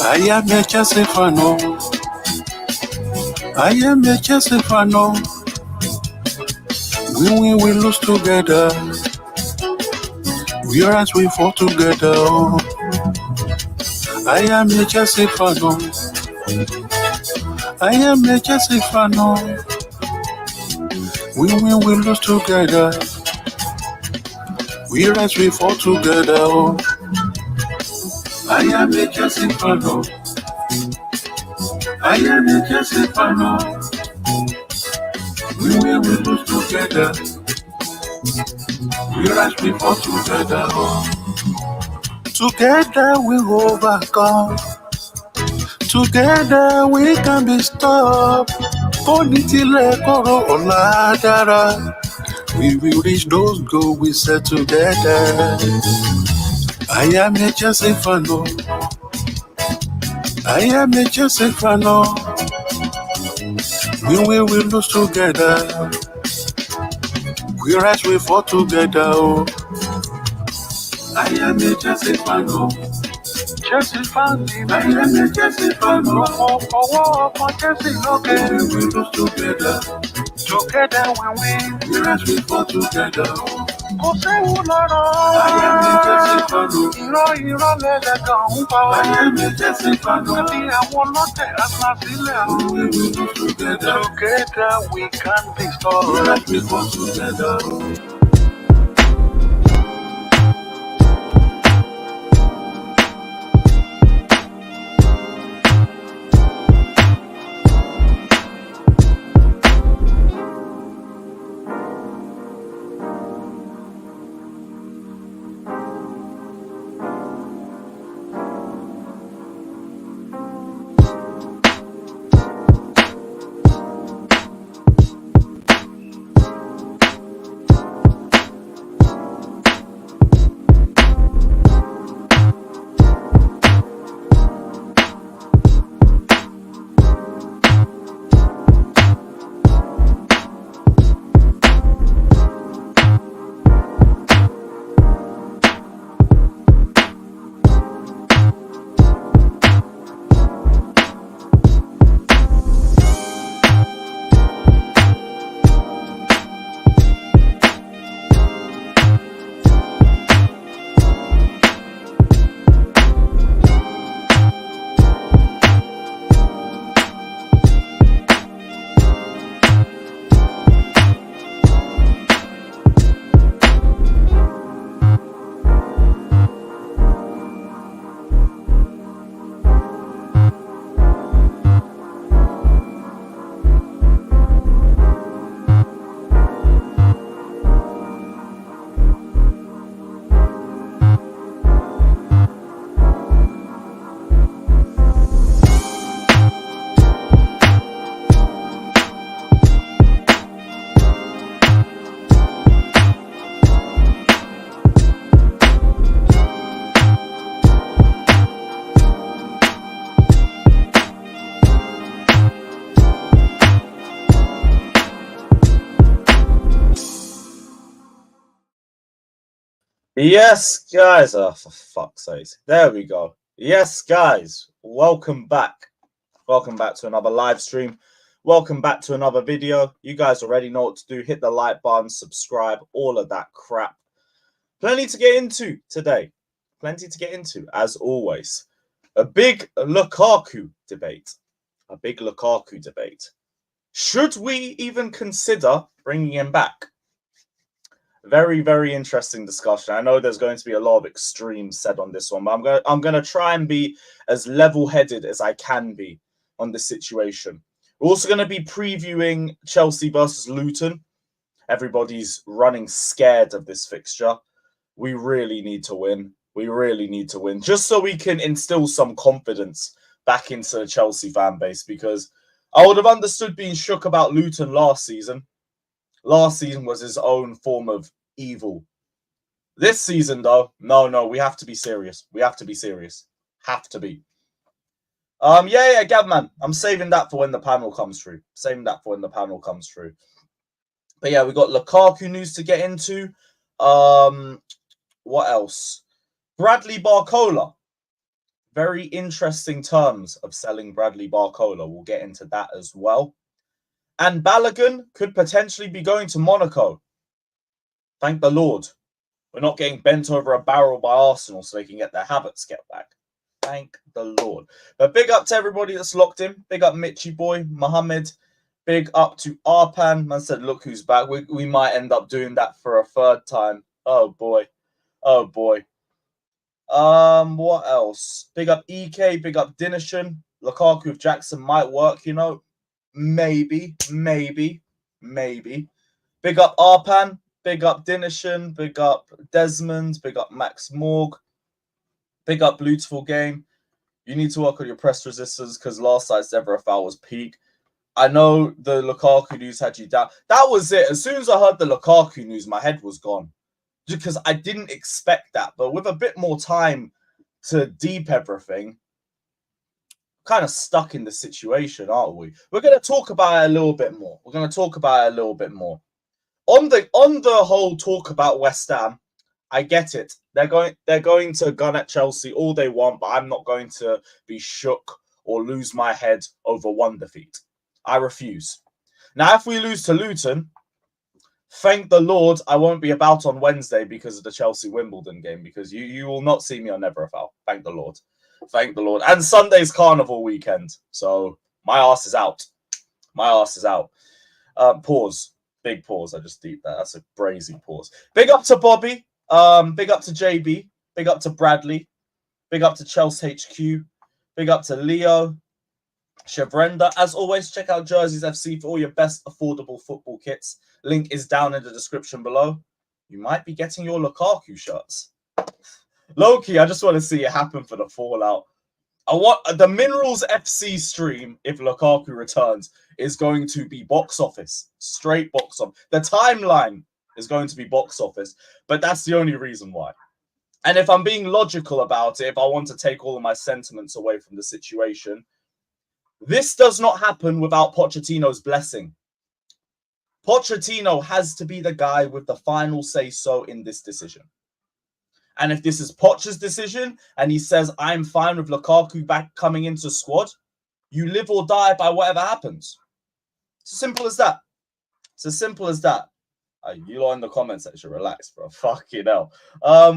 I am a Chelsea fan. I am a Chelsea fan. We win, we lose together. We rise, we fall together. I am a Chelsea fan. I am a Chelsea fan. We win, we lose together. We rise, we fall together. I am a Chelsea fan. I am a Chelsea fan. We win, we lose together. We rise, we fall together. Together we overcome. Together we can be stopped. Onitile koro oladara. We will reach those goals we set together. I am a Chelsea fan. I am a Chelsea fan. We will lose together. We rise, we fall together. I am a Chelsea fan. Chelsea fan. I am a Chelsea fan. Chelsea, okay. We lose together. Together we win. We rise, we fall together. I am a Chelsea fan. I am a Chelsea fan. We lose together. Together we can be strong. We rise, we fall together. Yes, guys. Oh, for fuck's sake. There we go. Yes, guys. Welcome back. Welcome back to another live stream. Welcome back to another video. You guys already know what to do. Hit the like button, subscribe, all of that crap. Plenty to get into today. Plenty to get into, as always. A big Lukaku debate. A big Lukaku debate. Should we even consider bringing him back? Very, very interesting discussion. I know there's going to be a lot of extremes said on this one, but I'm going to try and be as level-headed as I can be on this situation. We're also going to be previewing Chelsea versus Luton. Everybody's running scared of this fixture. We really need to win. We really need to win, just so we can instill some confidence back into the Chelsea fan base, because I would have understood being shook about Luton last season. Last season was his own form of evil. This season, though, no, we have to be serious. We have to be serious. Have to be. Gab, man. I'm saving that for when the panel comes through. Saving that for when the panel comes through. But yeah, we got Lukaku news to get into. What else? Bradley Barcola. Very interesting terms of selling Bradley Barcola. We'll get into that as well. And Balogun could potentially be going to Monaco. Thank the Lord. We're not getting bent over a barrel by Arsenal so they can get their Havertz get back. Thank the Lord. But big up to everybody that's locked in. Big up Mitchy Boy, Mohammed. Big up to Arpan. Man said, look who's back. We might end up doing that for a third time. Oh, boy. Oh, boy. What else? Big up EK. Big up Dinishan. Lukaku with Jackson might work, you know. Maybe. Big up Arpan. Big up Dinishan. Big up Desmond. Big up Max Morg. Big up Beautiful Game. You need to work on your press resistance because last night's ever a foul was peak. I know the Lukaku news had you down. That was it. As soon as I heard the Lukaku news, my head was gone. Because I didn't expect that. But with a bit more time to deep everything, kind of stuck in the situation, aren't we? We're going to talk about it a little bit more. On the whole talk about West Ham, I get it. They're going to gun at Chelsea all they want, but I'm not going to be shook or lose my head over one defeat. I refuse. Now, if we lose to Luton, thank the Lord I won't be about on Wednesday because of the Chelsea-Wimbledon game, because you will not see me on Never a Foul. Thank the Lord. Thank the Lord. And Sunday's Carnival weekend, so my ass is out. Pause. Big pause. I just deep that. That's a brazy pause. Big up to Bobby. Big up to JB. Big up to Bradley. Big up to Chelsea HQ. Big up to Leo. Chevrenda. As always, check out Jerseys FC for all your best affordable football kits. Link is down in the description below. You might be getting your Lukaku shirts. Loki, I just want to see it happen for the fallout. I want the Minerals FC stream, if Lukaku returns, is going to be box office. Straight box office. The timeline is going to be box office, but that's the only reason why. And if I'm being logical about it, if I want to take all of my sentiments away from the situation, this does not happen without Pochettino's blessing. Pochettino has to be the guy with the final say-so in this decision. And if this is Poch's decision and he says, I'm fine with Lukaku back coming into squad, you live or die by whatever happens. It's as simple as that. You lot in the comment section, relax, bro. Fucking hell.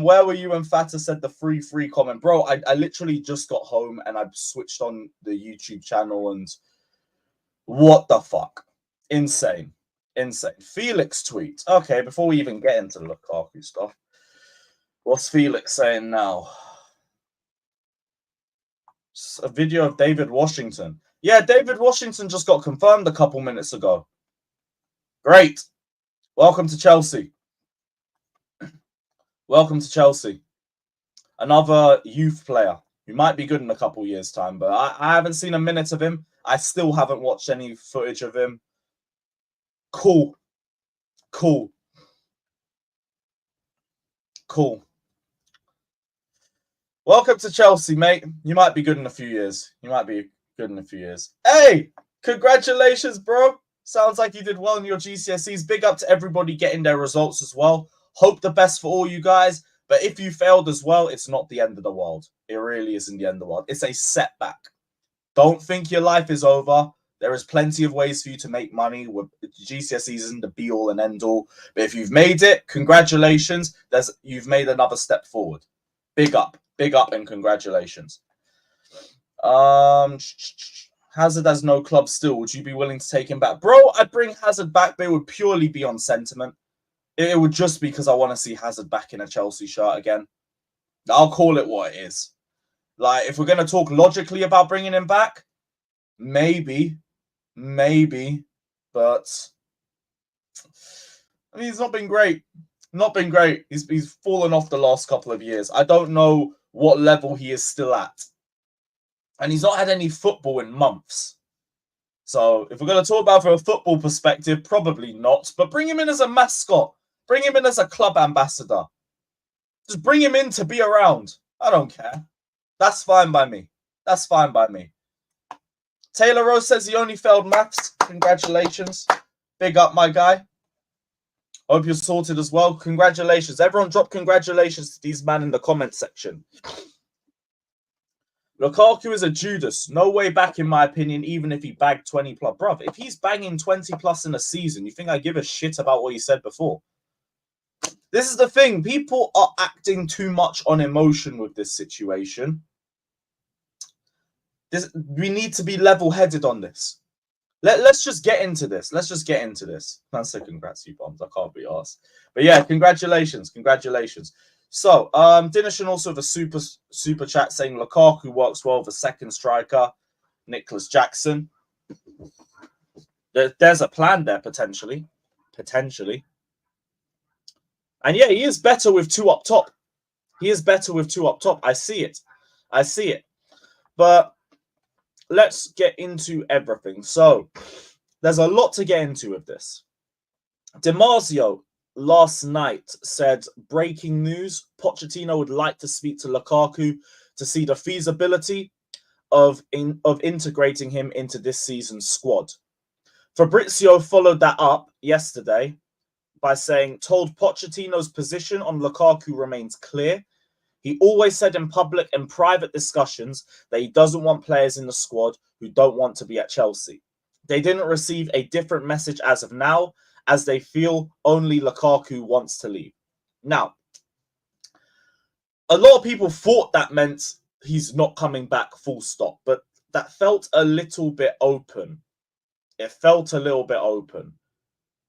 Where were you when Fata said the free comment? Bro, I literally just got home and I switched on the YouTube channel and what the fuck? Insane. Felix tweet. Okay, before we even get into the Lukaku stuff, what's Felix saying now? It's a video of David Washington. Yeah, David Washington just got confirmed a couple minutes ago. Great. Welcome to Chelsea. Another youth player who might be good in a couple years' time, but I haven't seen a minute of him. I still haven't watched any footage of him. Cool. Welcome to Chelsea, mate. You might be good in a few years. Hey, congratulations, bro. Sounds like you did well in your GCSEs. Big up to everybody getting their results as well. Hope the best for all you guys. But if you failed as well, it's not the end of the world. It really isn't the end of the world. It's a setback. Don't think your life is over. There is plenty of ways for you to make money. GCSEs isn't the be-all and end-all. But if you've made it, congratulations. You've made another step forward. Big up, and congratulations. Hazard has no club still. Would you be willing to take him back? Bro, I'd bring Hazard back, but it would purely be on sentiment. It would just be because I want to see Hazard back in a Chelsea shirt again. I'll call it what it is. Like, if we're going to talk logically about bringing him back, maybe, but I mean, he's not been great. He's fallen off the last couple of years. I don't know what level he is still at. And he's not had any football in months. So if we're going to talk about from a football perspective, probably not. But bring him in as a mascot. Bring him in as a club ambassador. Just bring him in to be around. I don't care. That's fine by me. Taylor Rose says he only failed maths. Congratulations. Big up, my guy. Hope you're sorted as well. Congratulations. Everyone drop congratulations to these men in the comment section. Lukaku is a Judas. No way back, in my opinion, even if he bagged 20 plus. Bruv, if he's banging 20 plus in a season, you think I give a shit about what he said before? This is the thing. People are acting too much on emotion with this situation. We need to be level-headed on this. Let's just get into this. Let's just get into this. Man said congrats, you bombs. I can't be asked. But yeah, congratulations. Congratulations. So, Dinishan also with a super chat saying Lukaku works well with a second striker, Nicholas Jackson. There's a plan there, potentially. Potentially. And yeah, he is better with two up top. He is better with two up top. I see it. I see it. But let's get into everything. So, there's a lot to get into with this. DiMarzio last night said, breaking news, Pochettino would like to speak to Lukaku to see the feasibility of integrating him into this season's squad. Fabrizio followed that up yesterday by saying, told Pochettino's position on Lukaku remains clear. He always said in public and private discussions that he doesn't want players in the squad who don't want to be at Chelsea. They didn't receive a different message as of now, as they feel only Lukaku wants to leave. Now, a lot of people thought that meant he's not coming back full stop, but that felt a little bit open. It felt a little bit open.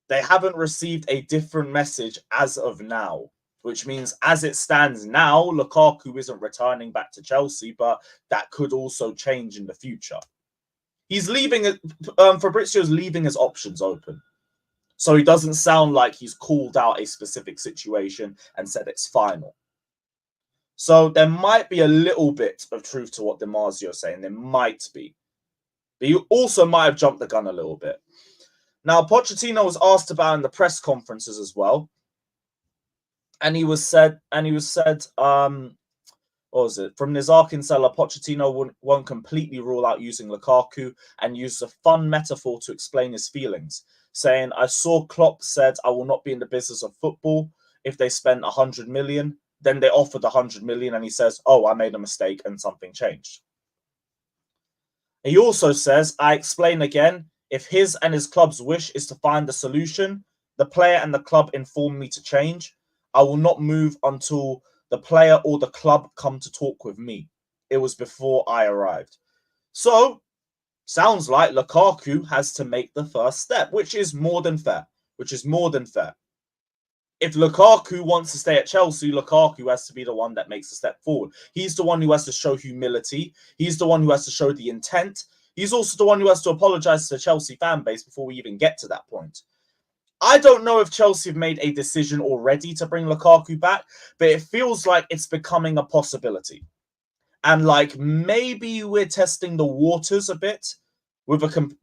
They haven't received a different message as of now, which means as it stands now, Lukaku isn't returning back to Chelsea, but that could also change in the future. He's leaving, Fabrizio's leaving his options open. So he doesn't sound like he's called out a specific situation and said it's final. So there might be a little bit of truth to what DiMarzio is saying. There might be. But you also might have jumped the gun a little bit. Now, Pochettino was asked about in the press conferences as well. And he was said, what was it? From Nizar Kinsella, Pochettino won't completely rule out using Lukaku and used a fun metaphor to explain his feelings, saying, I saw Klopp said, I will not be in the business of football if they spent 100 million. Then they offered 100 million and he says, oh, I made a mistake and something changed. He also says, I explain again, if his and his club's wish is to find a solution, the player and the club inform me to change. I will not move until the player or the club come to talk with me. It was before I arrived. So, sounds like Lukaku has to make the first step, which is more than fair. If Lukaku wants to stay at Chelsea, Lukaku has to be the one that makes the step forward. He's the one who has to show humility. He's the one who has to show the intent. He's also the one who has to apologize to the Chelsea fan base before we even get to that point. I don't know if Chelsea have made a decision already to bring Lukaku back, but it feels like it's becoming a possibility. And like maybe we're testing the waters a bit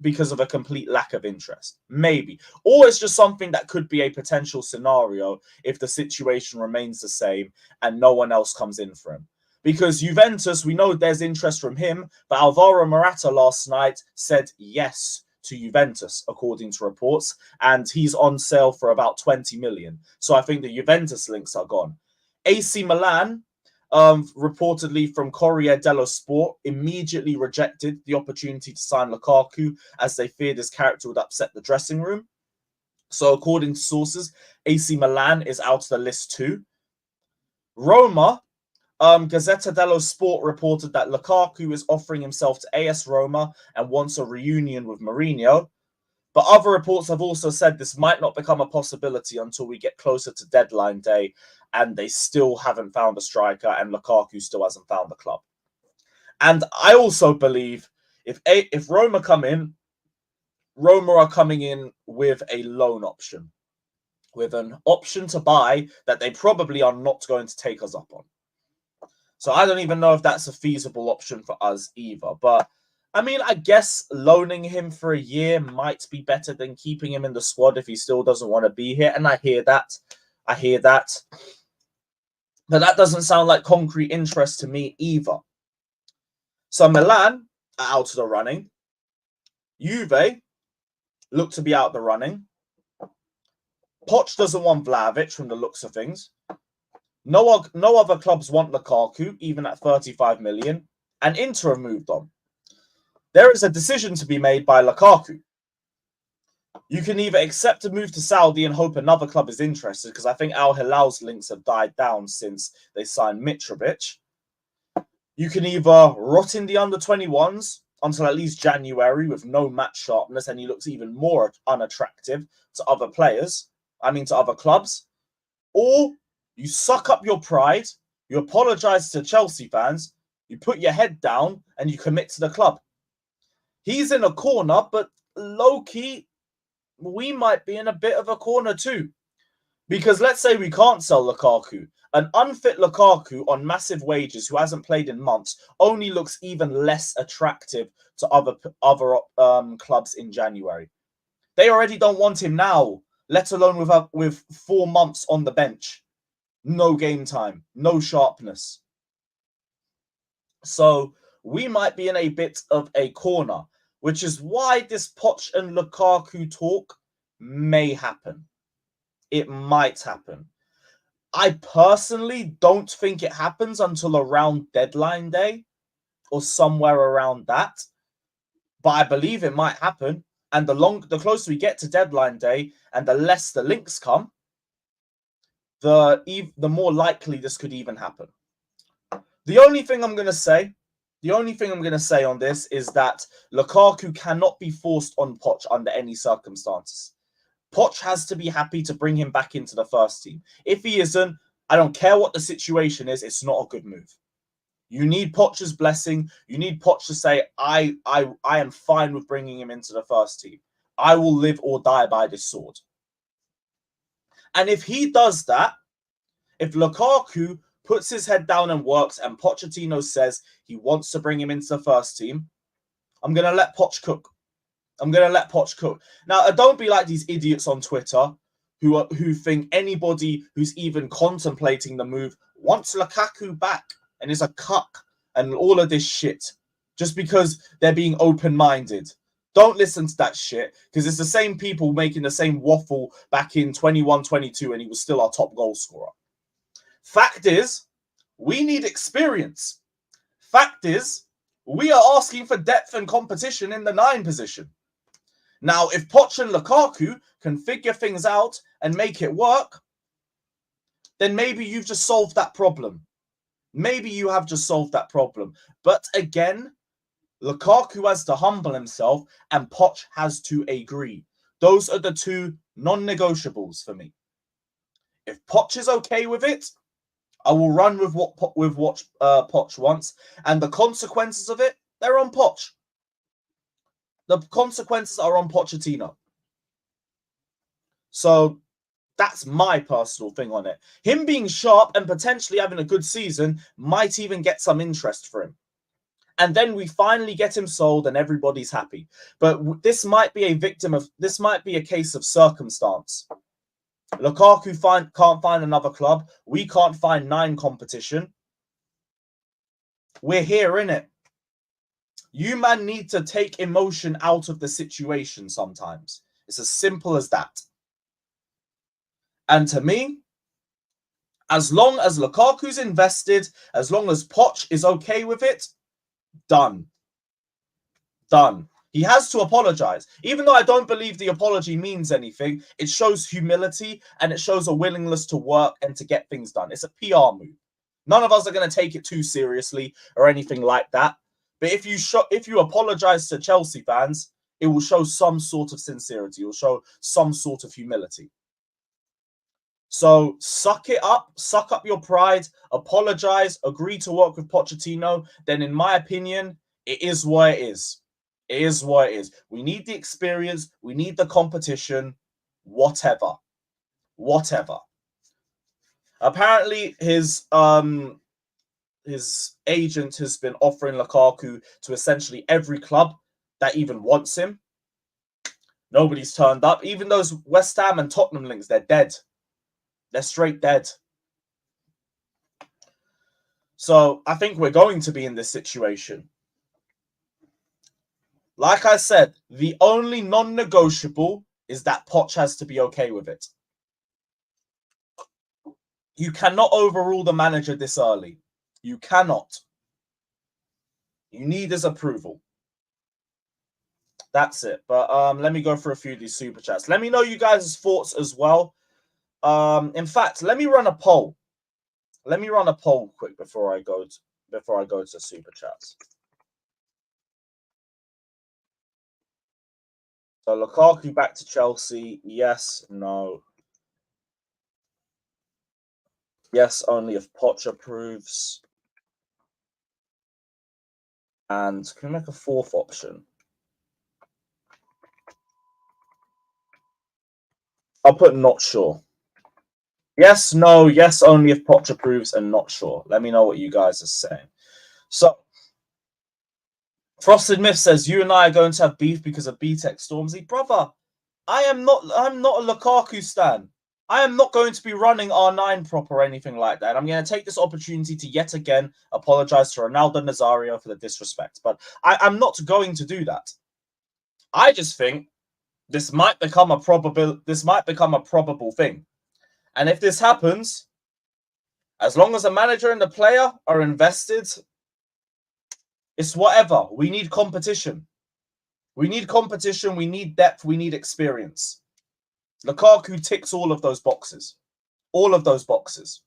because of a complete lack of interest. Maybe. Or it's just something that could be a potential scenario if the situation remains the same and no one else comes in for him. Because Juventus, we know there's interest from him, but Alvaro Morata last night said yes to Juventus, according to reports, and he's on sale for about 20 million. So I think the Juventus links are gone. AC Milan, reportedly from Corriere dello Sport, immediately rejected the opportunity to sign Lukaku as they feared his character would upset the dressing room. So according to sources, AC Milan is out of the list too. Roma, Gazzetta dello Sport reported that Lukaku is offering himself to AS Roma and wants a reunion with Mourinho. But other reports have also said this might not become a possibility until we get closer to deadline day and they still haven't found a striker and Lukaku still hasn't found the club. And I also believe if Roma come in, Roma are coming in with a loan option, with an option to buy that they probably are not going to take us up on. So I don't even know if that's a feasible option for us either. But I mean, I guess loaning him for a year might be better than keeping him in the squad if he still doesn't want to be here. And I hear that. But that doesn't sound like concrete interest to me either. So Milan are out of the running. Juve look to be out of the running. Poch doesn't want Vlahovic from the looks of things. No other clubs want Lukaku, even at 35 million. And Inter have moved on. There is a decision to be made by Lukaku. You can either accept a move to Saudi and hope another club is interested, because I think Al Hilal's links have died down since they signed Mitrovic. You can either rot in the under-21s until at least January with no match sharpness, and he looks even more unattractive to other players, to other clubs. Or you suck up your pride, you apologise to Chelsea fans, you put your head down, and you commit to the club. He's in a corner, but low-key, we might be in a bit of a corner too. Because let's say we can't sell Lukaku. An unfit Lukaku on massive wages who hasn't played in months only looks even less attractive to other clubs in January. They already don't want him now, let alone with 4 months on the bench. No game time, no sharpness. So we might be in a bit of a corner, which is why this Poch and Lukaku talk may happen. It might happen. I personally don't think it happens until around deadline day or somewhere around that. But I believe it might happen. And the closer we get to deadline day and the less the links come, the more likely this could even happen. The only thing I'm going to say on this is that Lukaku cannot be forced on Poch under any circumstances. Poch has to be happy to bring him back into the first team. If he isn't, I don't care what the situation is, it's not a good move. You need Poch's blessing. You need Poch to say, I am fine with bringing him into the first team. I will live or die by this sword. And if he does that, if Lukaku puts his head down and works and Pochettino says he wants to bring him into the first team, I'm going to let Poch cook. Now, don't be like these idiots on Twitter who think anybody who's even contemplating the move wants Lukaku back and is a cuck and all of this shit just because they're being open-minded. Don't listen to that shit, because it's the same people making the same waffle back in 21-22 and he was still our top goal scorer. Fact is, we need experience. Fact is, we are asking for depth and competition in the 9 position. Now, if Poch and Lukaku can figure things out and make it work, then maybe you've just solved that problem. Maybe you have just solved that problem. But again, Lukaku has to humble himself and Poch has to agree. Those are the 2 non-negotiables for me. If Poch is okay with it, I will run with what Poch wants. And the consequences of it, they're on Poch. The consequences are on Pochettino. So that's my personal thing on it. Him being sharp and potentially having a good season might even get some interest for him. And then we finally get him sold and everybody's happy. But this might be a case of circumstance. Lukaku can't find another club. We can't find 9 competition. We're here, innit? You man need to take emotion out of the situation sometimes. It's as simple as that. And to me, as long as Lukaku's invested, as long as Poch is okay with it, done. Done. He has to apologize. Even though I don't believe the apology means anything, it shows humility and it shows a willingness to work and to get things done. It's a PR move. None of us are going to take it too seriously or anything like that. But if you apologize to Chelsea fans, it will show some sort of sincerity. It will show some sort of humility. So suck up your pride, apologize, agree to work with Pochettino. Then in my opinion, it is what it is. It is what it is. We need the experience. We need the competition. Whatever. Apparently, his agent has been offering Lukaku to essentially every club that even wants him. Nobody's turned up. Even those West Ham and Tottenham links, they're dead. They're straight dead. So I think we're going to be in this situation. Like I said, the only non-negotiable is that Poch has to be okay with it. You cannot overrule the manager this early. You cannot. You need his approval. That's it. But let me go through a few of these super chats. Let me know you guys' thoughts as well. In fact, let me run a poll. Let me run a poll quick before I go to super chats. So Lukaku back to Chelsea. Yes, no. Yes, only if Poch approves. And can we make a fourth option? I'll put not sure. Yes, no, yes, only if Poch approves, and not sure. Let me know what you guys are saying. So, Frosted Myth says, you and I are going to have beef because of BTEC Stormzy. Brother, I'm not a Lukaku stan. I am not going to be running R9 prop or anything like that. I'm going to take this opportunity to yet again apologize to Ronaldo Nazario for the disrespect. But I'm not going to do that. I just think this might become a probable thing. And if this happens, as long as the manager and the player are invested, it's whatever. We need competition. We need competition. We need depth. We need experience. Lukaku ticks all of those boxes. All of those boxes.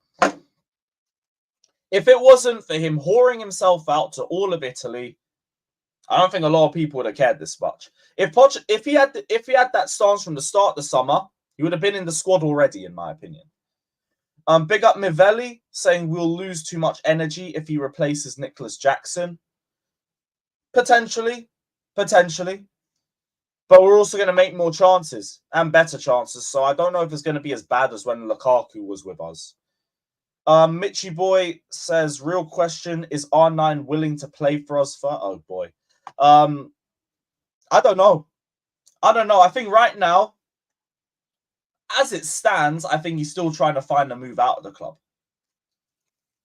If it wasn't for him whoring himself out to all of Italy, I don't think a lot of people would have cared this much. If he had that stance from the start of the summer, he would have been in the squad already, in my opinion. Big up Mivelli saying we'll lose too much energy if he replaces Nicholas Jackson. Potentially. But we're also going to make more chances and better chances. So I don't know if it's going to be as bad as when Lukaku was with us. Mitchy Boy says, real question, is R9 willing to play for us for... Oh, boy. I don't know. I think right now, as it stands, I think he's still trying to find a move out of the club.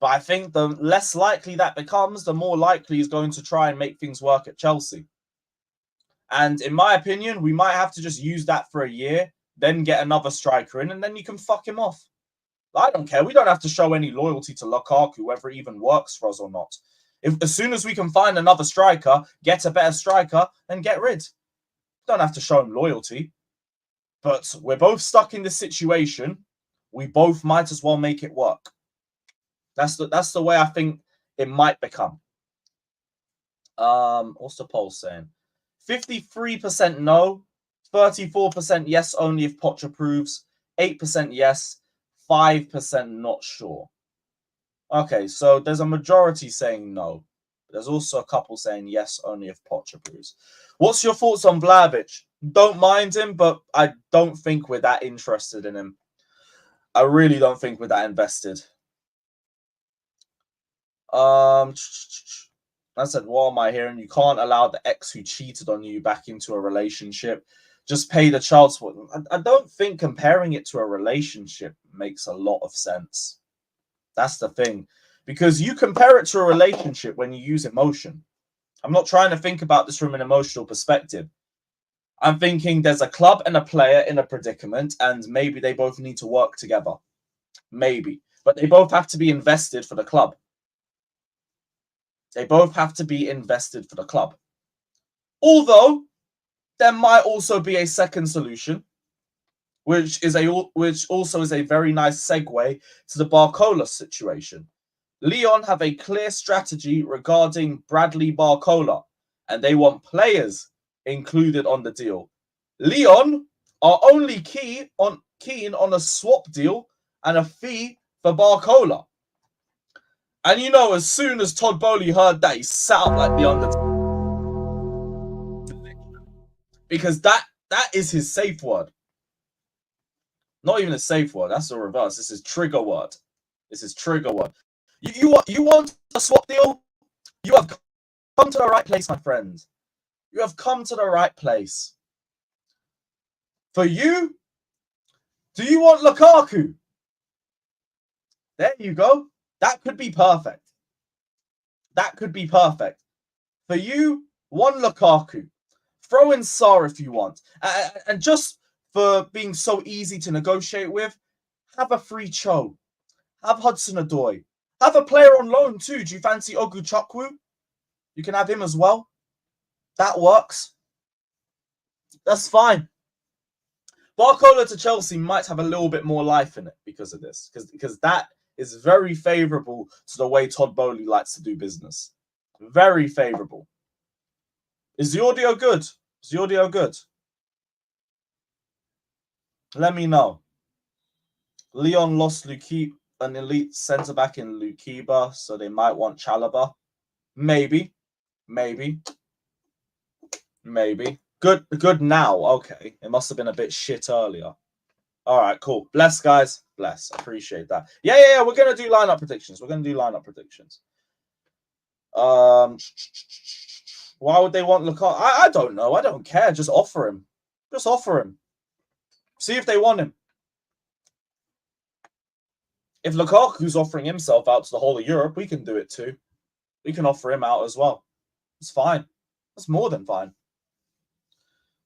But I think the less likely that becomes, the more likely he's going to try and make things work at Chelsea. And in my opinion, we might have to just use that for a year, then get another striker in, and then you can fuck him off. I don't care. We don't have to show any loyalty to Lukaku, whether it even works for us or not. As soon as we can find another striker, get a better striker, and get rid. Don't have to show him loyalty. But we're both stuck in this situation. We both might as well make it work. That's the way I think it might become. What's the poll saying? 53% no, 34% yes only if Poch approves, 8% yes, 5% not sure. Okay, so there's a majority saying no. There's also a couple saying yes only if Poch approves. What's your thoughts on Vlahovic? Don't mind him, but I don't think we're that interested in him. I really don't think we're that invested. I said, what am I hearing? You can't allow the ex who cheated on you back into a relationship. Just pay the child support. I don't think comparing it to a relationship makes a lot of sense. That's the thing. Because you compare it to a relationship when you use emotion. I'm not trying to think about this from an emotional perspective. I'm thinking there's a club and a player in a predicament, and maybe they both need to work together. Maybe. But they both have to be invested for the club. They both have to be invested for the club. Although, there might also be a second solution, which also is a very nice segue to the Barcola situation. Lyon have a clear strategy regarding Bradley Barcola, and they want players included on the deal. Lyon are only keen on a swap deal and a fee for Barcola. And you know, as soon as Todd Bowley heard that, he sat up like the Undertaker. Because that is his safe word. Not even a safe word, that's the reverse. This is trigger word. You want a swap deal? You have come to the right place, my friend. You have come to the right place. For you, do you want Lukaku? There you go. That could be perfect. For you, one Lukaku. Throw in Sarr if you want. And just for being so easy to negotiate with, have a free Cho. Have Hudson-Odoi. Have a player on loan too. Do you fancy Oguchukwu? You can have him as well. That works. That's fine. Barcola to Chelsea might have a little bit more life in it because of this. Because that is very favourable to the way Todd Boehly likes to do business. Very favourable. Is the audio good? Is the audio good? Let me know. Leon lost an elite centre-back in Lukiba, so they might want Chalobah. Maybe. Good now. Okay. It must have been a bit shit earlier. All right, cool. Bless, guys. Bless. Appreciate that. Yeah. We're going to do lineup predictions. Why would they want Lukaku? I don't know. I don't care. Just offer him. See if they want him. If Lukaku's offering himself out to the whole of Europe, we can do it too. We can offer him out as well. It's fine. That's more than fine.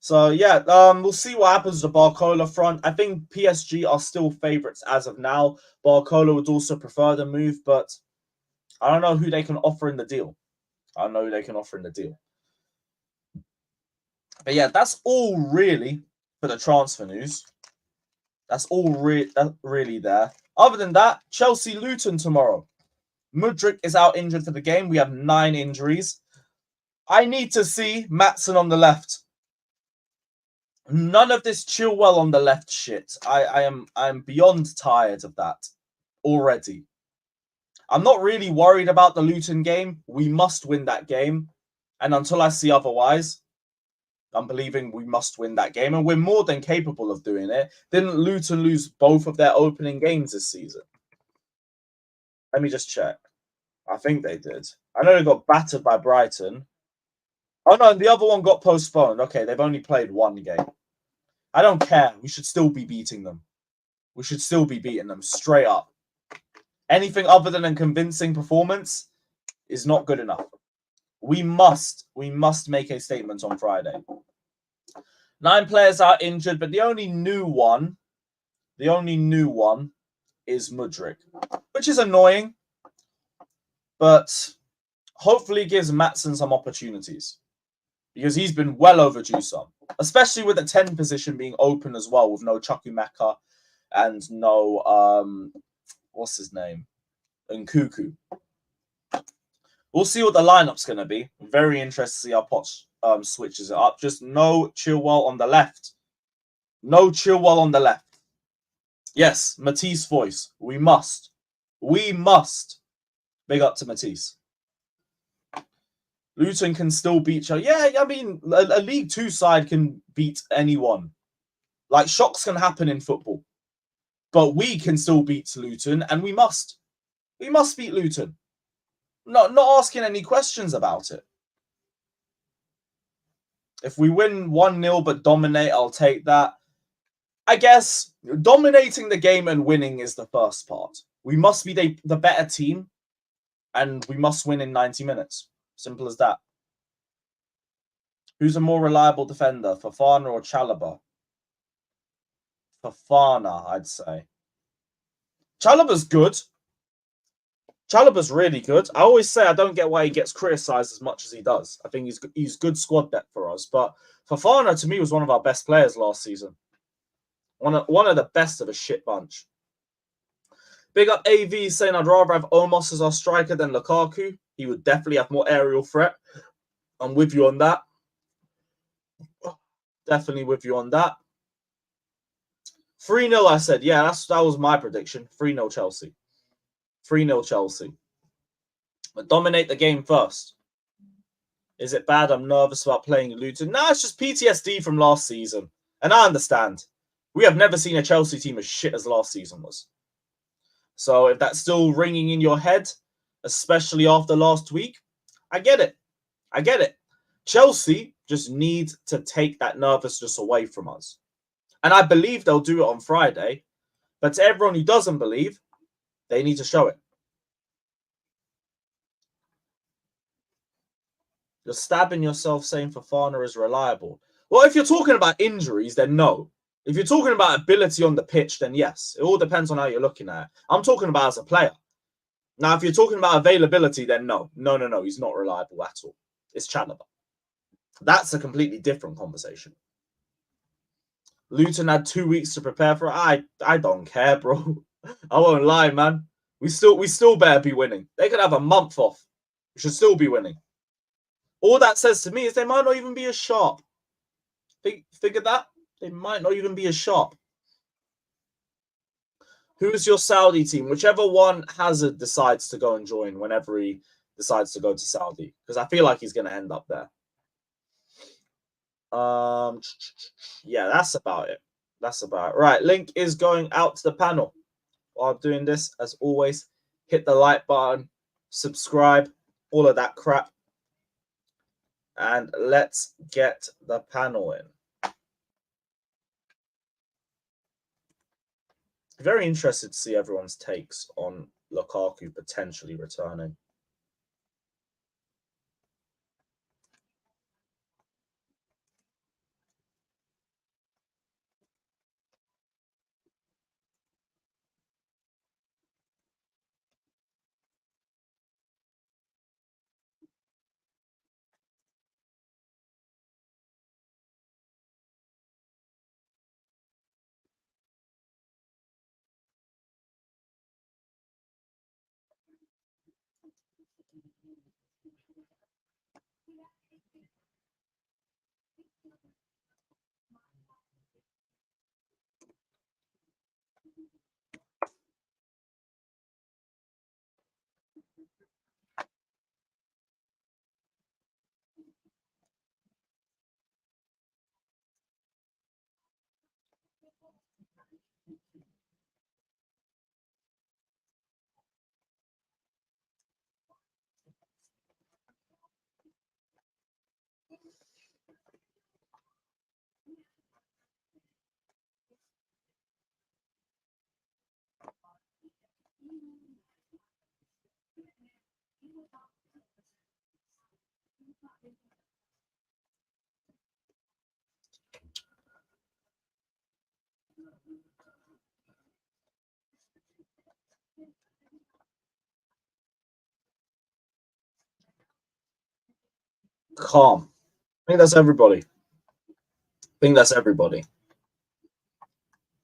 So, yeah, we'll see what happens to the Barcola front. I think PSG are still favourites as of now. Barcola would also prefer the move, but I don't know who they can offer in the deal. But, yeah, that's all really for the transfer news. That's all really there. Other than that, Chelsea-Luton tomorrow. Mudryk is out injured for the game. We have 9 injuries. I need to see Maatsen on the left. None of this Chilwell on the left shit. I'm beyond tired of that already. I'm not really worried about the Luton game. We must win that game. And until I see otherwise, I'm believing we must win that game. And we're more than capable of doing it. Didn't Luton lose both of their opening games this season? Let me just check. I think they did. I know they got battered by Brighton. Oh, no, the other one got postponed. Okay, they've only played 1 game. I don't care. We should still be beating them. We should still be beating them straight up. Anything other than a convincing performance is not good enough. We must make a statement on Friday. 9 players are injured, but the only new one is Mudryk, which is annoying, but hopefully gives Maatsen some opportunities because he's been well overdue some, especially with the 10 position being open as well with no Chukwuemeka and no, what's his name? Nkuku. We'll see what the lineup's going to be. Very interested to see how Poch switches it up. Just no Chilwell on the left. No Chilwell on the left. Yes, Matisse voice. We must. Big up to Matisse. Luton can still beat you. Yeah, I mean, a League 2 side can beat anyone. Like, shocks can happen in football. But we can still beat Luton, and we must. We must beat Luton. Not asking any questions about it. If we win 1-0 but dominate, I'll take that. I guess dominating the game and winning is the first part. We must be the better team, and we must win in 90 minutes. Simple as that. Who's a more reliable defender, Fofana or Chalobah? Fofana, I'd say. Chalobah's good. Chalobah's really good. I always say I don't get why he gets criticised as much as he does. I think he's good squad depth for us. But Fofana, to me, was one of our best players last season. One of the best of a shit bunch. Big up AV saying I'd rather have Omos as our striker than Lukaku. He would definitely have more aerial threat. I'm with you on that. Definitely with you on that. 3-0, I said. Yeah, that was my prediction. 3-0 Chelsea. 3-0 Chelsea. But dominate the game first. Is it bad? I'm nervous about playing Luton. Nah, it's just PTSD from last season. And I understand. We have never seen a Chelsea team as shit as last season was. So if that's still ringing in your head, especially after last week, I get it. Chelsea just need to take that nervousness away from us. And I believe they'll do it on Friday. But to everyone who doesn't believe, they need to show it. You're stabbing yourself saying Fofana is reliable. Well, if you're talking about injuries, then no. If you're talking about ability on the pitch, then yes, it all depends on how you're looking at it. I'm talking about as a player. Now, if you're talking about availability, then no, he's not reliable at all. It's Chalobah. That's a completely different conversation. Luton had 2 weeks to prepare for it. I don't care, bro. I won't lie, man. We still better be winning. They could have a month off. We should still be winning. All that says to me is they might not even be as sharp. Think of that. They might not even be as sharp. Who's your Saudi team? Whichever one Hazard decides to go and join whenever he decides to go to Saudi. Because I feel like he's going to end up there. Yeah, that's about it. Right, link is going out to the panel. While I'm doing this, as always, hit the like button, subscribe, all of that crap. And let's get the panel in. Very interested to see everyone's takes on Lukaku potentially returning. Calm. I think that's everybody.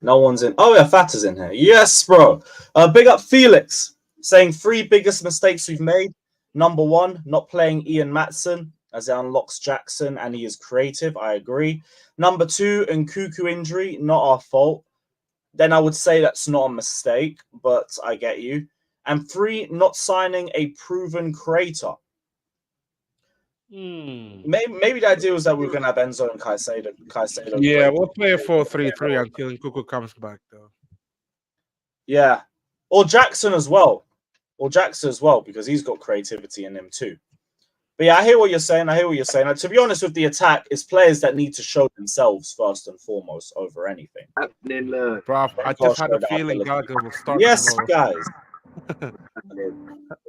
No one's in. Oh, yeah, Fat is in here. Yes, bro. Big up Felix, saying 3 biggest mistakes we've made. Number 1, not playing Ian Matson, as it unlocks Jackson and he is creative. I agree. Number 2, Nkuku injury, not our fault. Then I would say that's not a mistake, but I get you. And 3, not signing a proven creator. Maybe the idea was that we were going to have Enzo and Caicedo. Yeah, we'll play a 4-3-3 until Nkuku comes back, though. Yeah. Or Jackson as well. Because he's got creativity in him too. But yeah, I hear what you're saying. Like, to be honest with the attack, it's players that need to show themselves first and foremost over anything. Bro, I just had a feeling Gallagher will start tomorrow. Guys.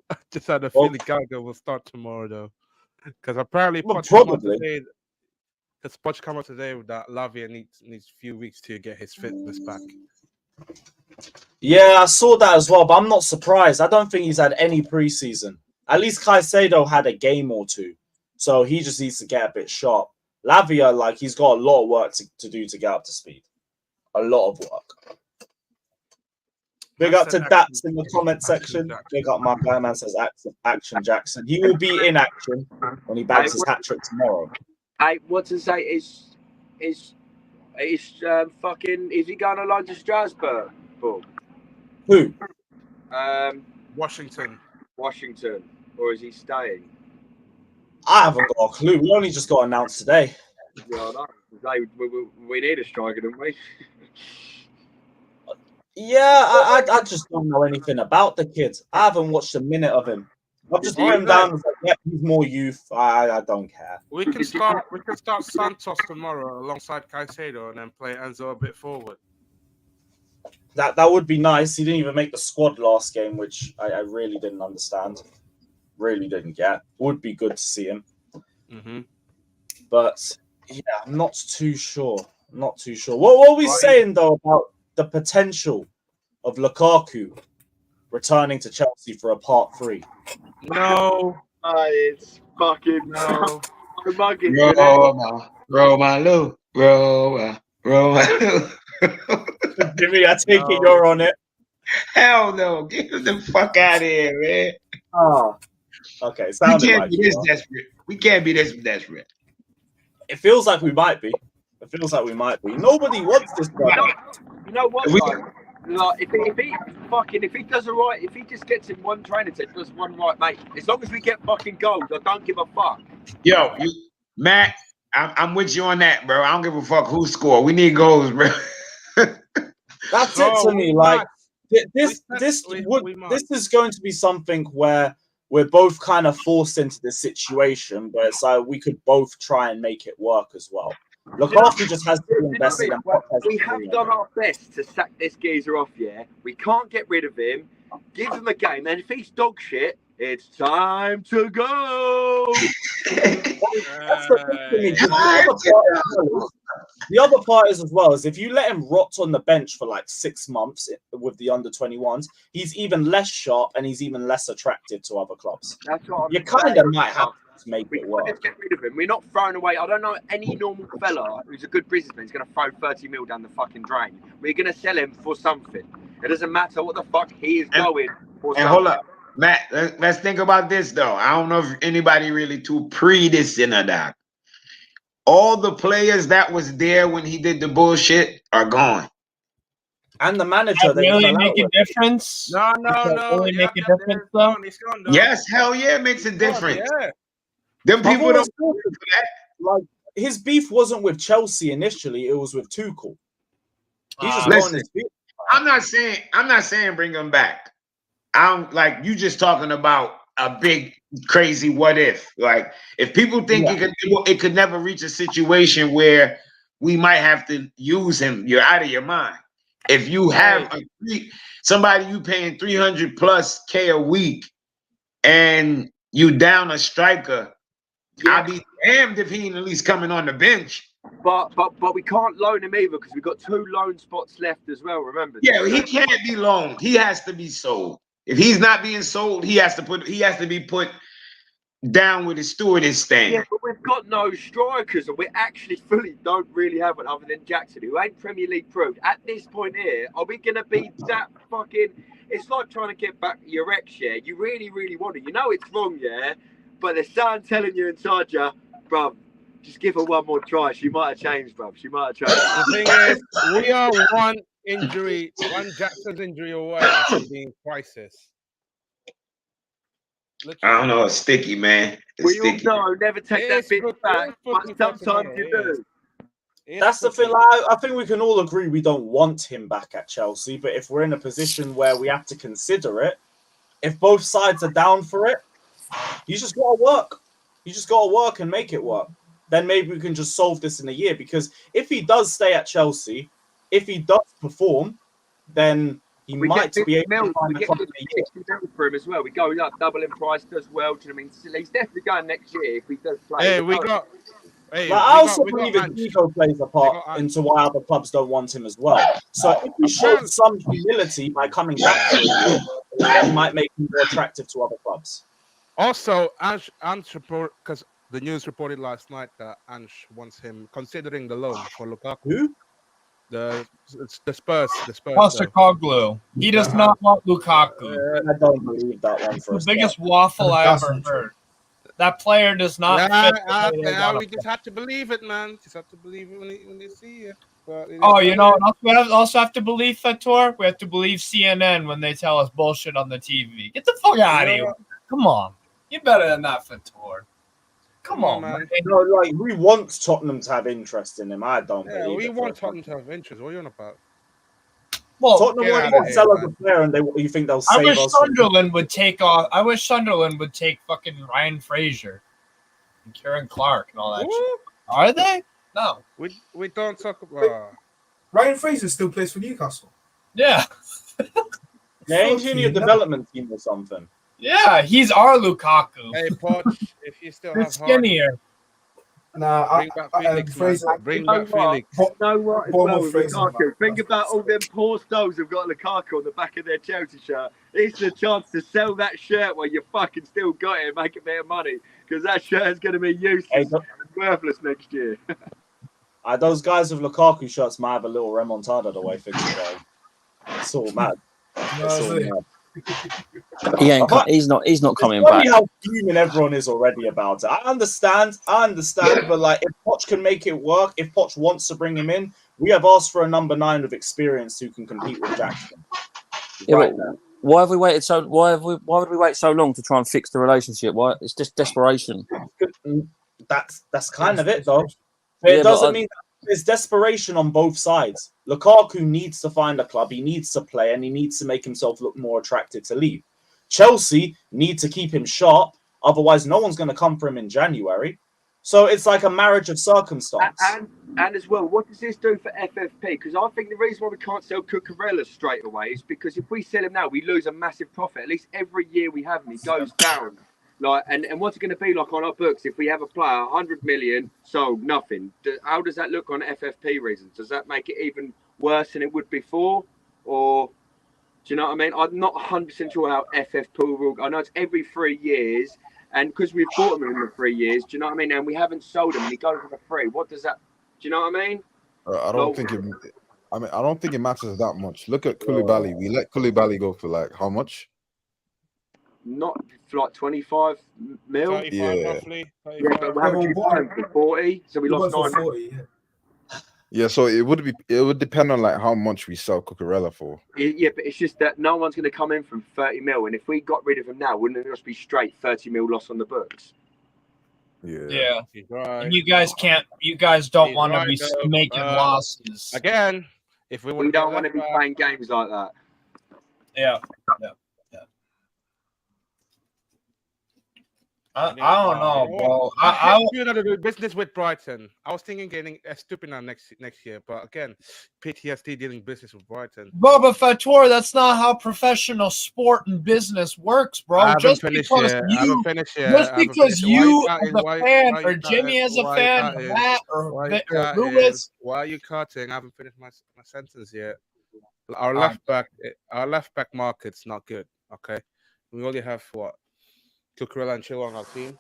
I just had a feeling Gallagher will start tomorrow, though. Because apparently Poch came out today that Lavia needs a few weeks to get his fitness back. Yeah, I saw that as well, but I'm not surprised. I don't think he's had any preseason. At least Caicedo had a game or 2, so he just needs to get a bit sharp. Lavia, like, he's got a lot of work to do to get up to speed. A lot of work. Big up to Daps in the comment section. Big up my guy, man says action Jackson. He will be in action when he bags his hat trick tomorrow. Hey, what to say is fucking, is he going along to Strasbourg? Who? Washington, or is he staying? I haven't got a clue. We only just got announced today. Yeah, I know. We need a striker, don't we? Yeah, I just don't know anything about the kid. I haven't watched a minute of him. I've just put him down. Like, yeah, he's more youth. I don't care. We can start Santos tomorrow alongside Caicedo and then play Enzo a bit forward. That would be nice. He didn't even make the squad last game, which I really didn't understand. Really didn't get. Would be good to see him. Mm-hmm. But yeah, I'm not too sure. Not too sure. What are we saying though about the potential of Lukaku returning to Chelsea for a part 3? No, It's fucking no. Romelu. Jimmy, I take it you're on it. Hell no. Get the fuck out of here, man. Oh, okay. We Sounded can't like be you this are. desperate. We can't be this desperate. It feels like we might be. Nobody wants this brother. You know what? Like, if he does it right, if he just gets in one training set, does one right, mate. As long as we get fucking goals, I don't give a fuck. Yo, Matt, I'm with you on that, bro. I don't give a fuck who scored. We need goals, bro. That's it to me. Like this is going to be something where we're both kind of forced into this situation, but it's like we could both try and make it work as well. Lukaku just has to invest in. We have done our best to sack this geezer off. Yeah, we can't get rid of him. Give him a game, and if he's dog shit, it's time to go. The other part is as well is if you let him rot on the bench for like 6 months with the under-21s, he's even less sharp and he's even less attractive to other clubs. That's what you kind of might have to make it work. Let's get rid of him. We're not throwing away. I don't know any normal fella who's a good businessman is going to throw 30 mil down the fucking drain. We're going to sell him for something. It doesn't matter what the fuck he is going for. And hold up, Matt. Let's think about this though. I don't know if anybody really too pre this in or that. All the players that was there when he did the bullshit are gone. And the manager, they really make a difference. No. Really make a difference though. Yes, hell yeah, it makes a difference. Yeah. Them people don't for that. Like his beef wasn't with Chelsea initially; it was with Tuchel. He's just listen, his beef. I'm not saying bring him back. I'm like you just talking about a big crazy what if. Like if people think it could never reach a situation where we might have to use him, you're out of your mind. If you have somebody you paying 300+ K a week and you down a striker, I'll be damned if he ain't at least coming on the bench. But we can't loan him either because we've got 2 loan spots left as well. Remember? Yeah, he can't be loaned. He has to be sold. If he's not being sold, he has to be put down with his stewardess stand. Yeah, but we've got no strikers, and we actually fully don't really have one other than Jackson, who ain't Premier League proved. At this point here, are we going to be that fucking... It's like trying to get back your ex, yeah? You really, really want it. You know it's wrong, yeah? But there's someone telling you inside you, bruv, just give her one more try. She might have changed, bruv. She might have changed. The thing is, we are one Jackson's injury away from being crisis. Literally. I don't know, it's sticky, man. It's sticky. All know, never take that bit back, but sometimes you do. That's the thing. Like, I think we can all agree we don't want him back at Chelsea, but if we're in a position where we have to consider it, if both sides are down for it, you just got to work. You just got to work and make it work. Then maybe we can just solve this in a year. Because if he does stay at Chelsea, if he does perform, then he might be able to find a club in a year. For him as well. We go up double in price as well. Do you know what I mean? He's definitely going next year if he does play. Hey, we got. Hey, but I also believe his ego plays a part into why other clubs don't want him as well. So if he showed some humility by coming back to it, he might make him more attractive to other clubs. Also, Ange because the news reported last night that Ange wants him considering the loan for Lukaku. Who? The Spurs. Postecoglou. He does not want Lukaku. I don't believe that one for the biggest waffle I ever heard. That player does not fit. We just have to believe it, man. Just have to believe it when you see it. You know, we also have to believe Fator. We have to believe CNN when they tell us bullshit on the TV. Get the fuck out of here. Come on. You're better than that, Fator. Come on, man. No, like, we want Tottenham to have interest in him. I don't believe it. We want Tottenham to have interest. What are you on about? Well, Tottenham won't sell us a player, and you think they'll save us? Sunderland would take off. I wish Sunderland would take fucking Ryan Fraser and Kieran Clark and all that shit. Are they? No. We don't talk about... Ryan Fraser still plays for Newcastle. Yeah. Ain't he in your development team or something? Yeah, he's our Lukaku. Hey, Poch, if you still have skinnier. Nah, Bring back Felix, man. Fraser. Bring You know back what? Felix. You know what? As well Bournemouth with Fraser, Lukaku. man. Think That's about all what I'm them poor souls who've got Lukaku on the back of their Chelsea shirt. It's the chance to sell that shirt while you fucking still got it and make a bit of money, because that shirt is going to be useless Hey, and worthless next year. those guys with Lukaku shirts might have a little remontada the way things are going. It's all mad. It's all mad. He's not coming It's funny back. how fuming everyone is already about it. I understand, but like, if Poch can make it work, if Poch wants to bring him in, we have asked for a number 9 of experience who can compete with Jackson. Yeah, Right but now. why have we waited so? Why would we wait so long to try and fix the relationship? Why? It's just desperation. That's kind of it, though. Yeah, It doesn't mean there's desperation on both sides. Lukaku needs to find a club, he needs to play, and he needs to make himself look more attractive to leave. Chelsea need to keep him sharp, otherwise no one's going to come for him in January. So it's like a marriage of circumstance. And as well, what does this do for FFP? Because I think the reason why we can't sell Cucurella straight away is because if we sell him now, we lose a massive profit. At least every year we have him, he goes down. Like, and what's it going to be like on our books if we have a player 100 million sold nothing? How does that look on FFP reasons? Does that make it even worse than it would before, or do you know what I mean? I'm not 100% sure how FFP will. I know it's every 3 years, and because we've bought him in the 3 years, do you know what I mean? And we haven't sold him, and he goes for free. What does that? Do you know what I mean? I don't think it matters that much. Look at Koulibaly. We let Koulibaly go for like how much? Not for like 25 mil. 35 Yeah. roughly. 35. Yeah, but how much we buy him for? 40. So we He lost went for 9. 40, yeah. Yeah, so it would depend on like how much we sell Cucurella for. Yeah, but it's just that no one's going to come in from 30 mil, and if we got rid of him now, wouldn't it just be straight 30 mil loss on the books? Yeah. He's right. And you guys don't He's want to right, be though. making losses. Again, if we We don't want to be playing games like that. Yeah. I don't know, bro. I do not do business with Brighton. I was thinking getting a stupid now next year, but again, PTSD dealing business with Brighton. Bro, but Fator, that's not how professional sport and business works, bro. Just because you as a fan, or Jimmy as a fan, or Matt, or Lewis. Why are you cutting? I haven't finished my sentence yet. Our left back market's not good. Okay, we only have what? Cucurella and Chilwell on our team.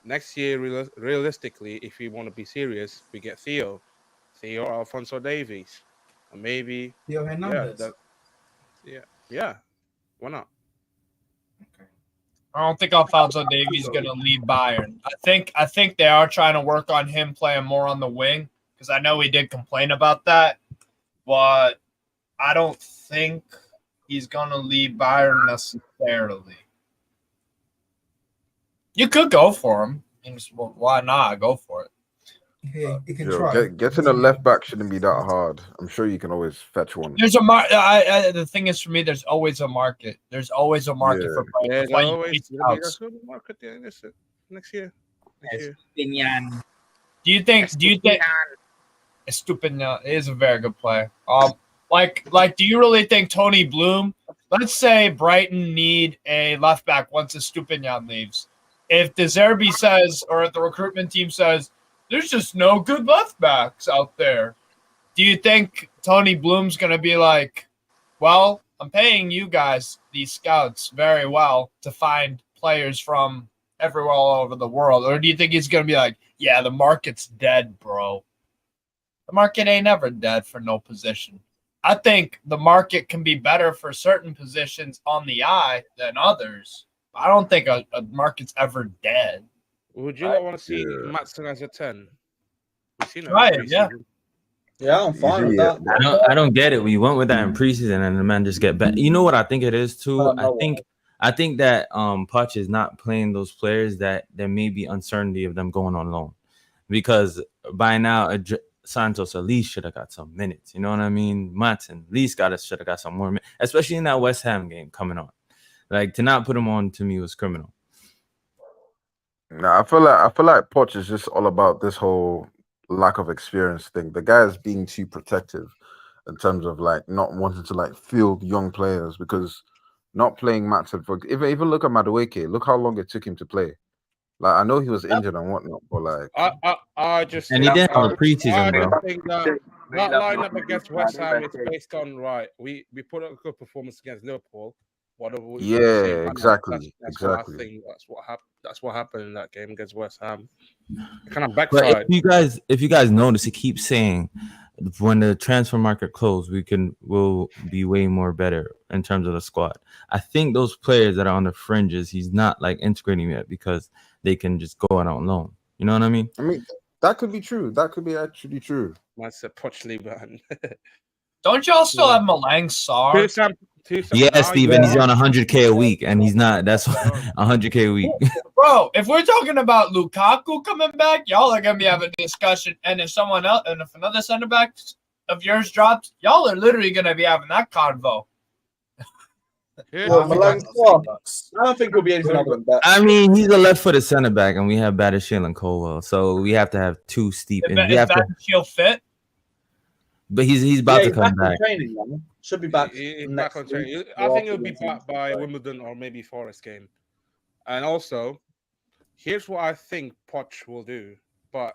Next year, realistically, if we want to be serious, we get Theo or Alphonso Davies, or maybe Theo Hernandez. Yeah. Why not? Okay. I don't think Alphonso Davies is going to leave Bayern. I think they are trying to work on him playing more on the wing, because I know he did complain about that, but I don't think he's going to leave Bayern necessarily. You could go for him. Why not? Go for it. Yeah, you can try. Getting a left back shouldn't be that hard. I'm sure you can always fetch one. There's the thing is, for me, there's always a market. There's always a market for players. Yeah, always market next year. Do you think Estupinian is a very good player? Like, do you really think Tony Bloom? Let's say Brighton need a left back once Estupinian leaves. If De Zerbi says, or if the recruitment team says, there's just no good left backs out there, do you think Tony Bloom's going to be like, well, I'm paying you guys, these scouts, very well to find players from everywhere all over the world? Or do you think he's going to be like, yeah, the market's dead, bro? The market ain't ever dead for no position. I think the market can be better for certain positions on the eye than others. I don't think a market's ever dead. Would you want to see Matson as a 10? Right, yeah. Yeah, I'm fine with that. I don't get it. We went with that in preseason, and the man just get better. You know what I think it is too? I think that Poch is not playing those players that there may be uncertainty of them going on loan, because by now Santos at least should have got some minutes. You know what I mean? Matson at least should have got some more minutes, especially in that West Ham game coming on. Like, to not put him on to me was criminal. Nah, I feel like Poch is just all about this whole lack of experience thing. The guy is being too protective in terms of like not wanting to like field young players, because not playing Matson for even look at Madueke. Look how long it took him to play. Like, I know he was injured and whatnot, but like, I just And he think, didn't have a preseason, I bro. just think that lineup against West Ham is based on we put up a good performance against Liverpool. yeah, exactly, That's exactly. what I think. That's what happened in that game against West Ham. It kind of But backfired. if you guys notice, he keeps saying when the transfer market closed, we'll be way more better in terms of the squad. I think those players that are on the fringes, he's not like integrating yet because they can just go out on loan. You know what I mean? I mean, that could be true. That could be actually true. That's a Pochettino, man. Don't y'all still have Malang Sarr? Yeah, Steven, he's on 100K a week, and he's not. That's 100K a week. Bro, if we're talking about Lukaku coming back, y'all are gonna be having a discussion. And if someone else, and if another center back of yours drops, y'all are literally gonna be having that convo. I don't think we'll be anything other than that. I mean, he's a left-footed center back, and we have Badishil and Colwell, so we have to have two steep. Is Badishil fit? But he's about to come back. Training, man. Should be back. Back on training. I think he'll be back by Wimbledon or maybe Forest game. And also, here's what I think Poch will do. But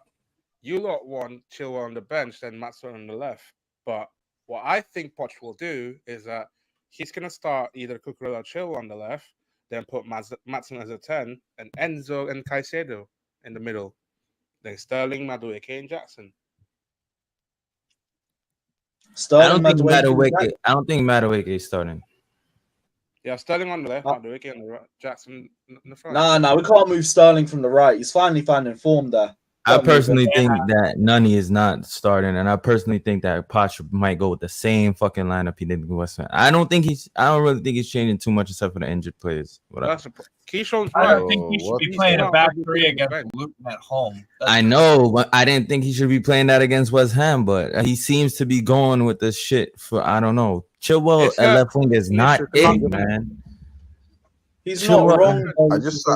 you lot want Chilwell on the bench, then Maatsen on the left. But what I think Poch will do is that he's going to start either Cucurella or Chilwell on the left, then put Maatsen as a 10, and Enzo and Caicedo in the middle. Then Sterling, Madueke, and Jackson. I don't think Madueke is starting. Yeah, Sterling on the left, Madueke on the right, Jackson in the front. Nah, we can't move Sterling from the right. He's finally finding form there. I personally think that Nunny is not starting, and I personally think that Poch might go with the same fucking lineup he did with West Ham. I don't really think he's changing too much except for the injured players. Keyshawn's I don't think he should be playing a back three against Luton at home. I know, but I didn't think he should be playing that against West Ham, but he seems to be going with this shit for, I don't know. Chilwell at left wing is not it, man. He's not wrong. I just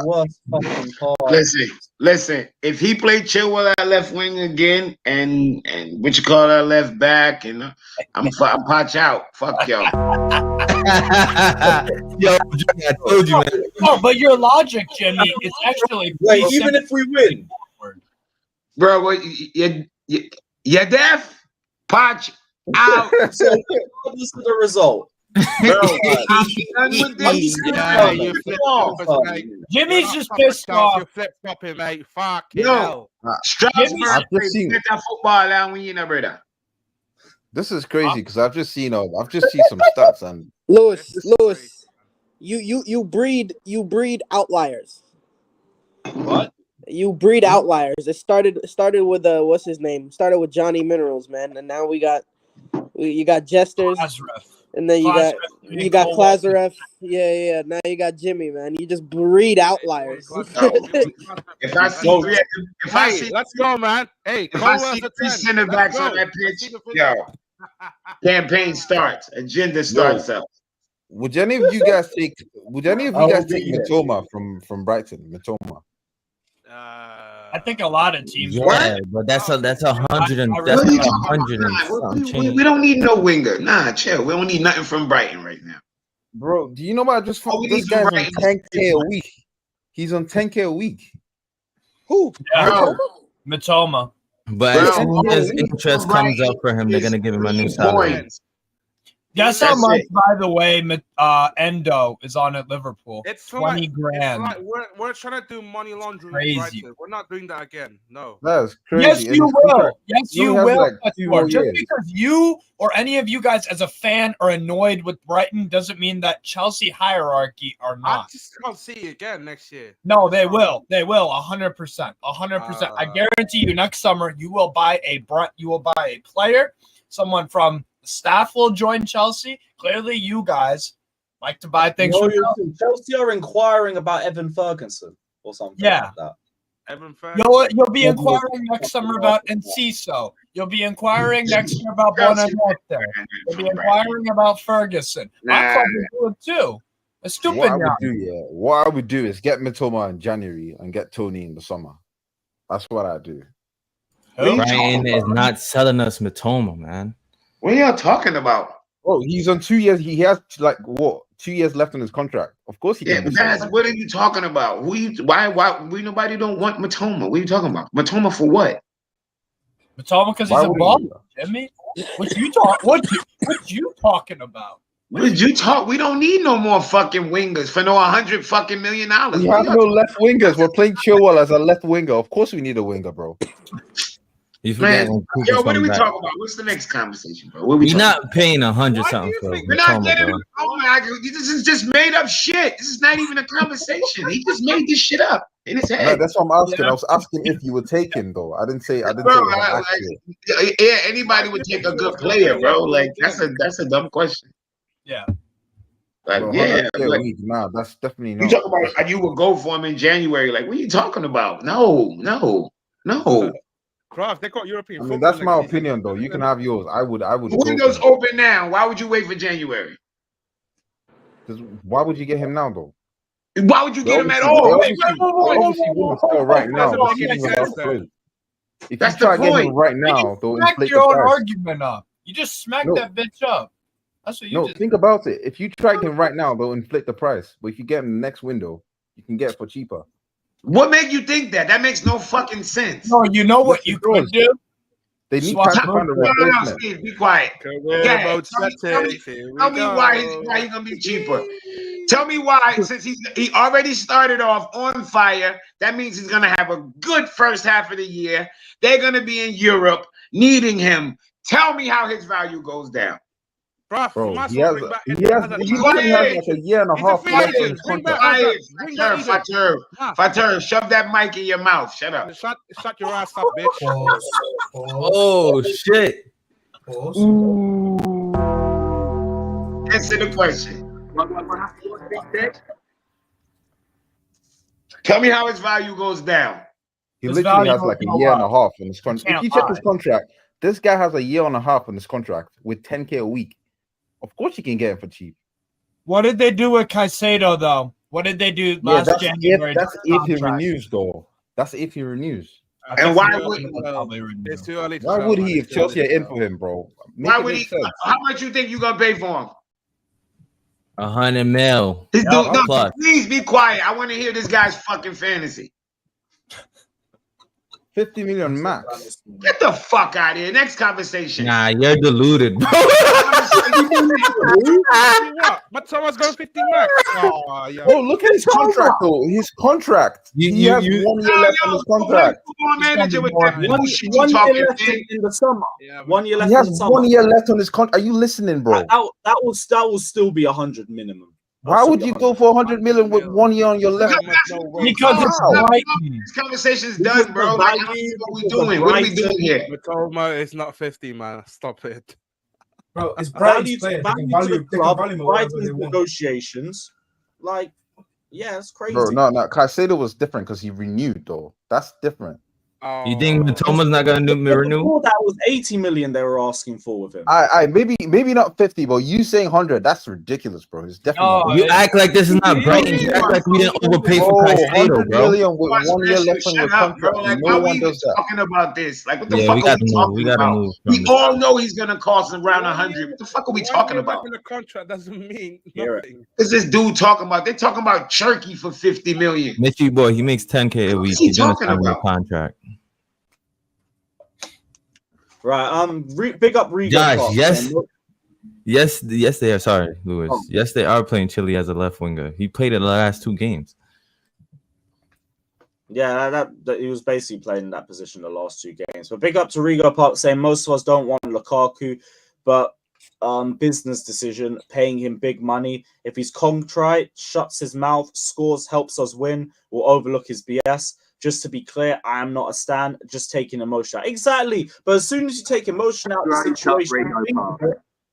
listen. If he played Chilwell at left wing again, and what you call that left back, and I'm Poch out. Fuck y'all. Yo, Jimmy, I told you, man. Oh, but your logic, Jimmy, is actually even if we win, bro. What you deaf? Poch out. So regardless of the result. Bro, I'm done with this. Jimmy's just pissed off. You're flip-flopping, mate. Fuck yo, Strasbourg better football than we in a brother. This is crazy because I've just seen some stats and Lewis, you breed outliers. What? You breed outliers. It started with what's his name? Started with Johnny Minerals, man, and now you got Jesters. And then you got Klazarev. Yeah. Now you got Jimmy, man. You just breed outliers. If I see, let's go, man. Hey, if I see 3 center backs on that pitch, yo, campaign starts, agenda starts up. Would any of you guys take Mitoma from Brighton? Mitoma. I think a lot of teams. Yeah, but that's 100 and that's 100 and change. We don't need no winger. Nah, chill. We don't need nothing from Brighton right now. Bro, do you know about this guy's on 10K a week? He's on 10K a week. Who? Yeah. Mitoma. But as soon as interest comes up for him, they're gonna give him a new salary. Guess how much, by the way, Endo is on at Liverpool? It's 20 grand. It's like we're trying to do money laundering. Crazy. We're not doing that again. No. That's crazy. Yes, you will. Yes, you will. Like just because you or any of you guys as a fan are annoyed with Brighton doesn't mean that Chelsea hierarchy are not. I just can't see it again next year. No, they will. They will. 100%. 100%. I guarantee you next summer you will buy a player, someone from staff will join Chelsea. Clearly, you guys like to buy things. Chelsea are inquiring about Evan Ferguson or something. Yeah. Like that. Evan Ferguson. You'll be inquiring next summer about Enciso. You'll be inquiring next year about Bonanotte. You'll be inquiring about Ferguson. My club will do it too. It's stupid. What I would do is get Mitoma in January and get Tony in the summer. That's what I do. Brian is not selling us Mitoma, man. What are y'all talking about? Oh, he's on 2 years. He has like what 2 years left on his contract. Of course he Yeah, can. but guys, what are you talking about? Why nobody don't want Matoma? What are you talking about? Matoma for what? Matoma because he's a baller, Jimmy. What you talking about? What did you talk? We don't need no more fucking wingers for no $100 fucking million. We have no left wingers. We're playing Chilwell as a left winger. Of course we need a winger, bro. Man, yo, what are we talking about? What's the next conversation, bro? What are we We're not paying 100 something for We're not getting. Oh my God, this is just made up shit. This is not even a conversation. He just made this shit up in his head. No, that's what I'm asking. I was asking if you would take him, though. I didn't say. Bro, yeah, anybody would take a good player, bro. Like that's a dumb question. Yeah. Like, bro, yeah, like, nah, that's definitely not. You talk about you would go for him in January. Like, what are you talking about? No. Craft, they got European. I mean, that's my opinion, though. You can have yours. I would. The window's open now. Why would you wait for January? Why would you get him now, though? Why would you get him at all? Right now, if that's you try the to get point. him right now, though, Smack inflate your the own price. argument up. You just smack that bitch up. That's what you No, just think about it. If you try him right now, they'll inflate the price. But if you get him in the next window, you can get it for cheaper. What make you think that? That makes no fucking sense. No, you know what you could do? They need time to find a replacement. No, Steve, be quiet. Yeah, tell me why he's gonna be cheaper. Tell me why, since he already started off on fire. That means he's gonna have a good first half of the year. They're gonna be in Europe needing him. Tell me how his value goes down. Bro, he has like a year and a half left in his contract. Fatur, shove that mic in your mouth. Shut up. Shut your ass up, bitch. Oh shit. Answer the question. Tell me how his value goes down. He literally has like a year and a half in his contract. If you check his contract, this guy has a year and a half in his contract with 10K a week. Of course you can get him for cheap. What did they do with Caicedo, though? What did they do last January? That's if he renews, though. That's if he renews. And why would it's too early to why would he if Chelsea are in for him, bro? Why would he? How much you think you gonna pay for him? 100 mil. No, please be quiet. I want to hear this guy's fucking fantasy. 50 million max. Get the fuck out of here. Next conversation. Nah, you're deluded, bro. But someone's going 50 max. Oh, yeah. Oh, look at his contract, though. His contract. He has 1 year left on his contract. Manager with that bullshit One you year talking, left in the summer. Yeah, 1 year left He in has the summer. 1 year left on his contract. Are you listening, bro? That will still be 100 minimum. Why would you go for 100 million with 1 year on your left? Because it's Brighton. This conversation's done, bro. Like, what are we doing? What are we doing here? Matoma is not 50, man. Stop it. Bro, it's Value Brighton's to player. the club, whatever Brighton's they want. negotiations. Like, yeah, it's crazy. Bro, no. Caicedo was different because he renewed, though. That's different. You think Matoma's not gonna renew? Before that was 80 million they were asking for with him. I maybe not 50, but you saying 100, that's ridiculous, bro. It's definitely You act like this is not Brighton. You act like we didn't overpay for Caicedo, bro. Million with 1 year left on your contract. Like, No one we does that. talking about this? Like, what the Yeah, fuck we are gotta we move. talking We gotta about? move. We all know he's gonna cost around 100. What the fuck are we talking about? The contract doesn't mean Hear nothing. Is this dude talking about? They're talking about Cherky for 50 million. Mitchie boy, he makes 10K a week. What's he He's gonna talking sign a about? contract. Right. Big up Rigo. Josh, Park, yes, they are. Sorry, Lewis. Oh. Yes, they are playing Chile as a left winger. He played it the last 2 games. Yeah, that he was basically playing in that position the last 2 games. But big up to Rigo Park saying most of us don't want Lukaku, but business decision, paying him big money. If he's contrite, shuts his mouth, scores, helps us win, will overlook his BS. Just to be clear, I am not a stan, just taking emotion out. Exactly. But as soon as you take emotion out of the situation,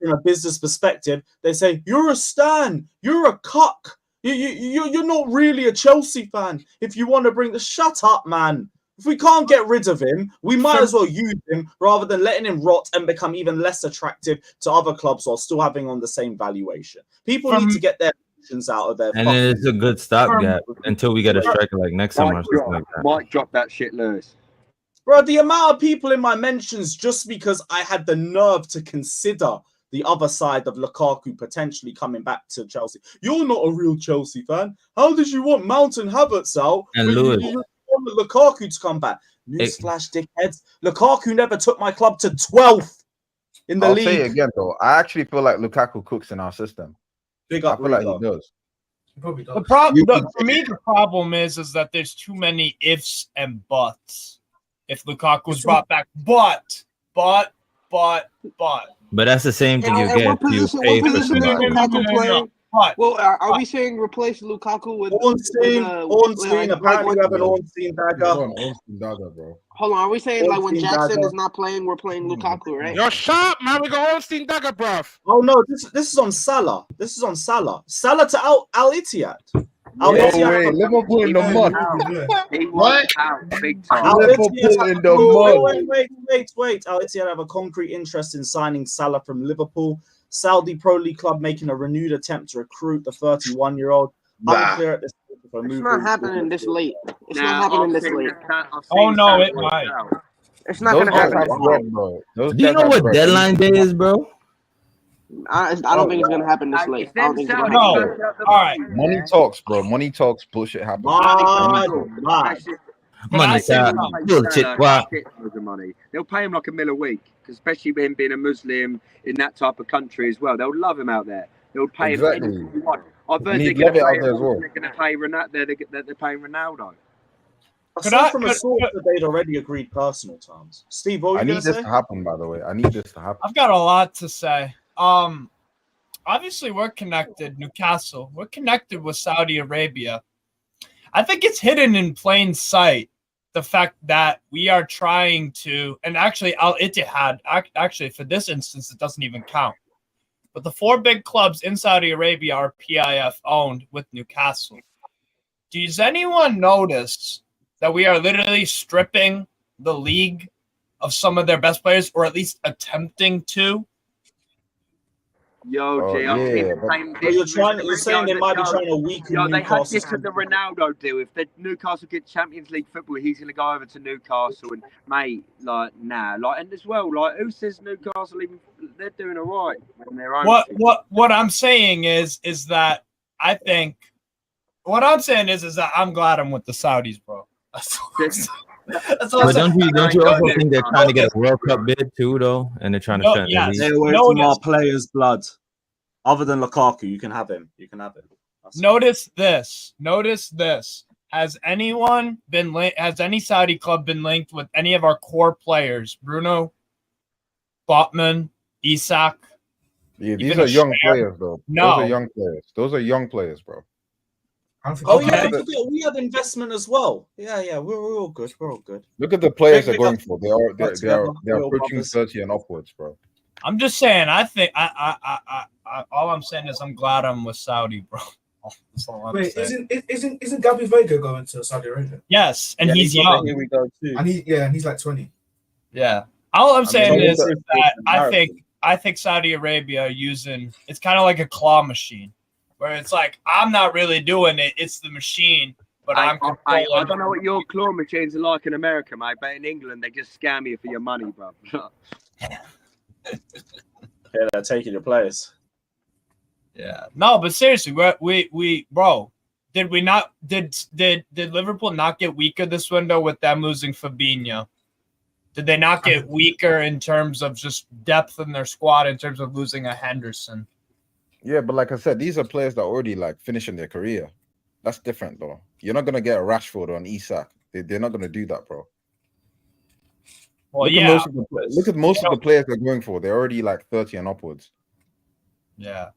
from a business perspective, they say, you're a stan, you're a cuck. You're not really a Chelsea fan. If you want to bring the shut up, man. If we can't get rid of him, we might as well use him rather than letting him rot and become even less attractive to other clubs while still having on the same valuation. People need to get their emotions out of their. And then it's a good stopgap until we get a striker like next summer or something like that. Might drop that shit, Lewis. Bro, the amount of people in my mentions just because I had the nerve to consider the other side of Lukaku potentially coming back to Chelsea. You're not a real Chelsea fan. How did you want Mount and Havertz out? And but Lewis. you want Lukaku to come back. Newsflash, dickheads. Lukaku never took my club to 12th in the I'll league. say it again though. I actually feel like Lukaku cooks in our system. Big I up, feel like Rigo. he does. He probably does. The problem for me, the problem is that there's too many ifs and buts. If Lukaku was brought back, but. But that's the same thing you And get what if you position? pay What for position is somebody. Lukaku playing? But Well, are we saying replace Lukaku with Ornstein, apparently we have an Ornstein dagger. Bro. Hold on, are we saying like when Ornstein Jackson dagger. is not playing, we're playing Lukaku, right? You're sharp, man. We got Ornstein dagger, bruv. Oh no, this is on Salah. This is on Salah. Salah to Al Ittihad. No way, Liverpool in the mud. He What? went out big time. Al Liverpool Ittihad in the mud. wait. Al Ittihad have a concrete interest in signing Salah from Liverpool. Saudi Pro League club making a renewed attempt to recruit the 31-year-old. Unclear at this point if a It's move not will- happening this late. It's Now, not happening I've this seen late. I've Oh, seen no, Salah it work might. out. It's not Those gonna guys happen. have bread, bro. Those Do you guys know have what bread. deadline day is, bro? I don't think it's gonna happen this Hey, late. if I don't them think it's Saudis gonna No. happen. don't get the All right. money, Money yeah, talks, bro. Money talks. Bullshit happens. Man. But I Money say talk, no. bullshit. Wow. Loads of money. They'll pay him like $1 million a week, 'cause especially with him being a Muslim in that type of country as well. They'll love him out there. They'll pay Exactly. him anything he wants. I've heard And they're he'd going love to it out pay there as well. They're going to pay Ronaldo. They're paying Ronaldo. I Could saw I- from a could- source that they'd already agreed personal terms. Steve, what were I you need going to this say? to happen, by the way. I need this to happen. I've got a lot to say. Obviously we're connected, Newcastle. We're connected with Saudi Arabia. I think it's hidden in plain sight the fact that we are trying to, and actually Al Ittihad, actually for this instance, it doesn't even count. But the 4 big clubs in Saudi Arabia are PIF owned with Newcastle. Does anyone notice that we are literally stripping the league of some of their best players, or at least attempting to? Yo, G, I've seen the same. But you're saying they might be trying to weaken Yo, they had Newcastle. this at the Ronaldo deal. If the Newcastle get Champions League football, he's going to go over to Newcastle. And mate, like, nah, like, and as well, like, who says Newcastle even? They're doing all right on their own. What I'm saying is that I think what I'm saying is that I'm glad I'm with the Saudis, bro. That's all But I'm don't you saying. also think they're trying to get a World Cup bid too, though, and they're trying to strengthen the league? Stay away from our players' blood. Other than Lukaku, you can have him. You can have him. Notice this. Has any Saudi club been linked with any of our core players? Bruno, Botman, Isak? Yeah, these Even are a young Schär? players, though. No. Those are young players. Those are young players, bro. Oh yeah, we have investment as well. Yeah, we're all good. We're all good. Look at the players they're Big going up. for. They're Real approaching brothers. 30 and upwards, bro. I'm just saying. I think all I'm saying is I'm glad I'm with Saudi, bro. That's all I'm Wait, saying. isn't Gabby Vega going to Saudi Arabia? Yes, and he's young. Here we go too. And he's like 20. Yeah. All I'm saying mean, is it's that embarrassing. I think Saudi Arabia are using it's kind of like a claw machine, where it's like I'm not really doing it; it's the machine. But I'm I controlling. don't know what your claw machines are like in America, mate, but in England they just scam you for your money, bro. Yeah, they're taking your players. Yeah. No, but seriously, we bro, did Liverpool not get weaker this window with them losing Fabinho? Did they not get weaker in terms of just depth in their squad in terms of losing a Henderson? Yeah, but like I said, these are players that are already like finishing their career. That's different, though. You're not gonna get a Rashford or an Isak. They're not gonna do that, bro. Well, look at most of the players they're going for. They're already like 30 and upwards. Yeah.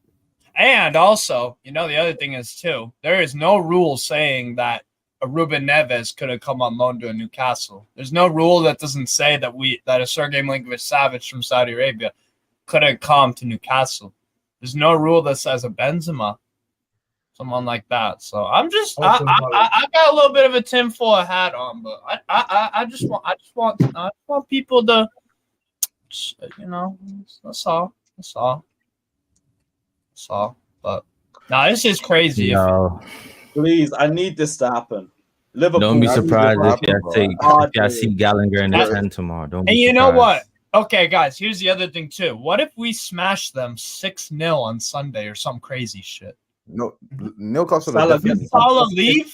And also, the other thing is too, there is no rule saying that a Ruben Neves could have come on loan to a Newcastle. There's no rule that doesn't say that a Sergei Milinkovic-Savić from Saudi Arabia could have come to Newcastle. There's no rule that says a Benzema, someone like that. So I'm just I got a little bit of a tinfoil hat on, but I just want people to, that's all. But no, this is crazy. Yo, Please, I need this to happen. Liverpool. don't be surprised if I see Gallagher in the 10 tomorrow. Don't be And you know surprised. what? Okay, guys, here's the other thing too. What if we smash them 6-0 on Sunday or some crazy shit? No, Newcastle. Salah Did Salah leave?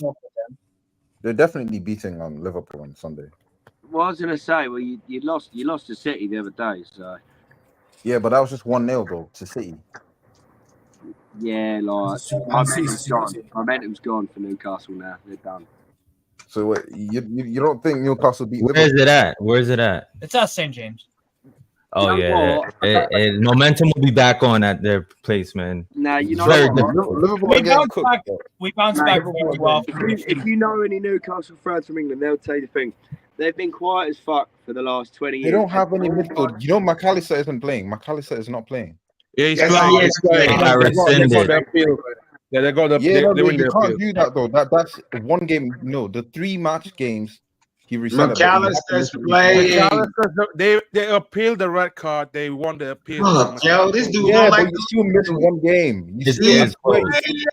They're definitely beating Liverpool on Sunday. Well, I was gonna say, well, you lost to City the other day, so Yeah, but that was just 1-0 though to City. yeah, like momentum's gone for Newcastle now. They're done. So what, you don't think Newcastle beat Where Liverpool? is it at? Where is it at? It's at St. James. Oh You know yeah, momentum will be back on at their place, man. Now you know Very what? difficult. Liverpool We are getting bounced cooked, back. though. We bounced back very well. If you know any Newcastle fans from England, they'll tell you the thing. They've been quiet as fuck for the last 20 years. They don't have any midfield. You know, McAllister isn't playing. McAllister is not playing. Yeah, he's Yes, playing. he is playing. They got rescinded. Yeah, they got the. Yeah, they no, win you their can't appeal. do that though. That's one game. No, the 3 match games he rescinded. McAllister's playing. They appealed the red card. They won the appeal. Look, yo, this dude Yeah, don't but like you still missed one game. You It's still been missed one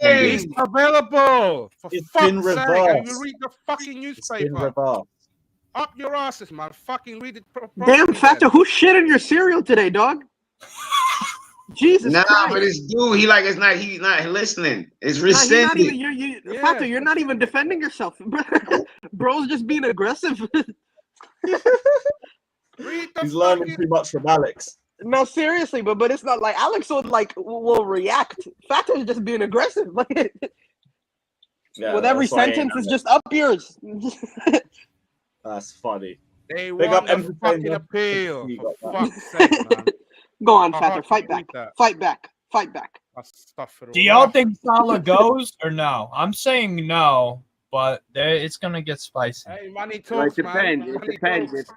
He's game. available. For It's been fuck's sake, have reversed. you read the fucking It's been newspaper? reversed. Up your asses, man. Fucking read it. Damn, Fato, who shit in your cereal today, dog? Jesus Nah, Christ. but this dude, he's not listening. It's Nah, you're not rescinded. even, Fato, you're not even defending yourself. Bro's just being aggressive. He's learning too much from Alex. No, seriously, but it's not like Alex will react. Fato's just being aggressive. Yeah, With every that's why I ain't sentence, done it's it. just up yours. That's funny. They Big won up the everything, fucking man. appeal. You For got fuck's sake, man. Go on, How Fato. hard Fight to read back. that? Fight back. Fight back. Do y'all think Salah goes or no? I'm saying no, but it's gonna get spicy. Hey, money Well, it talks, man. depends. It Money depends. talks.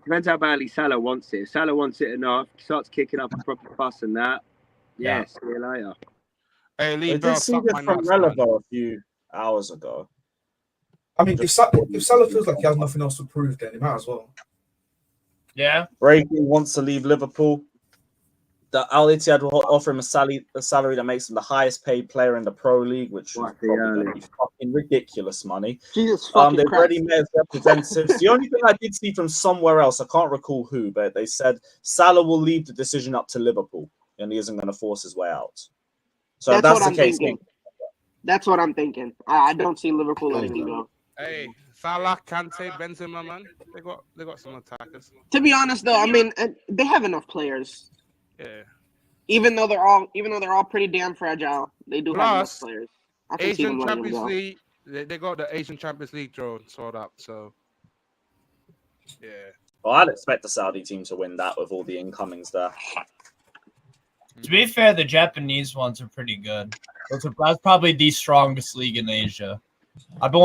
Depends how badly Salah wants it. If Salah wants it enough, starts kicking up a proper fuss and that. Yeah, see you later. Hey, I Lee did Bell, see suck this my from nuts, man. Releva a few hours ago. I mean, if Salah feels like he has nothing else to prove, then he might as well. Yeah. Brady wants to leave Liverpool. The Al Ittihad will offer him a salary that makes him the highest paid player in the Pro League, which is probably going to be fucking ridiculous money. Jesus fucking They've Christ. already met as representatives. The only thing I did see from somewhere else, I can't recall who, but they said Salah will leave the decision up to Liverpool, and he isn't going to force his way out. So That's that's what the I'm case. thinking. That's what I'm thinking. I don't see Liverpool letting him go. Hey, Salah, Kante, Benzema, man. They got some attackers. To be honest, though, I mean, they have enough players. Yeah. Even though they're all pretty damn fragile, they do have enough Plus, players. I can see them Asian letting them Champions go. League. They got the Asian Champions League draw sorted out. So, yeah. Well, I'd expect the Saudi team to win that with all the incomings there. To be fair, the Japanese ones are pretty good. That's probably the strongest league in Asia. I've been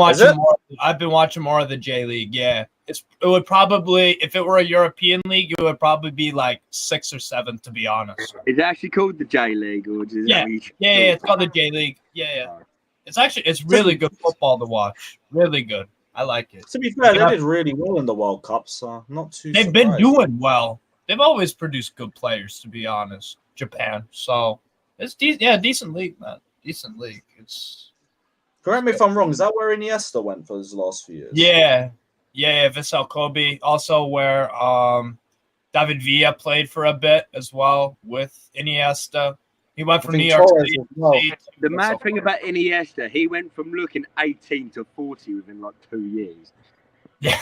watching more of the J League. Yeah, it would probably, if it were a European league, it would probably be like 6th or 7th, to be honest. Is it actually called the J League, or is Yeah, it's called the J League. Yeah. It's really good football to watch. Really good. I like it. To be fair, they did really well in the World Cup, so not too. They've been doing well. They've always produced good players, to be honest. Japan, so it's decent league, man. Decent league. It's. Correct me if I'm wrong. Is that where Iniesta went for his last few years? Yeah, Vissel Kobe. Also, where David Villa played for a bit as well with Iniesta. He went from New York City. The mad thing about Iniesta, he went from looking 18 to 40 within like 2 years. Yeah.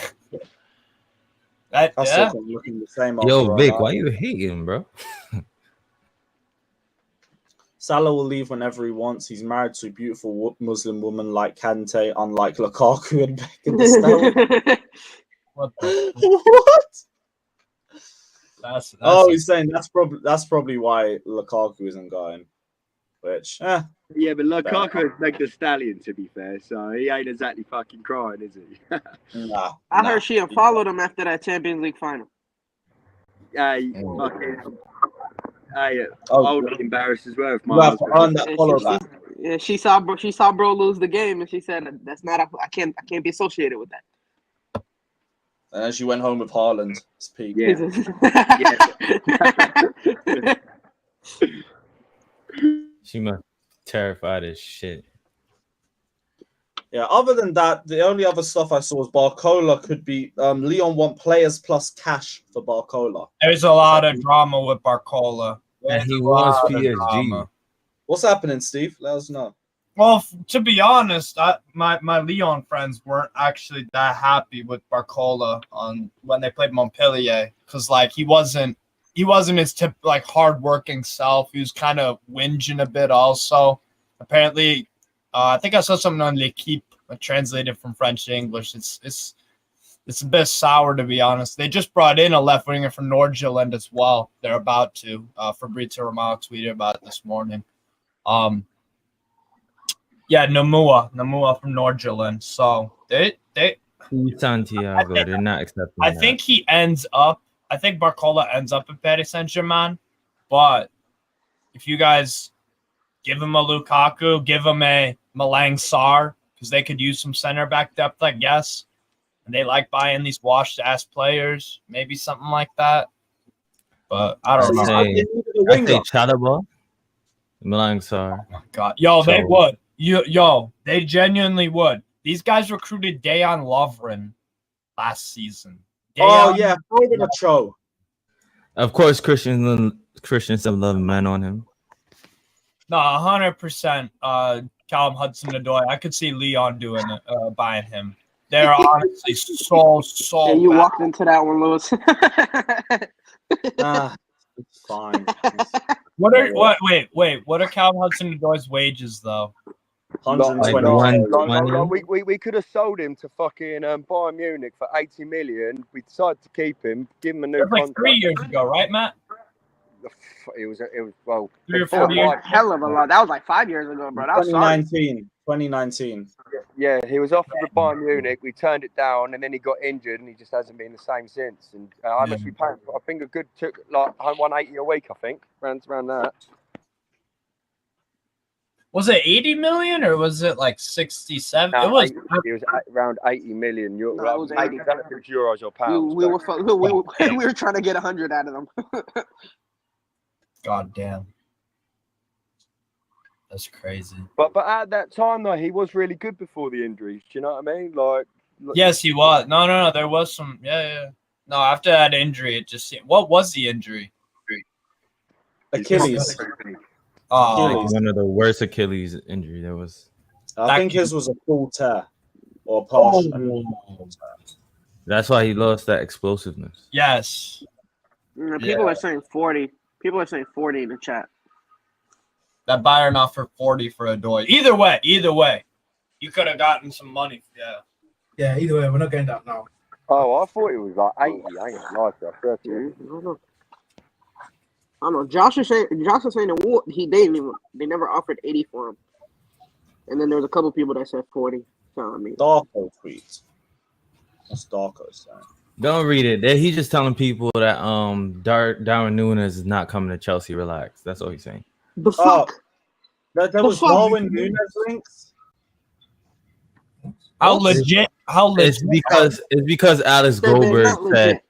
I still think looking the same. Yo, Vic, why you hating, bro? Salah will leave whenever he wants. He's married to a beautiful Muslim woman like Kante, unlike Lukaku and Beckham. What? That's he's saying that's probably why Lukaku isn't going. Which, yeah, but Lukaku is like the stallion, to be fair, so he ain't exactly fucking crying, is he? I heard she unfollowed him after that Champions League final. I'll be embarrassed as well if my she saw bro lose the game, and she said that's not I can't be associated with that. And then she went home with Haaland. It's peak. Yeah. She must be terrified as shit. Yeah, other than that, the only other stuff I saw was Barcola could be Leon want players plus cash for Barcola. There's a lot of drama with Barcola. And he There's a was lot of PSG. drama. What's happening, Steve? Let us know. Well, to be honest, my Lyon friends weren't actually that happy with Barcola when they played Montpellier, because like he wasn't his like hardworking self. He was kind of whinging a bit. Also, apparently, I think I saw something on L'Equipe translated from French to English. It's a bit sour, to be honest. They just brought in a left winger from Nordjylland as well. They're about to. Fabrizio Romano tweeted about it this morning. Yeah, Namua from Nordjylland. So they Santiago, they're not accepting. I think he ends up. I think Barcola ends up at Paris Saint-Germain. But if you guys give him a Lukaku, give him a Malang Sarr, because they could use some center back depth, I guess. And they like buying these washed ass players, maybe something like that. But I don't know. I say Chalaba, Malang Sarr. Oh God, yo, they would. They genuinely would. These guys recruited Dejan Lovren last season. Yeah, throw in a show. Of course, Christiansen love man on him. No, 100%. Callum Hudson-Odoi. I could see Leon doing it, buying him. They're honestly so Yeah, you bad. walked into that one, Lewis. It's fine. What are Callum Hudson-Odoi's wages though? 120. We could have sold him to fucking Bayern Munich for 80 million. We decided to keep him, give him a new It was contract. like 3 years ago, right, Matt? It was well 3 or 4 years. Hell of a lot. That was like 5 years ago, bro. That was 2019. Yeah, he was offered to Bayern Munich. We turned it down, and then he got injured, and he just hasn't been the same since. And I must be paying. I think a good like 180 a week. I think around that. Was it 80 million or was it like 67? No, it was around 80 million euros. No, it was 80. Euros or pounds. We were trying to get 100 out of them. God damn. That's crazy. But at that time though, he was really good before the injuries. Do you know what I mean? Like yes, he was. No. There was some. Yeah. No, after that injury, it just seemed. What was the injury? Achilles. Oh, One of the worst Achilles injury there was. I think his was a full tear or partial. That's why he lost that explosiveness. Yes. People are saying 40. People are saying 40 in the chat. That Bayern offered 40 for Odoi. Either way, you could have gotten some money. Yeah. Yeah, either way, we're not getting that now. Oh, I thought it was like 80. I ain't gonna lie to you. I don't know. Josh is saying that they never offered 80 for him. And then there's a couple people that said 40. So I mean, Darko tweets. That's Darko saying. Don't read it. He's just telling people that Darwin Nunez is not coming to Chelsea. Relax. That's all he's saying. The fuck? There was Darwin Nunez links. How legit? It's because Alex Goldberg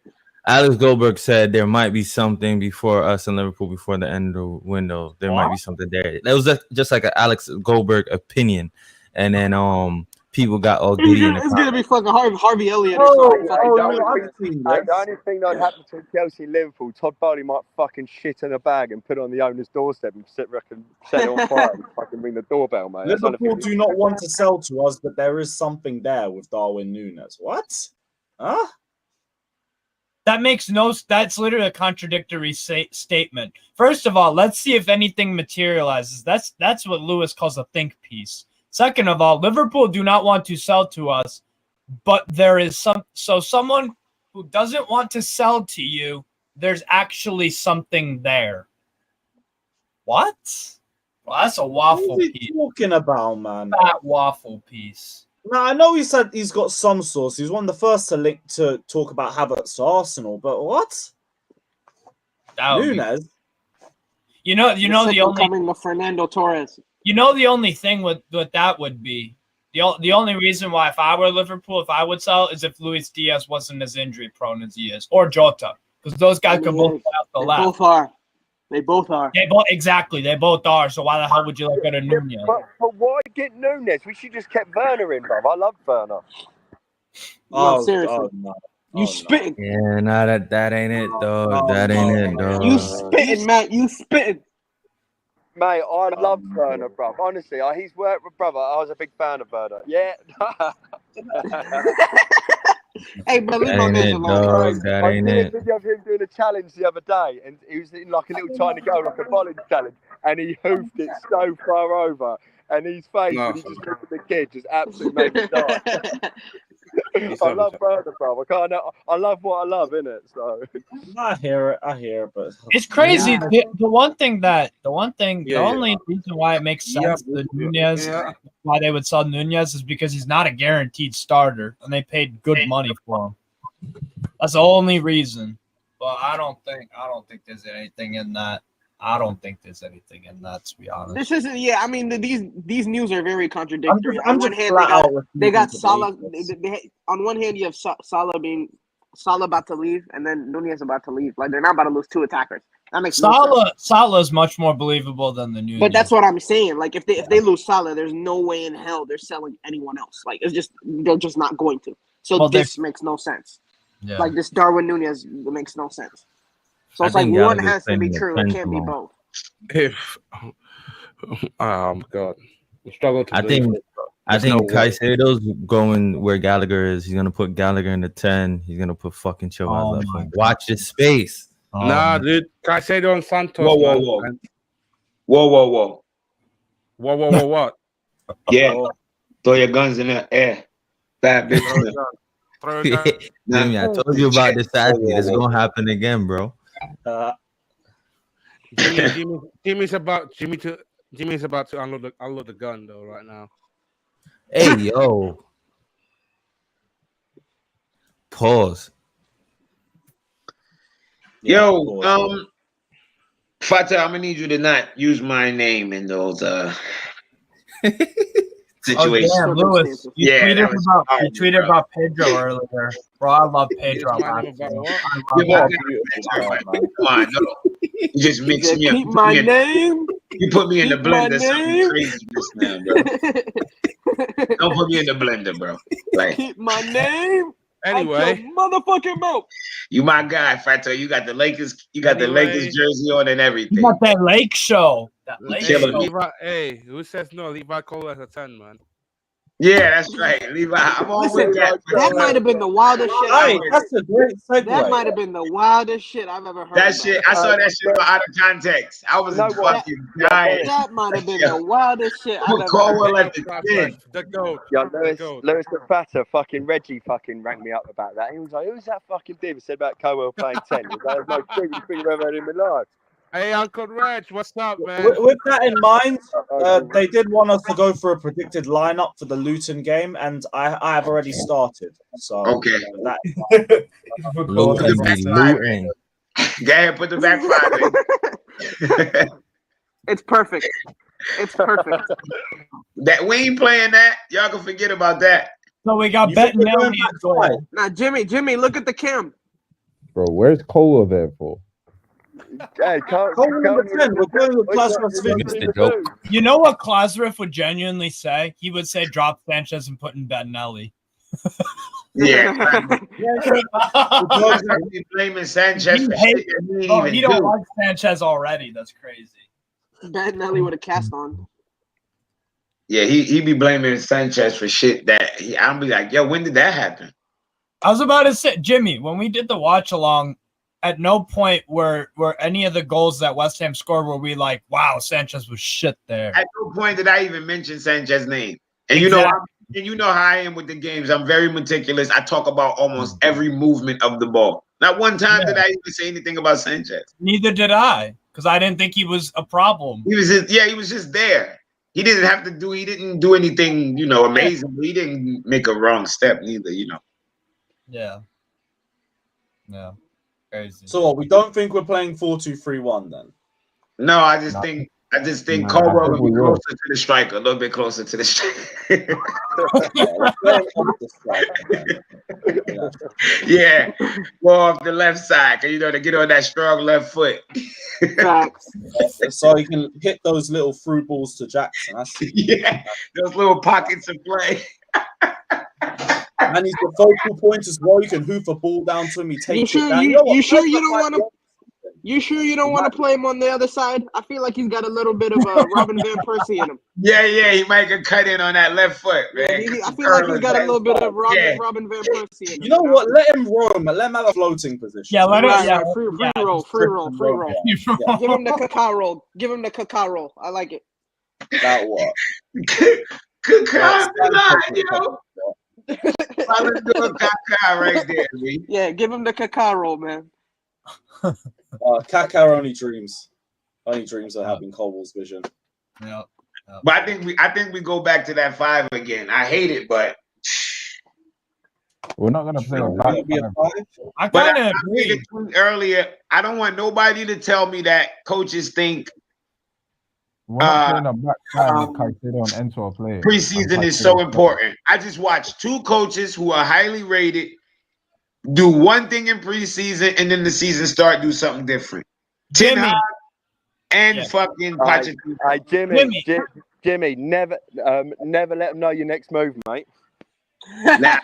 said there might be something before us in Liverpool before the end of the window. There might be something there. That was just like an Alex Goldberg opinion, and then people got all giddy. It's gonna be fucking Harvey Elliott. The only thing that happened to Chelsea and Liverpool, Todd Bowley might fucking shit in a bag and put it on the owner's doorstep and set it on fire and fucking ring the doorbell, mate. Liverpool do not want to sell to us, but there is something there with Darwin Nunez. What? Huh? That makes that's literally a contradictory statement. First of all, let's see if anything materializes. That's what Lewis calls a think piece. Second of all, Liverpool do not want to sell to us, but there is someone who doesn't want to sell to you, there's actually something there. What? Well, that's a waffle piece. What are you talking about, man? That waffle piece. No, I know he said he's got some source. He's one of the first to talk about Havertz to Arsenal, but what? Nunez? You know the only coming to Fernando Torres. You know the only thing with that would be the only reason why if I were Liverpool, if I would sell is if Luis Diaz wasn't as injury prone as he is, or Jota, because those guys could both play out the left. They both are. They both are. So why the hell would you like get a Nunez? But why get Nunez? We should just kept Werner in, bruv. I love Werner. No, seriously. No. You spitting. Yeah, nah, that ain't it, dog. That ain't it, dog. You spitting, Matt. You spitting. Mate, I love Werner, bruv. Honestly, he's worked with brother. I was a big fan of Werner. Yeah. Hey, bro, leave That my ain't man it, alone. dog. That I ain't did a it. video of him doing a challenge the other day, and he was in like a little tiny goal, like a bowling challenge, and he hoofed it so far over, and his face when he just looked at the kid just absolutely made me die. I love Werner, bro. I love what I love, innit? So I hear it, but It's crazy. The only reason why it makes sense the Nunez, why they would sell Nunez is because he's not a guaranteed starter, and they paid good money for him. That's the only reason. But I don't think there's anything in that. To be honest. This isn't. Yeah, I mean, these news are very contradictory. I'm on one just hand, flat out they got refusing to Salah. believe this. On one hand, you have Salah about to leave, and then Nunez about to leave. Like they're not about to lose two attackers. That makes no sense. Salah is much more believable than the Nunez. But that's what I'm saying. Like if they lose Salah, there's no way in hell they're selling anyone else. Like they're just not going to. So this makes no sense. Yeah. Like this Darwin Nunez makes no sense. So it's like one has to be true. It can't be both. Oh my God, we struggle to. I think Caicedo's going where Gallagher is. He's gonna put Gallagher in the 10. He's gonna put fucking Chilwell up. Watch this space. Nah, dude, Caicedo and Santos. Whoa. What? Yeah, throw your guns in the air. Bad bitch. Jimmy, I told you about this Saturday. This is gonna happen again, bro. Jimmy's about to unload the gun though right now. Hey yo. Pause. Yo, Fata, I'm gonna need you to not use my name in those situations. Oh, damn, Lewis. You tweeted about Pedro earlier. Bro, I love Pedro. Come on, no. You just mix me up. Keep my name. You put me in the blender. Something crazy just now, bro. Don't put me in the blender, bro. Like, keep my name. Anyway, motherfucking mouth. You my guy, Fato. You got the Lakers. You got the Lakers jersey on and everything. You got that Lake show. Hey, who says no? Leave Barcola as a 10, man. Yeah, that's right. Levi, I'm on with that. That might have been the wildest shit. Hey, that's a great segue. That might have been the wildest shit I've ever heard. That shit, I saw that shit out of context. I was fucking dying. That might have been the wildest shit I've ever heard. The goat. Yeah, Lewis the Fatter, fucking Reggie fucking rang me up about that. He was like, who's that fucking div? He said about Cowell playing 10. He was like, there's no freaking thing I've ever heard in my life. Hey, Uncle Reg, what's up, man? With that in mind, they did want us to go for a predicted lineup for the Luton game, and I have already started. So okay, Luton. Go ahead, put the back five in. It's perfect. It's perfect. That we ain't playing that. Y'all can forget about that. So we got Bettinelli. Now, Jimmy, look at the cam. Bro, where's Cola there for? Hey, you know what Klazarif would genuinely say? He would say drop Sanchez and put in Bettinelli. Yeah. Blaming Sanchez. He don't like Sanchez already. That's crazy. Bettinelli with a cast on. Yeah, he be blaming Sanchez for shit that I'll be like, yo, when did that happen? I was about to say, Jimmy, when we did the watch along, at no point were any of the goals that West Ham scored were we like, wow, Sanchez was shit there. At no point did I even mention Sanchez's name. And you know how I am with the games. I'm very meticulous. I talk about almost every movement of the ball. Not one time did I even say anything about Sanchez. Neither did I, because I didn't think he was a problem. He was just there. He didn't do anything, amazing. He didn't make a wrong step neither, Yeah. Crazy. So what, we don't think we're playing 4-2-3-1 then? No, I just think I just think Nah, Caldwell will probably be will. closer to the striker, a little bit closer to the striker. Yeah, go off the left side, cause you know to get on that strong left foot. Facts. So you can hit those little through balls to Jackson. That's Yeah, those little pockets of play. And he's the focal point as well. You can hoof a ball down to him. He takes it down. You sure you don't want to? You sure you don't want to play him on the other side? I feel like he's got a little bit of Robin Van Persie in him. Yeah, he might get cut in on that left foot, man. Yeah, I feel like he's got a little bit of Robin Van Persie in him. You know what? Let him roam. Let him have a floating position. Yeah, let him. Right, Yeah, right. Free roll. Yeah. Give him the cacao roll. Give him the cacao roll. I like it. That what? Cacao, yo. Let's do a cacao right there, man. Yeah, give him the cacao roll, man. Kaká only dreams of having Caldwell's vision. Yeah. But I think we go back to that 5 again. I hate it, but We're not gonna play a back five. I but kind of I agree. made a tweet earlier. I don't want nobody to tell me that coaches think We're not playing a back five with Caicedo and Ento playing. preseason is so important. I just watched 2 coaches who are highly rated do one thing in preseason and then the season start do something different. Ten Jimmy. Hag and fucking Pochettino. Jimmy, never let them know your next move, mate. Nah.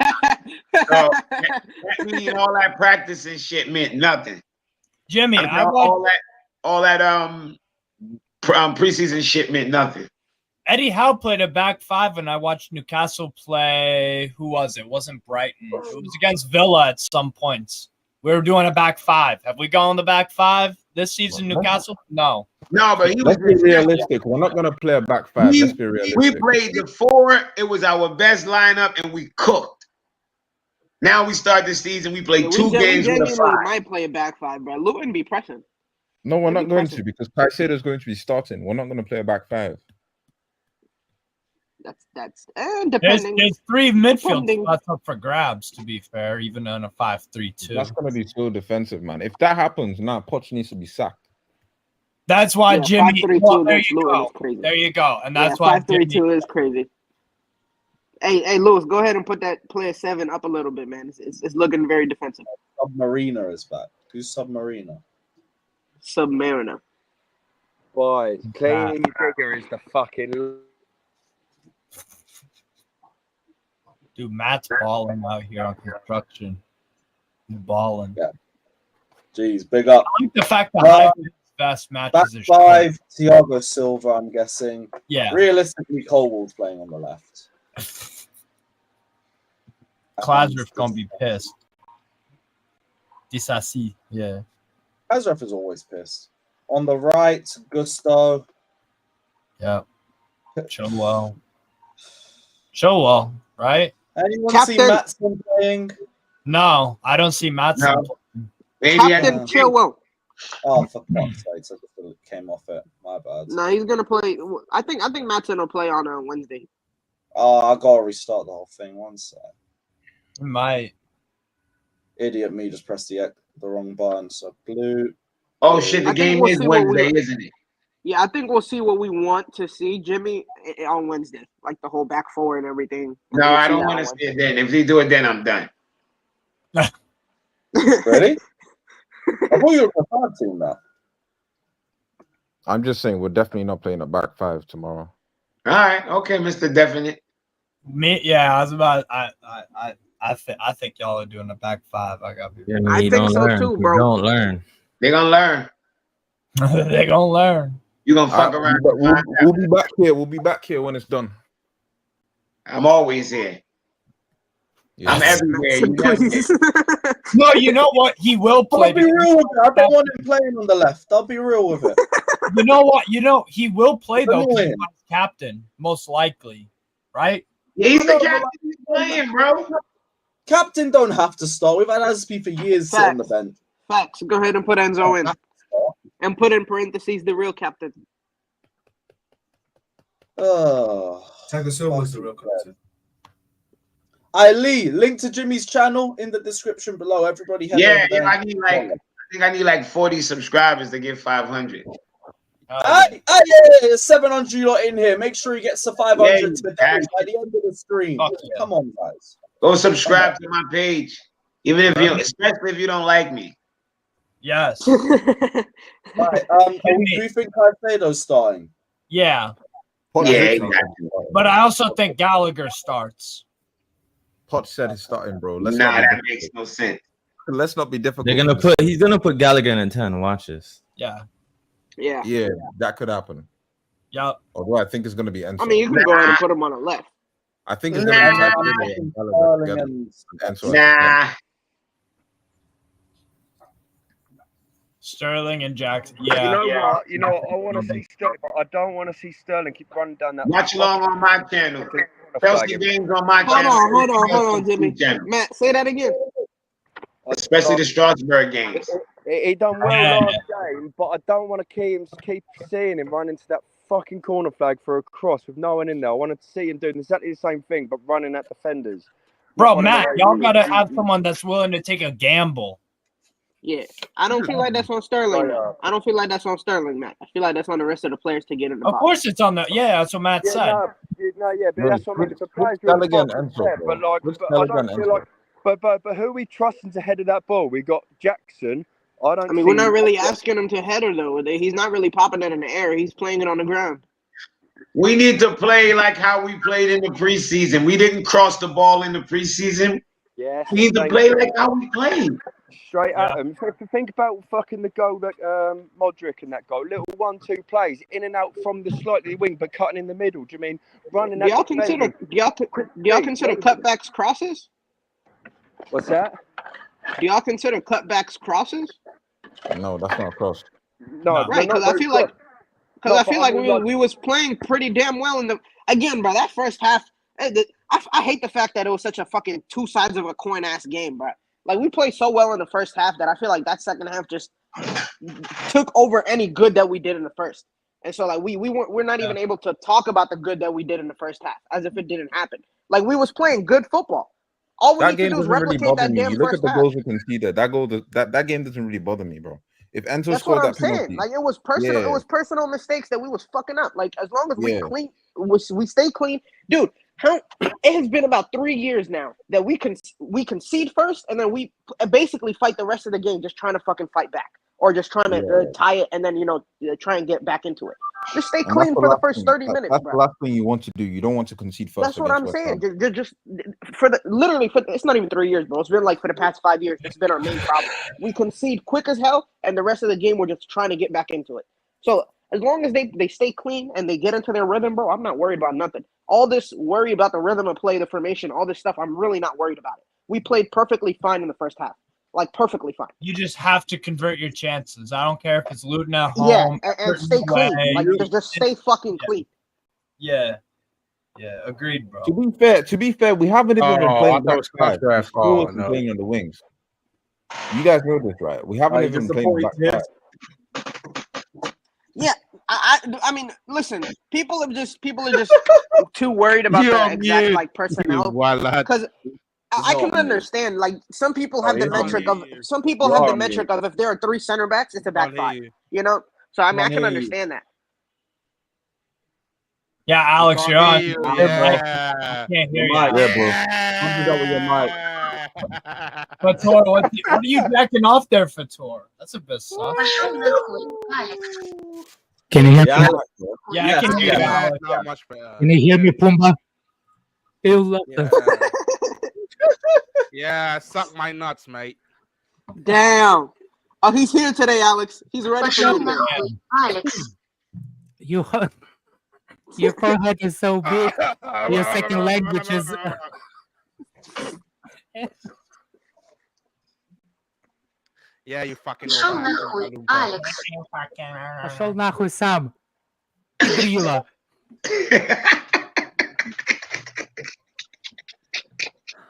So, that mean all that practice and shit meant nothing. Jimmy, I mean, all that preseason shit meant nothing. Eddie Howe played a back 5, and I watched Newcastle play. Who was it? It wasn't Brighton. It was against Villa at some points. We were doing a back 5. Have we gone the back 5 this season, Newcastle? No. No, but Let's be realistic. We're not gonna play a back 5. Let's be realistic. We played the 4. It was our best lineup, and we cooked. Now we start the season. We played 2 games with a 5. We might play a back 5, bro. Luton be pressing. No, we're not going to because Caicedo is going to be starting. We're not going to play a back 5. That's depending. There's 3 midfield spots up for grabs. To be fair, even on a 5-3-2. That's going to be so defensive, man. If that happens, Poch needs to be sacked. That's why Jimmy. 5-3-2 Well, there against you Luton go. is crazy. There you go. And that's why 5-3-2 is crazy. Hey, Lewis, go ahead and put that player 7 up a little bit, man. It's looking very defensive. Submariner is back. Who's Submariner? Submariner. Boy, cleaning Digger is the fucking. Dude, Matt's balling out here on construction. He's balling. Yeah. Jeez, big up. I like the fact that best matches back 5, Thiago Silva, I'm guessing. Yeah. Realistically, Colwell's playing on the left. Klasner's gonna be pissed. Disassi, yeah. Lazarus is always pissed. On the right, Gusto. Yeah. Chilwell, right? Anyone see Maatsen playing? No, I don't see Maatsen. No. Captain Chilwell. Oh, for fuck's sake! I came off it. My bad. No, he's gonna play. I think Maatsen will play on Wednesday. Oh, I gotta restart the whole thing. One sec. Might. Idiot me just pressed the wrong button. So blue. Oh shit! The game is Wednesday, isn't it? Yeah, I think we'll see what we want to see, Jimmy, on Wednesday, like the whole back 4 and everything. No, I don't want to see it then. If they do it, then I'm done. Ready? I thought you were a third team now. I'm just saying we're definitely not playing a back 5 tomorrow. All right, okay, Mr. Definite. I was about. I think y'all are doing a back 5. I got. Yeah, I think so too, bro. You don't learn. They're gonna learn. They're gonna learn. You're gonna fuck around. We'll be back here. We'll be back here when it's done. I'm always here. Yes. I'm everywhere. No, you know what? He will play. I'll be real with it. I don't want him playing on the left. I'll be real with it. You know what? He will play though. He's captain, most likely, right? Yeah, he's the captain. He's playing, bro. Captain don't have to start. We've had Aspi for years sit on the bench. Facts. Go ahead and put Enzo in. And put in parentheses the real captain. Thiago Silva is the real captain. Lee, link to Jimmy's channel in the description below. Everybody head over there. I think I need like 40 subscribers to get 500. Yeah, 700 you lot in here. Make sure you get the 500 today by the end of the stream. Come on, guys. Go subscribe to my page, even if you, especially if you don't like me. Yes. Right. Do you think Caicedo's starting? Yeah. Yeah, exactly. But I also think Gallagher starts. Poch said he's starting, bro. That makes no sense. Let's not be difficult. He's gonna put Gallagher in a 10. Watch this. Yeah. Yeah, that could happen. Yep. Although I think it's gonna be Enzo. I mean, you can go ahead and put him on the left. I think it's gonna be Nah. Sterling and Jackson. Yeah. You know what? I want to see Sterling, but I don't want to see Sterling keep running down that. Watch along on my channel. Chelsea games on my channel. Hold on, Jimmy. Matt, say that again. Especially the Strasbourg games. He done well last game, but I don't want to keep seeing him run into that fucking corner flag for a cross with no one in there. I wanted to see him doing exactly the same thing, but running at defenders. Bro, Matt, y'all gotta have someone that's willing to take a gamble. Yeah, I don't feel like that's on Sterling. I don't feel like that's on Sterling, Matt. I feel like that's on the rest of the players to get in the box. Of course, it's on the. Yeah, that's what Matt said. But that's what I mean. The players but I don't feel like. But who are we trusting to head of that ball? We got Jackson. I mean, we're not really asking him to header though. He's not really popping it in the air. He's playing it on the ground. We need to play like how we played in the preseason. We didn't cross the ball in the preseason. Yeah, we need to play like how we played. Straight at him. Think about fucking the goal that Modric and that goal. Little 1-2 plays in and out from the slightly wing, but cutting in the middle. Do you mean running? Do y'all consider cutbacks crosses? What's that? Do y'all consider cutbacks crosses? No, that's not a cross. No, right? Because I feel like we was playing pretty damn well in the bro. That first half, I hate the fact that it was such a fucking two sides of a coin ass game, bro. Like we played so well in the first half that I feel like that second half just took over any good that we did in the first, and so like we're not even able to talk about the good that we did in the first half as if it didn't happen. Like we was playing good football. All we need to do is replicate that damn You look first at the half. goals we conceded. That game doesn't really bother me, bro. If Enzo That's scored what I'm that penalty, saying. Like it was personal. It was personal mistakes that we was fucking up. Like as long as we stay clean, dude. It has been about 3 years now that we concede first, and then we basically fight the rest of the game, just trying to fucking fight back, or just trying to tie it, and then try and get back into it. Just stay clean for the first 30 minutes. That's bro. the last thing you want to do. You don't want to concede first. That's what I'm saying. Just it's not even 3 years, bro. It's been like for the past 5 years. It's been our main problem. We concede quick as hell, and the rest of the game we're just trying to get back into it. So as long as they stay clean and they get into their rhythm, bro, I'm not worried about nothing. All this worry about the rhythm of play, the formation, all this stuff, I'm really not worried about it. We played perfectly fine in the first half. Like, perfectly fine. You just have to convert your chances. I don't care if it's Luton at home. Yeah, and stay clean. Like, just stay fucking clean. Yeah. Yeah, agreed, bro. To be fair, we haven't even been playing back five. We're playing on the wings. You guys know this, right? We haven't even been playing back five. Yeah, I mean, listen, people are just too worried about the exact like personnel because I can understand. Like some people have the metric of if there are 3 center backs, it's a back five. You know, so I mean, I can understand that. Yeah, Alex, you're on. Yeah. I can't hear you. Yeah, bro. With your mic. Fator, what are you jacking off there, Fator? That's a bit soft. Can you hear me? Yeah, I can hear you, Alex. Not much better. Can you hear me, Pumba? Yeah, suck my nuts, mate. Damn. Oh, he's here today, Alex. He's ready for you. Alex. Your forehead is so big. Your second language is... Yeah, you fucking Alex. Пошел нахуй сам. Грила.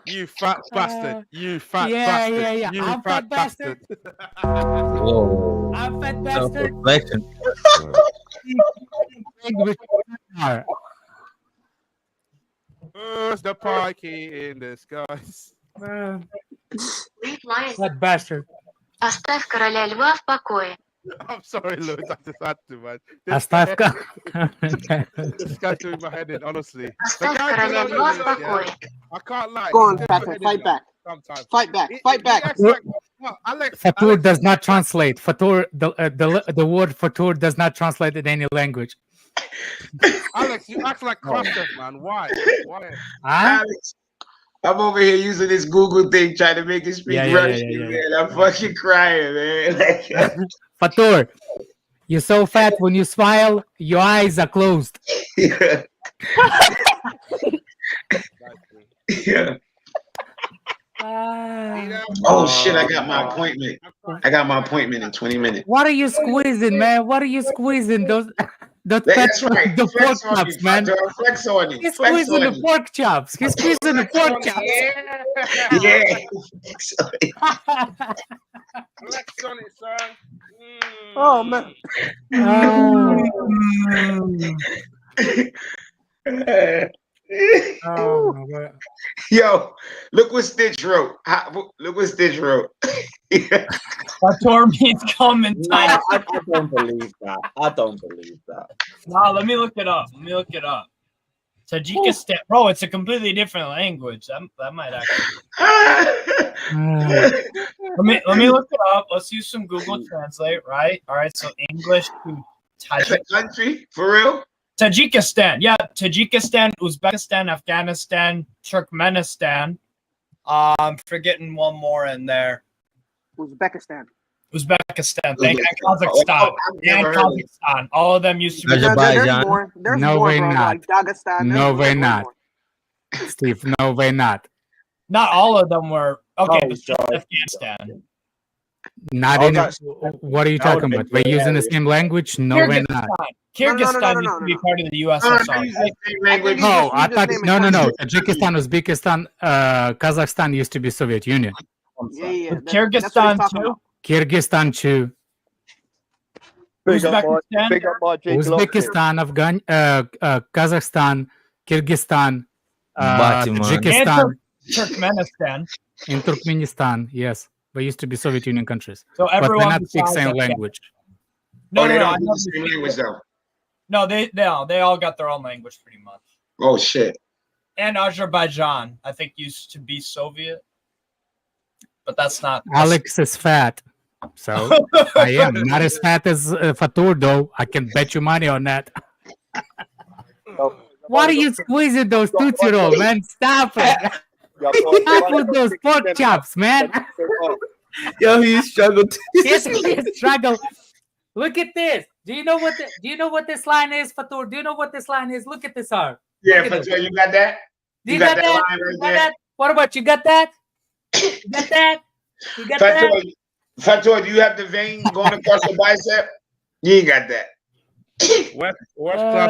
You fat bastard. You fat bastard. Yeah. You I'm fat bastard. Whoa. I'm fat bastard. Self-reflection. Who's the pikey in the skies? Fat bastard. Оставь короля льва в покое. I'm sorry, Lewis. I just had to, man. This guy's doing my head in, honestly. The guy below Lewis, yeah, I can't lie. Go on, Patrick. Fight back. Sometimes. Fight back. Fight back. Fatur does not translate. Fatur, the word Fatur does not translate in any language. Alex, you act like Kraftwerk, man. Why? Why? Alex, I'm over here using this Google thing trying to make it speak Russian, man. I'm fucking crying, man. Fatur, you're so fat when you smile, your eyes are closed. Yeah. Yeah. Oh shit! I got my appointment. I got my appointment in 20 minutes. What are you squeezing, man? What are you squeezing? That's right. The pork chops, man. Flex on it. He's squeezing the pork chops. He's squeezing the pork chops. Yeah. Flex on it, son. Oh man. Yo, look what Stitch wrote. Look what Stitch wrote. Fatur means come in time. I don't believe that. I don't believe that. No, let me look it up. Tajikistan, bro, it's a completely different language. That might actually. let me look it up. Let's use some Google Translate, right? All right, so English to Tajik. Country for real? Tajikistan, yeah, Tajikistan, Uzbekistan, Afghanistan, Turkmenistan. I'm forgetting one more in there. Uzbekistan. Thank you. Kazakhstan. And Kazakhstan. All of them used to be. Azerbaijan. No way not. Like Dagestan. No way not. Steve, no way not. Not all of them were. Okay, Afghanistan. Not in. What are you talking about? We're using the same language? No way not. Kyrgyzstan used to be part of the USSR. No, I thought no. Tajikistan, Uzbekistan, Kazakhstan used to be Soviet Union. Yeah. Kyrgyzstan too. Kyrgyzstan too. Uzbekistan, Kazakhstan, Kyrgyzstan, Tajikistan, Turkmenistan. In Turkmenistan, yes, they used to be Soviet Union countries. So everyone but they not speak same language. No, they don't speak the same language though. No, they all got their own language pretty much. Oh shit. And Azerbaijan, I think, used to be Soviet, but that's not. Alex is fat, so I am not as fat as Fatur, though. I can bet you money on that. What are you squeezing those Tootsie Roll, man? Stop it! Stop with those pork chops, man. Yo, he struggled. Yes, he struggled. Look at this. Do you know what this line is, Fatur? Do you know what this line is? Look at this art. Yeah, Fatur, you got that? You got that? line right you got that? What about you? Got that? You got that? You got that? Fatur, do you have the vein going across the bicep? You ain't got that. West class,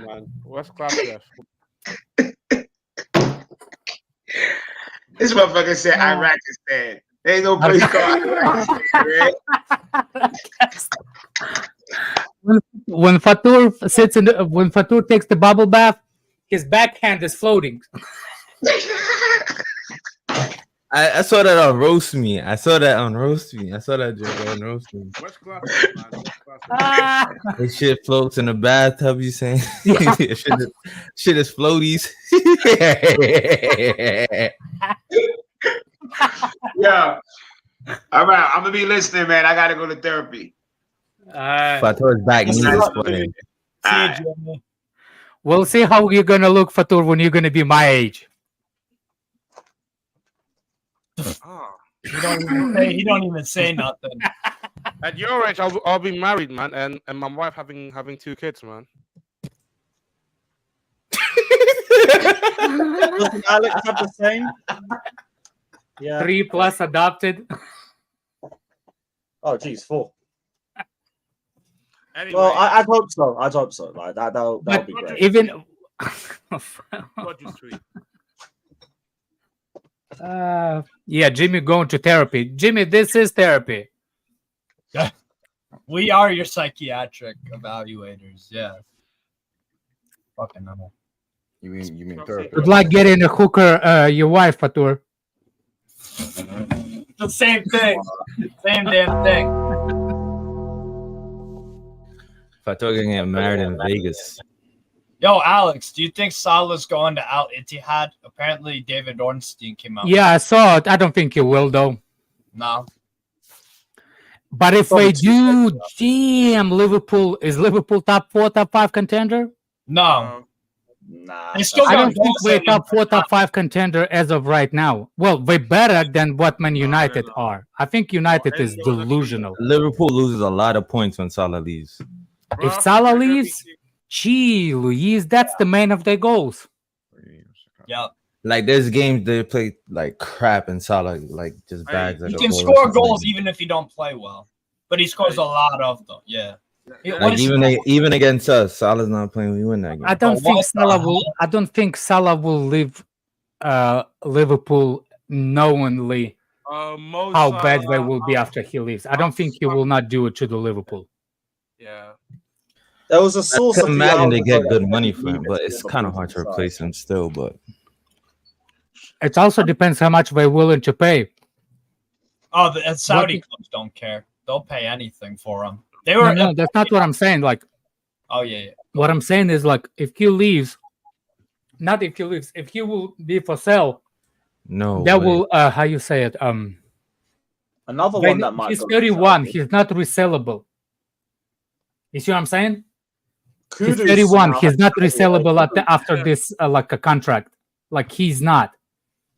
man. West class. This motherfucker said Iraqistan. There ain't no place called Iraqistan, When Fatur sits when Fatur takes the bubble bath, his backhand is floating. I saw that on Roast Me. I saw that joke on Roast Me. West class, man. This shit floats in the bathtub, you saying? shit is floaties. Yeah. All right, I'm gonna be listening, man. I gotta go to therapy. Fatur's back knee is funny. We'll see how you're gonna look, Fatur, when you're gonna be my age. He don't even say nothing. At your age, I'll be married, man, and my wife having 2 kids, man. Doesn't Alex have the same? Yeah. 3 plus adopted. Oh, geez, 4. Anyway, Well, I'd hope so. Like that'll be great. Even. Yeah, Jimmy going to therapy. Jimmy, this is therapy. We are your psychiatric evaluators. Yeah. Fucking no. You mean therapy? It's like getting a hooker, your wife, Fatur. The same thing. Same damn thing. Fatou gonna get married in Vegas. Yo, Alex, do you think Salah's going to Al Ittihad? Apparently, David Ornstein came out. Yeah, I saw it. I don't think he will, though. No. But if they do, damn, is Liverpool top 4, top 5 contender? No. Nah. They still I got don't think goals we're in top them. 4, top 5 contender as of right now. Well, we're better than what Man United are. I think United is delusional. Liverpool loses a lot of points when Salah leaves. If Salah leaves, gee, Louise, that's the main of their goals. Yeah. Like there's games they play like crap and Salah like just bags. He can score goals even if he don't play well, but he scores a lot of them. Yeah. Like even against us, Salah's not playing. We win that game. I don't think Salah will leave Liverpool knowingly how bad they will be after he leaves. I don't think he will not do it to the Liverpool. Yeah. There was a source. I can imagine they get good money for him, but it's kind of hard to replace him still. But it also depends how much they're willing to pay. Oh, the Saudi clubs don't care. They'll pay anything for him. They were no, that's not what I'm saying. Like, oh yeah. What I'm saying is like if he leaves, if he will be for sale, no, that will how you say it? Another one that might. He's 31. He's not resellable. You see what I'm saying? He's 31. He's not resellable after this like a contract. Like he's not.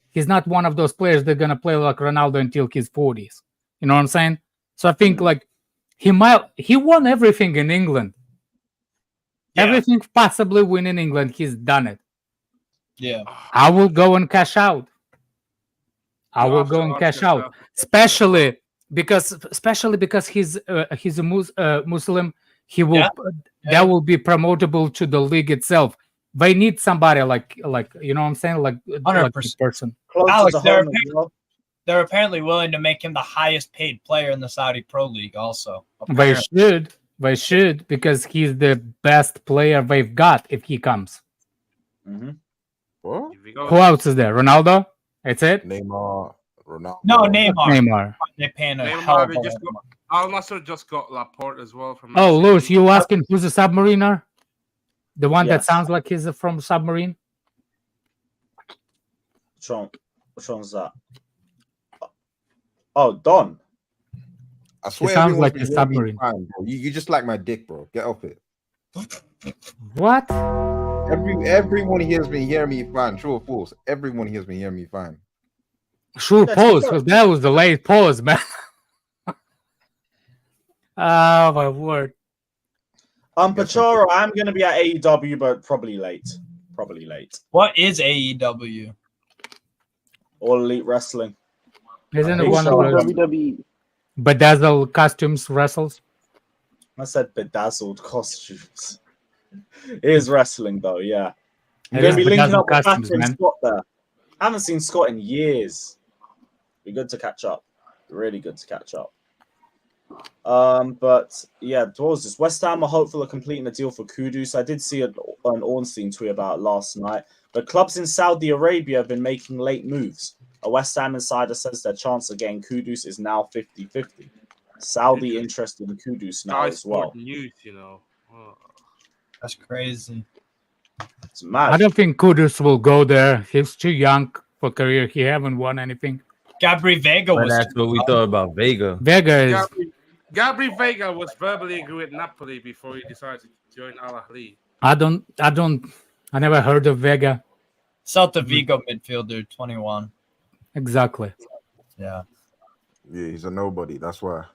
He's not one of those players that are gonna play like Ronaldo until his 40s. You know what I'm saying? So I think like he won everything in England. Yeah. Everything possibly win in England, he's done it. Yeah. I will go and cash out. Especially because he's a Muslim. He will that will be promotable to the league itself. They need somebody like you know what I'm saying, like 100% person. Alex, they're apparently willing to make him the highest paid player in the Saudi Pro League. Also, apparently. They should because he's the best player they've got if he comes. Mm-hmm. What? Who else is there? Ronaldo? That's it. Neymar, Ronaldo. No, Neymar. They're paying a hell of Al Nassr just got Laporte as well from. Oh, Lewis, you asking who's a submariner? The one that sounds like he's from submarine. Which one's that? Oh, Don. I swear, it sounds like a submarine. Fine, bro. You just like my dick, bro. Get off it. What? Everyone hears me fine. True or false? Everyone hears me fine. True pause. That was the late pause, man. Oh my word. Pacharo, I'm going to be at AEW, but probably late. What is AEW? All Elite Wrestling. Isn't it one of those WWE bedazzled costumes wrestles? I said bedazzled costumes. It is wrestling though, yeah. I'm going to be linking up with Patrick and Scott there. I haven't seen Scott in years. Be good to catch up. Really good to catch up. But yeah, what was this? West Ham are hopeful of completing the deal for Kudus. I did see an Ornstein tweet about it last night. But clubs in Saudi Arabia have been making late moves. A West Ham insider says their chance of getting Kudus is now 50-50. Saudi interested in Kudus now as well. News, you know. That's crazy. It's mad. I don't think Kudus will go there. He's too young for career. He haven't won anything. Gabri Vega was. That's what we thought about Vega. Gabri Vega was verbally agreed with Napoli before he decided to join Al Ahly. I never heard of Vega. Celta Vigo midfielder, 21. Exactly. Yeah. Yeah, he's a nobody. That's why.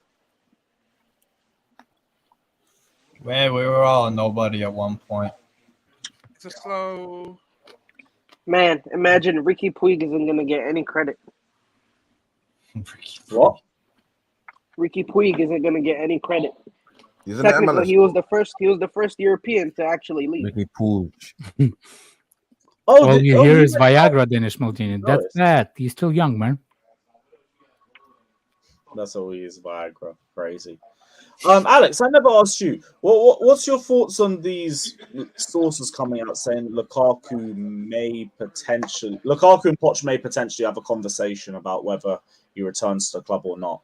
Man, we were all a nobody at one point. It's a slow. Man, imagine Ricky Puig isn't going to get any credit. What? Ricky Puig isn't going to get any credit. He's Technically, he was the first European to actually leave. Ricky Puig. All you hear is Viagra, Dennis Maldini. That's that. He's still young, man. That's all he is, Viagra. Crazy. Alex, I never asked you. What's your thoughts on these sources coming out saying Lukaku and Poch may potentially have a conversation about whether he returns to the club or not?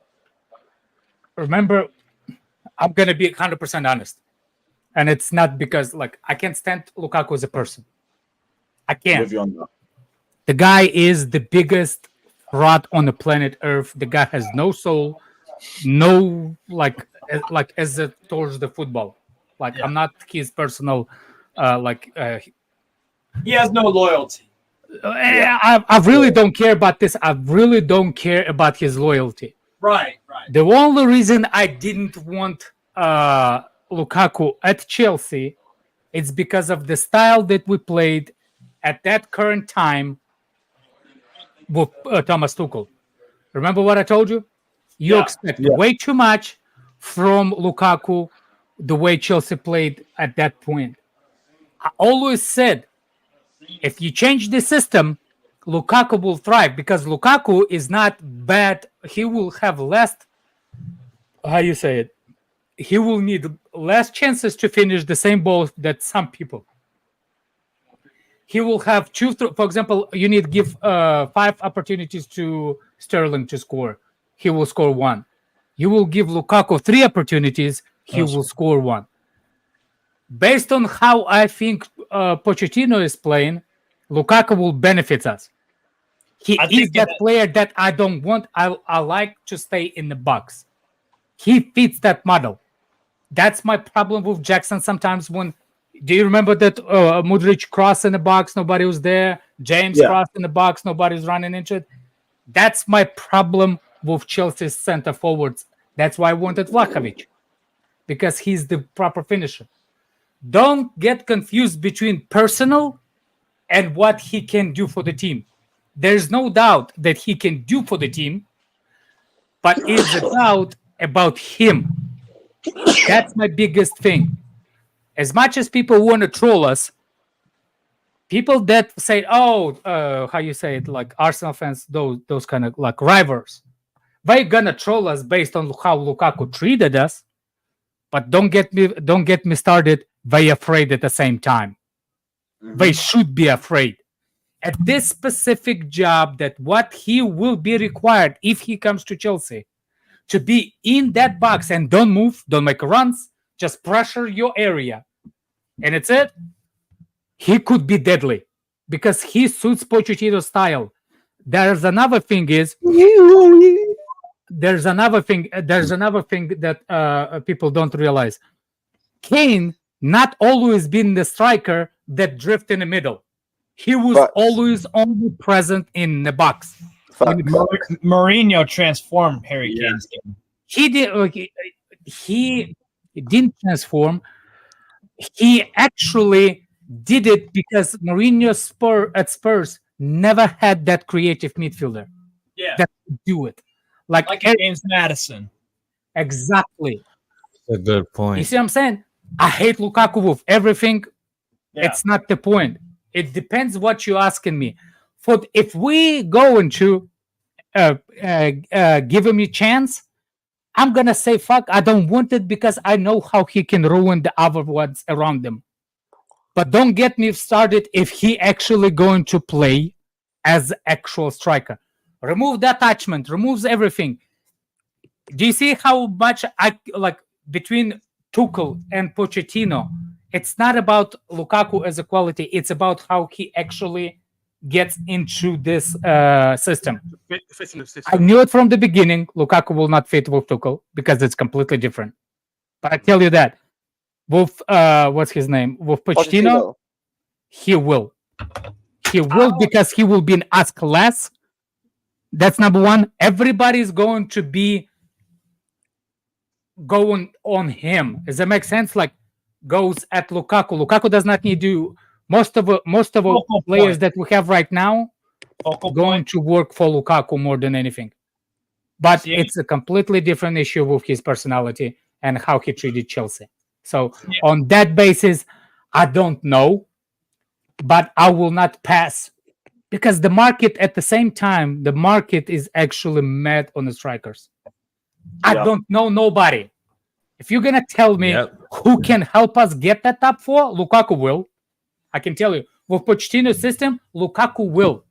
Remember, I'm going to be 100% honest. And it's not because like I can't stand Lukaku as a person. I can't. With you on that. The guy is the biggest fraud on the planet Earth. The guy has no soul, no like as it towards the football. Like I'm not his personal he has no loyalty. I really don't care about this. I really don't care about his loyalty. Right. The only reason I didn't want Lukaku at Chelsea is because of the style that we played at that current time with Thomas Tuchel. Remember what I told you? You expect way too much from Lukaku the way Chelsea played at that point. I always said, if you change the system, Lukaku will thrive because Lukaku is not bad. He will have less, he will need less chances to finish the same ball that some people. He will have for example, you need to give 5 opportunities to Sterling to score. He will score 1. You will give Lukaku 3 opportunities. He will score 1. Based on how I think Pochettino is playing, Lukaku will benefit us. He is that player that I don't want. I like to stay in the box. He fits that model. That's my problem with Jackson sometimes when... Do you remember that Mudryk crossed in the box, nobody was there? James crossed in the box, nobody's running into it. That's my problem with Chelsea's center forwards. That's why I wanted Vlahovic, because he's the proper finisher. Don't get confused between personal and what he can do for the team. There's no doubt that he can do for the team, but it's a doubt about him. That's my biggest thing. As much as people want to troll us, people that say, like Arsenal fans, those kind of like rivals, they're gonna troll us based on how Lukaku treated us. But don't get me started. They're afraid at the same time. Mm-hmm. They should be afraid. At this specific job, that what he will be required if he comes to Chelsea, to be in that box and don't move, don't make runs, just pressure your area. And it's it. He could be deadly because he suits Pochettino's style. There's another thing that people don't realize. Kane not always been the striker that drift in the middle. He was always only present in the box. Mourinho transformed Harry Kane's game. He didn't transform. He actually did it because Mourinho at Spurs never had that creative midfielder that could do it. Like James Maddison. Exactly. That's a good point. You see what I'm saying? I hate Lukaku with everything. Yeah. It's not the point. It depends what you're asking me. If we go into give him a chance, I'm gonna say fuck. I don't want it because I know how he can ruin the other ones around him. But don't get me started if he actually going to play as actual striker. Remove the attachment. Removes everything. Do you see how much I like between Tuchel and Pochettino? It's not about Lukaku as a quality. It's about how he actually gets into this system. I knew it from the beginning. Lukaku will not fit with Tuchel because it's completely different. But I tell you that with what's his name? With Pochettino, he will. He will because he will be in us class. That's number one. Everybody's going to be going on him. Does that make sense? Like goes at Lukaku. Lukaku does not need to. Most of the players that we have right now going to work for Lukaku more than anything. But it's a completely different issue with his personality and how he treated Chelsea. So on that basis, I don't know, but I will not pass because the market at the same time, the market is actually mad on the strikers. I don't know nobody. If you're going to tell me who can help us get that top 4, Lukaku will. I can tell you, with Pochettino's system, Lukaku will.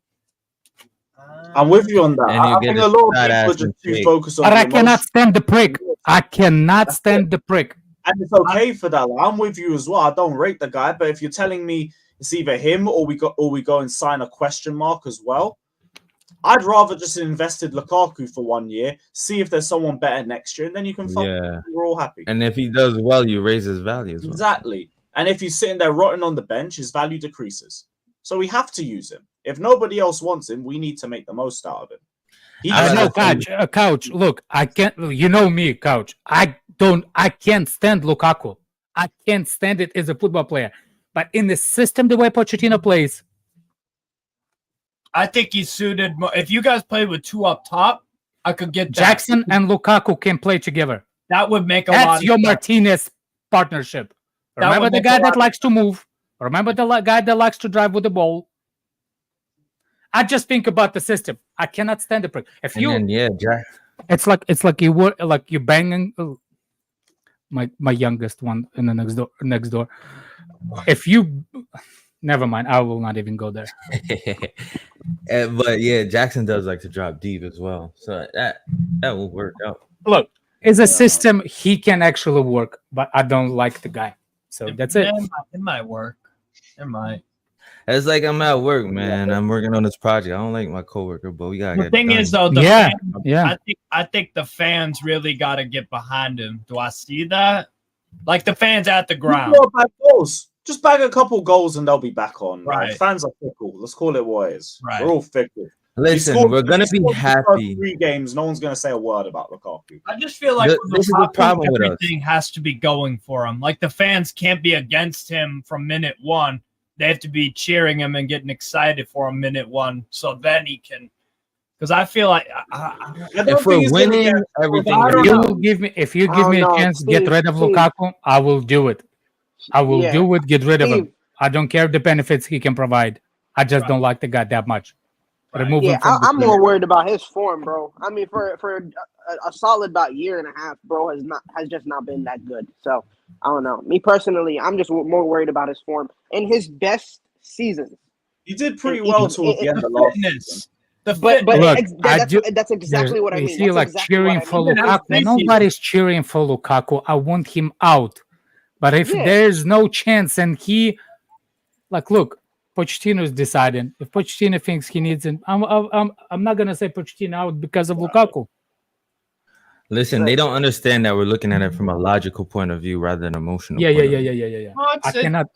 I'm with you on that. I think a lot of people just too focused on. But I cannot stand the prick. I cannot stand the prick. And it's okay for that. Like, I'm with you as well. I don't rate the guy, but if you're telling me it's either him or we go and sign a question mark as well, I'd rather just invested Lukaku for 1 year, see if there's someone better next year, and then you can we're all happy. And if he does well, you raise his value as well. Exactly. And if he's sitting there rotting on the bench, his value decreases. So we have to use him. If nobody else wants him, we need to make the most out of him. I know, Couch. Look, I can't. You know me, Couch. I can't stand Lukaku. I can't stand it as a football player. But in the system, the way Pochettino plays, I think he's suited. If you guys play with two up top, I could get Jackson and Lukaku can play together. That would make a That's lot of your sense. Martinez partnership. Remember the guy that likes to move. Remember the guy that likes to drive with the ball. I just think about the system. I cannot stand it. If you, it's like you were like you banging my youngest one in the next door. If you, never mind. I will not even go there. But yeah, Jackson does like to drop deep as well, so that will work out. Look, it's a system he can actually work, but I don't like the guy. So that's it. It might work. It might. It's like I'm at work, man. I'm working on this project. I don't like my coworker, but we gotta The get thing done. is, though, yeah. I think the fans really got to get behind him. Do I see that? Like the fans at the ground. Just bag a couple goals and they'll be back on. Right. Like, fans are fickle. Let's call it what it is. Right. We're all fickle. Listen, we're gonna be happy. 3 games, no one's gonna say a word about Lukaku. I just feel like This is the problem with us. everything has to be going for him. Like the fans can't be against him from minute one. They have to be cheering him and getting excited for him minute one, so then he can. Because I feel like if we're winning, everything. If you give me a chance, get rid of Lukaku. I will do it. I will do it. Get rid of him. I don't care the benefits he can provide. I just don't like the guy that much. Remove him from I'm more worried about his form, bro. I mean, for a solid about year and a half, bro has just not been that good. So I don't know. Me personally, I'm just more worried about his form. In his best seasons, he did pretty well towards the end of last season. But Look, that's exactly what I mean. You see, like exactly cheering for Lukaku. Nobody's cheering for Lukaku. I want him out. But if there's no chance, and he, look, Pochettino is deciding. If Pochettino thinks he needs him, I'm not gonna say Pochettino out because of Lukaku. Listen, they don't understand that we're looking at it from a logical point of view rather than emotional. Yeah. I cannot.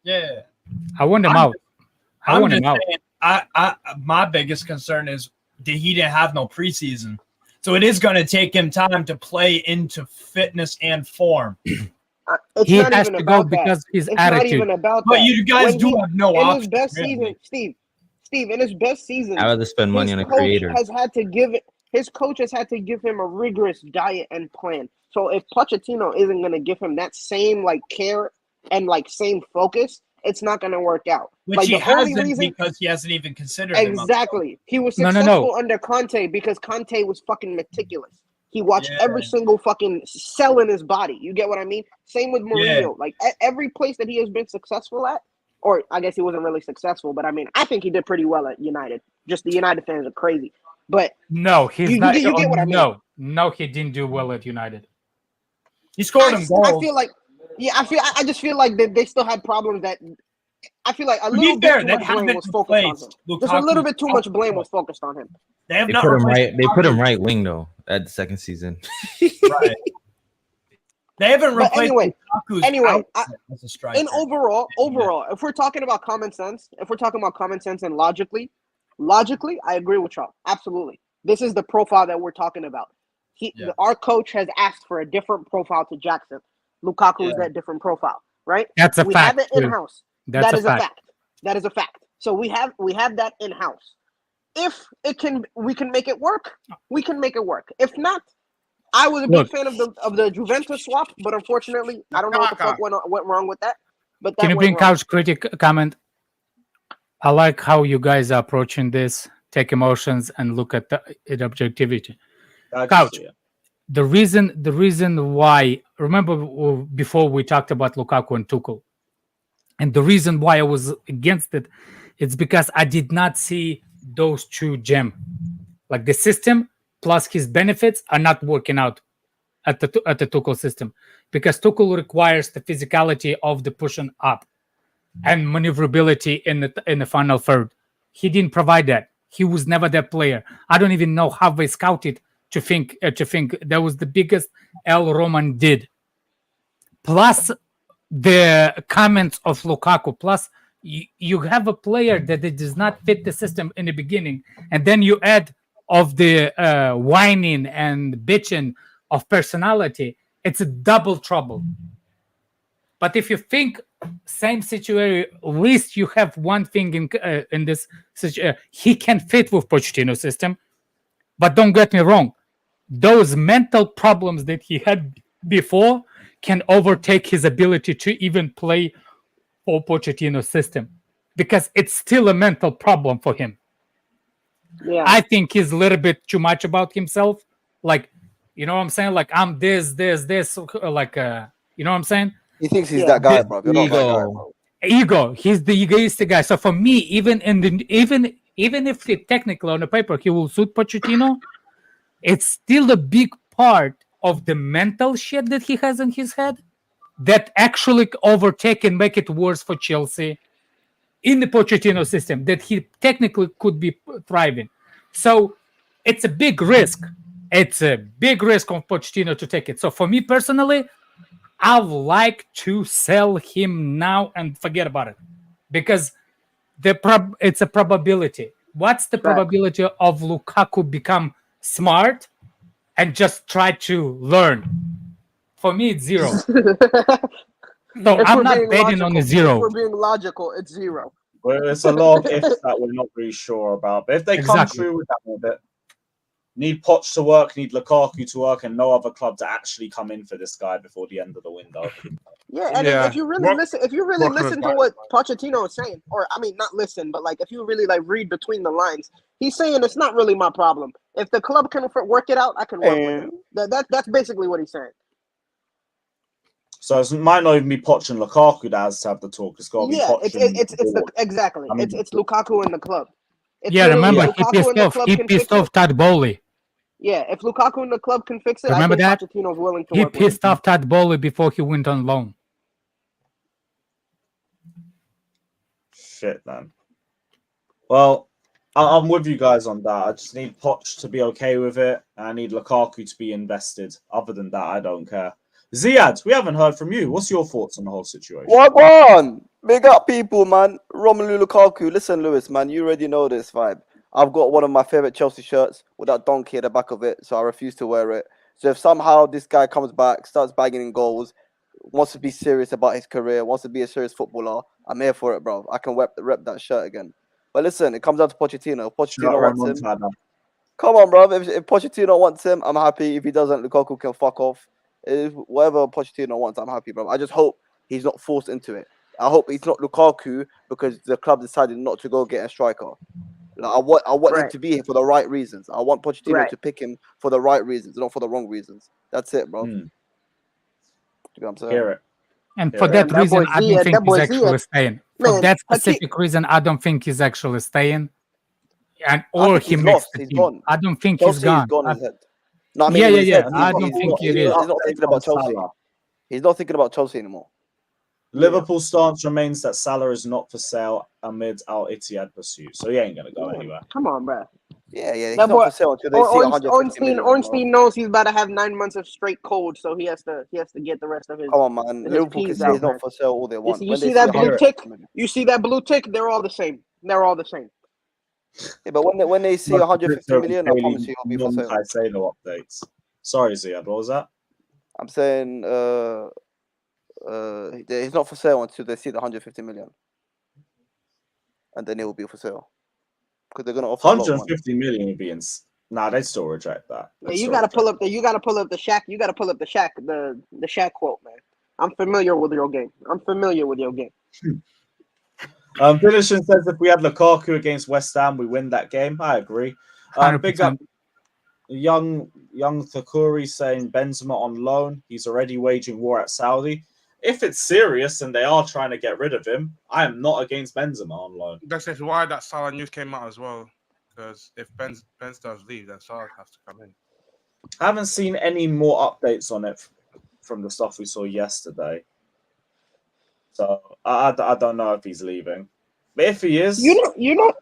Yeah. I want him out. I want him out. My biggest concern is that he didn't have no preseason, so it is going to take him time to play into fitness and form. He has to go because his attitude. Not even about but that. you guys have no option. In his best season, Steve, in his best season, I'd rather spend money on a creator. His coach has had to give him a rigorous diet and plan. So if Pochettino isn't going to give him that same care and same focus, it's not going to work out. Which he hasn't because he hasn't even considered him. Exactly. He was successful under Conte because Conte was fucking meticulous. He watched every single fucking cell in his body. You get what I mean? Same with Mourinho. Every place that he has been successful at, or I guess he wasn't really successful, but I mean, I think he did pretty well at United. Just the United fans are crazy. But no, he's not. You get what I mean? No, he didn't do well at United. He scored him goals. I feel like, I just feel like they still had problems that. I feel like a little bit too much blame was focused on him. Just a little bit too much blame was focused on him. They put him right wing though at the second season. Right. They haven't replaced anyway, and overall, if we're talking about common sense, and logically, I agree with y'all. Absolutely. This is the profile that we're talking about. Our coach has asked for a different profile to Jackson. Lukaku is that different profile, right? That's a fact. We have it in-house. That is a fact. That is a fact. So we have that in-house. If we can make it work, we can make it work. If not, I was a big fan of the Juventus swap, but unfortunately, I don't know what the fuck went wrong with that. But that can you bring Couch critic comment? I like how you guys are approaching this. Take emotions and look at it objectivity. Couch. The reason why, remember before we talked about Lukaku and Tuchel, and the reason why I was against it, it's because I did not see those two gem. Like the system plus his benefits are not working out. at the Tuchel system, because Tuchel requires the physicality of the pushing up and maneuverability in the final third. He didn't provide that. He was never that player. I don't even know how they scouted to think that was the biggest L Roman did. Plus the comments of Lukaku. Plus you have a player that it does not fit the system in the beginning, and then you add of the whining and bitching of personality. It's a double trouble. But if you think same situation, at least you have one thing in this situation. He can fit with Pochettino system, but don't get me wrong, those mental problems that he had before can overtake his ability to even play for Pochettino system, because it's still a mental problem for him. Yeah. I think he's a little bit too much about himself. Like, you know what I'm saying? Like, I'm this, like, you know what I'm saying? He thinks he's that guy, bro. You're not that guy, bro. Ego. He's the egoistic guy. So for me, even if technically on the paper he will suit Pochettino, it's still a big part of the mental shit that he has in his head that actually overtake and make it worse for Chelsea in the Pochettino system that he technically could be thriving. So it's a big risk. It's a big risk on Pochettino to take it. So for me personally, I would like to sell him now and forget about it, because it's a probability. What's the probability of Lukaku become smart and just try to learn? For me, it's 0. So I'm not betting on the 0. If we're being logical, it's 0. Well, it's a lot of ifs that we're not really sure about. But if they come through with that a bit, need Poch to work, need Lukaku to work, and no other club to actually come in for this guy before the end of the window. Yeah, and if you really listen to what Pochettino is saying, or I mean, not listen, but like if you really like read between the lines, he's saying it's not really my problem. If the club can work it out, I can work with him. That's basically what he's saying. So it might not even be Poch and Lukaku that has to have the talk. It's got to be Poch. Exactly. It's Lukaku and the club. Remember, he pissed off Todd Bowley. Yeah, if Lukaku and the club can fix it, remember I think that Pochettino's willing to he work pissed off Todd Bowley before he went on loan. Shit, man. Well, I'm with you guys on that. I just need Poch to be okay with it. I need Lukaku to be invested. Other than that, I don't care. Ziad, we haven't heard from you. What's your thoughts on the whole situation? What on? Big up people, man. Romelu Lukaku. Listen, Lewis, man, you already know this vibe. I've got one of my favorite Chelsea shirts with that donkey at the back of it, so I refuse to wear it. So if somehow this guy comes back, starts bagging in goals, wants to be serious about his career, wants to be a serious footballer, I'm here for it, bro. I can rep that shirt again. But listen, it comes down to Pochettino. If Pochettino wants him, come on, bro. If Pochettino wants him, I'm happy. If he doesn't, Lukaku can fuck off. If whatever Pochettino wants, I'm happy, bro. I just hope he's not forced into it. I hope he's not Lukaku because the club decided not to go get a striker. Like, I want him to be here for the right reasons. I want Pochettino to pick him for the right reasons, not for the wrong reasons. That's it, bro. You know what I'm saying? Hear it. And for that reason, I don't think he's actually staying. For that specific reason, I don't think he's actually staying. And or he makes the team. I don't think he's gone. No, I mean, I don't think he is. He's not thinking about Chelsea. He's not thinking about Chelsea anymore. Liverpool's stance remains that Salah is not for sale amid Al Ittihad pursuit, so he ain't gonna go anywhere. Come on, bro. Yeah, he's not for sale until they see 150 million. Ornstein knows he's about to have 9 months of straight cold, so he has to get the rest of his. Come on, man. Liverpool can say he's not for sale all they want. You see that blue tick? You see that blue tick? They're all the same. They're all the same. Yeah, but when they see 150 million, I promise you he'll be for sale. Caicedo updates. Sorry, Ziad, what was that? I'm saying he's not for sale until they see the 150 million, and then it will be for sale because they're gonna offer 150 million would be Nah, they still reject that. Yeah, you gotta pull up the Shaq. You gotta pull up the Shaq the Shaq quote, man. I'm familiar with your game. Finishing says if we had Lukaku against West Ham, we win that game. I agree. Big up young Thakuri saying Benzema on loan. He's already waging war at Saudi. If it's serious and they are trying to get rid of him, I am not against Benzema on loan. That's why that Salah news came out as well. Because if Benz does leave, then Salah has to come in. I haven't seen any more updates on it from the stuff we saw yesterday. So I don't know if he's leaving. But if he is,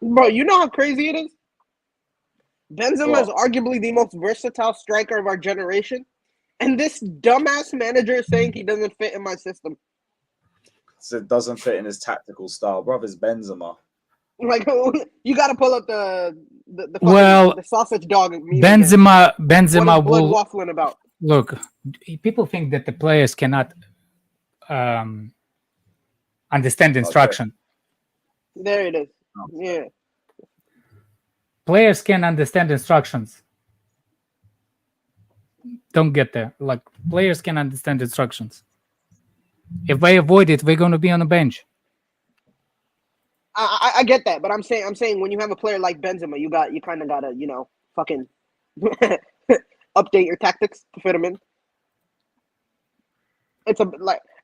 bro, you know how crazy it is? Benzema is arguably the most versatile striker of our generation. And this dumbass manager is saying he doesn't fit in my system. So it doesn't fit in his tactical style. Brother's Benzema. Like, you got to pull up the sausage dog. Benzema will waffling about. Look, people think that the players cannot understand instruction. There it is. Yeah. Players can understand instructions. Don't get there. Like, players can understand instructions. If they avoid it, we're going to be on the bench. I get that, but I'm saying when you have a player like Benzema, you kind of gotta, fucking update your tactics to fit him in.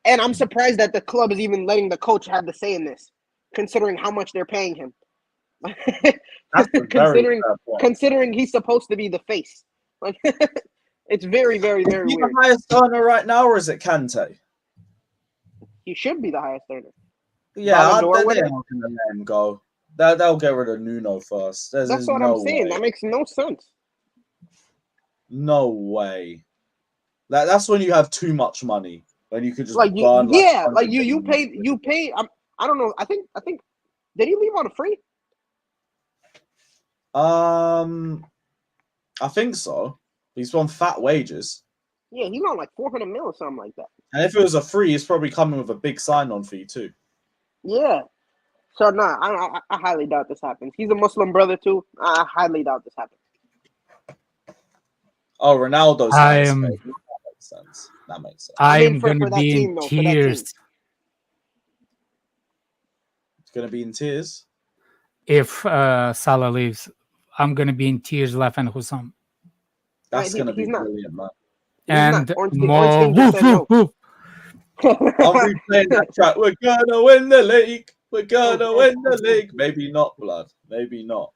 And I'm surprised that the club is even letting the coach have the say in this, considering how much they're paying him. considering he's supposed to be the face. Like, it's very, very, very weird. Is he the highest earner right now, or is it Kante? He should be the highest earner. Yeah, they're not going to let him go. They'll get rid of Nuno first. That's what I'm saying. That makes no sense. No way. That's when you have too much money. When you could just burn. You pay. I don't know. I think. Did he leave on a free? I think so. He's on fat wages. Yeah, he's on like 400 mil or something like that. And if it was a free, he's probably coming with a big sign-on fee too. Yeah. So I highly doubt this happens. He's a Muslim brother too. I highly doubt this happens. Oh, Ronaldo's. That makes sense. I am going to be in tears. It's going to be in tears. If Salah leaves, I'm going to be in tears laughing at Hussam. That's going to be brilliant, man. And more. Woof. I'm replaying that track. We're gonna win the league. We're gonna win the league. Maybe not, blood. Maybe not.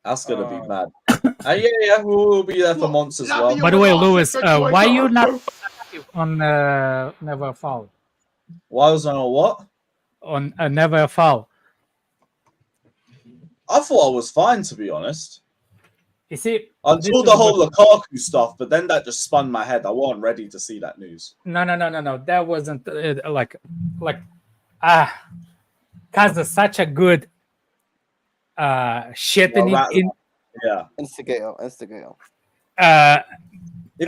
That's gonna be mad. Yeah. We'll be there for months as well. By the way, Lewis, why you not on Never Foul? Why was I on what? On Never Foul. I thought I was fine, to be honest. You see, until the whole Lukaku stuff, but then that just spun my head. I wasn't ready to see that news. No. That wasn't Kaza's such a good shit instigator. If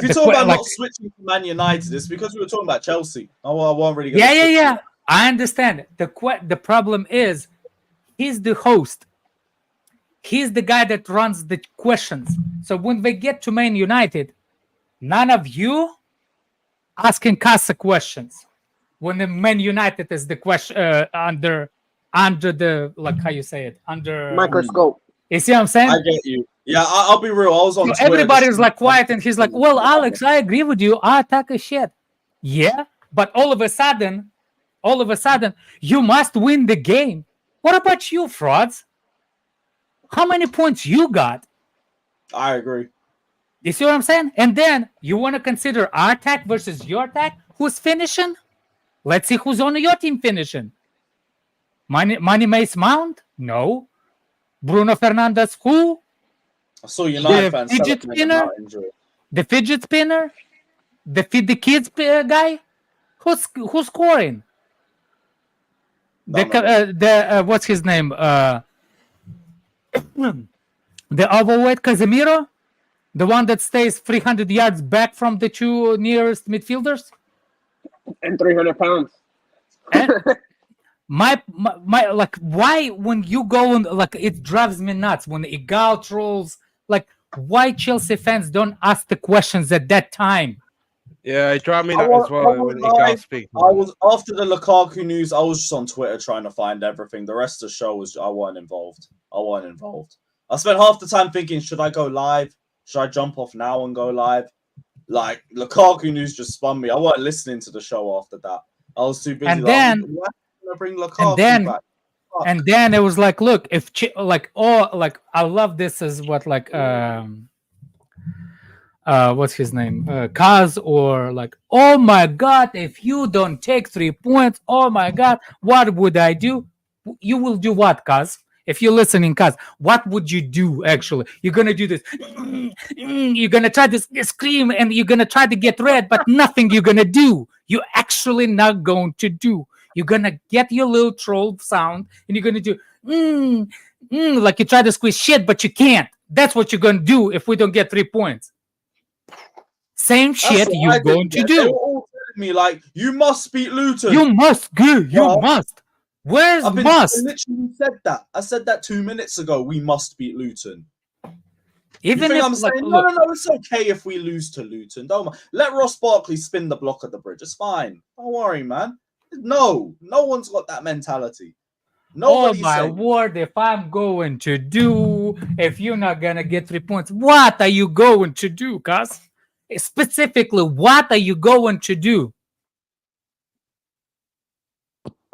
you're talking about not switching to Man United, it's because we were talking about Chelsea. I wasn't really going to Yeah. I understand. The problem is he's the host. He's the guy that runs the questions. So when they get to Man United, none of you asking Casa questions. When the Man United is the question under the, like, how you say it, under microscope. You see what I'm saying? I get you. Yeah, I'll be real. I was on Twitter. Everybody's like quiet, and he's like, "Well, Alex, I agree with you. I attack a shit." Yeah, but all of a sudden, you must win the game. What about you, frauds? How many points you got? I agree. You see what I'm saying? And then you want to consider our attack versus your attack. Who's finishing? Let's see who's on your team finishing. Money Mace Mount? No. Bruno Fernandes? Who? I saw United fans fidget spinner? The fidget spinner? The feed the kids guy? Who's scoring? What's his name? The overweight Casemiro, the one that stays 300 yards back from the two nearest midfielders, and 300 pounds. And my like, why when you go on, like, it drives me nuts when Igal trolls. Like, why Chelsea fans don't ask the questions at that time? Yeah, it drives me nuts as well when Igal speaks. I was after the Lukaku news. I was just on Twitter trying to find everything. The rest of the show was I wasn't involved. I spent half the time thinking, should I go live? Should I jump off now and go live? Like, Lukaku news just spun me. I wasn't listening to the show after that. I was too busy. And then, why I bring Lukaku back? And then it was like, look, if I love this as what what's his name, Kaz, or like, oh my god, if you don't take 3 points, oh my god, what would I do? You will do what, Kaz? If you're listening, Kaz, what would you do? Actually, you're gonna do this. You're gonna try to scream and you're gonna try to get red, but nothing you're gonna do. You're actually not going to do. You're gonna get your little troll sound and you're gonna do like you try to squeeze shit, but you can't. That's what you're gonna do if we don't get 3 points. Same shit you're going to do. They were all telling me like, you must beat Luton. You must go. You must. Where's I must? literally said that. I said that 2 minutes ago. We must beat Luton. Even if I'm saying no, it's okay if we lose to Luton. Don't let Ross Barkley spin the block at the bridge. It's fine. Don't worry, man. No one's got that mentality. Oh my word! If I'm going to do, if you're not gonna get 3 points, what are you going to do, Cuz? Specifically, what are you going to do?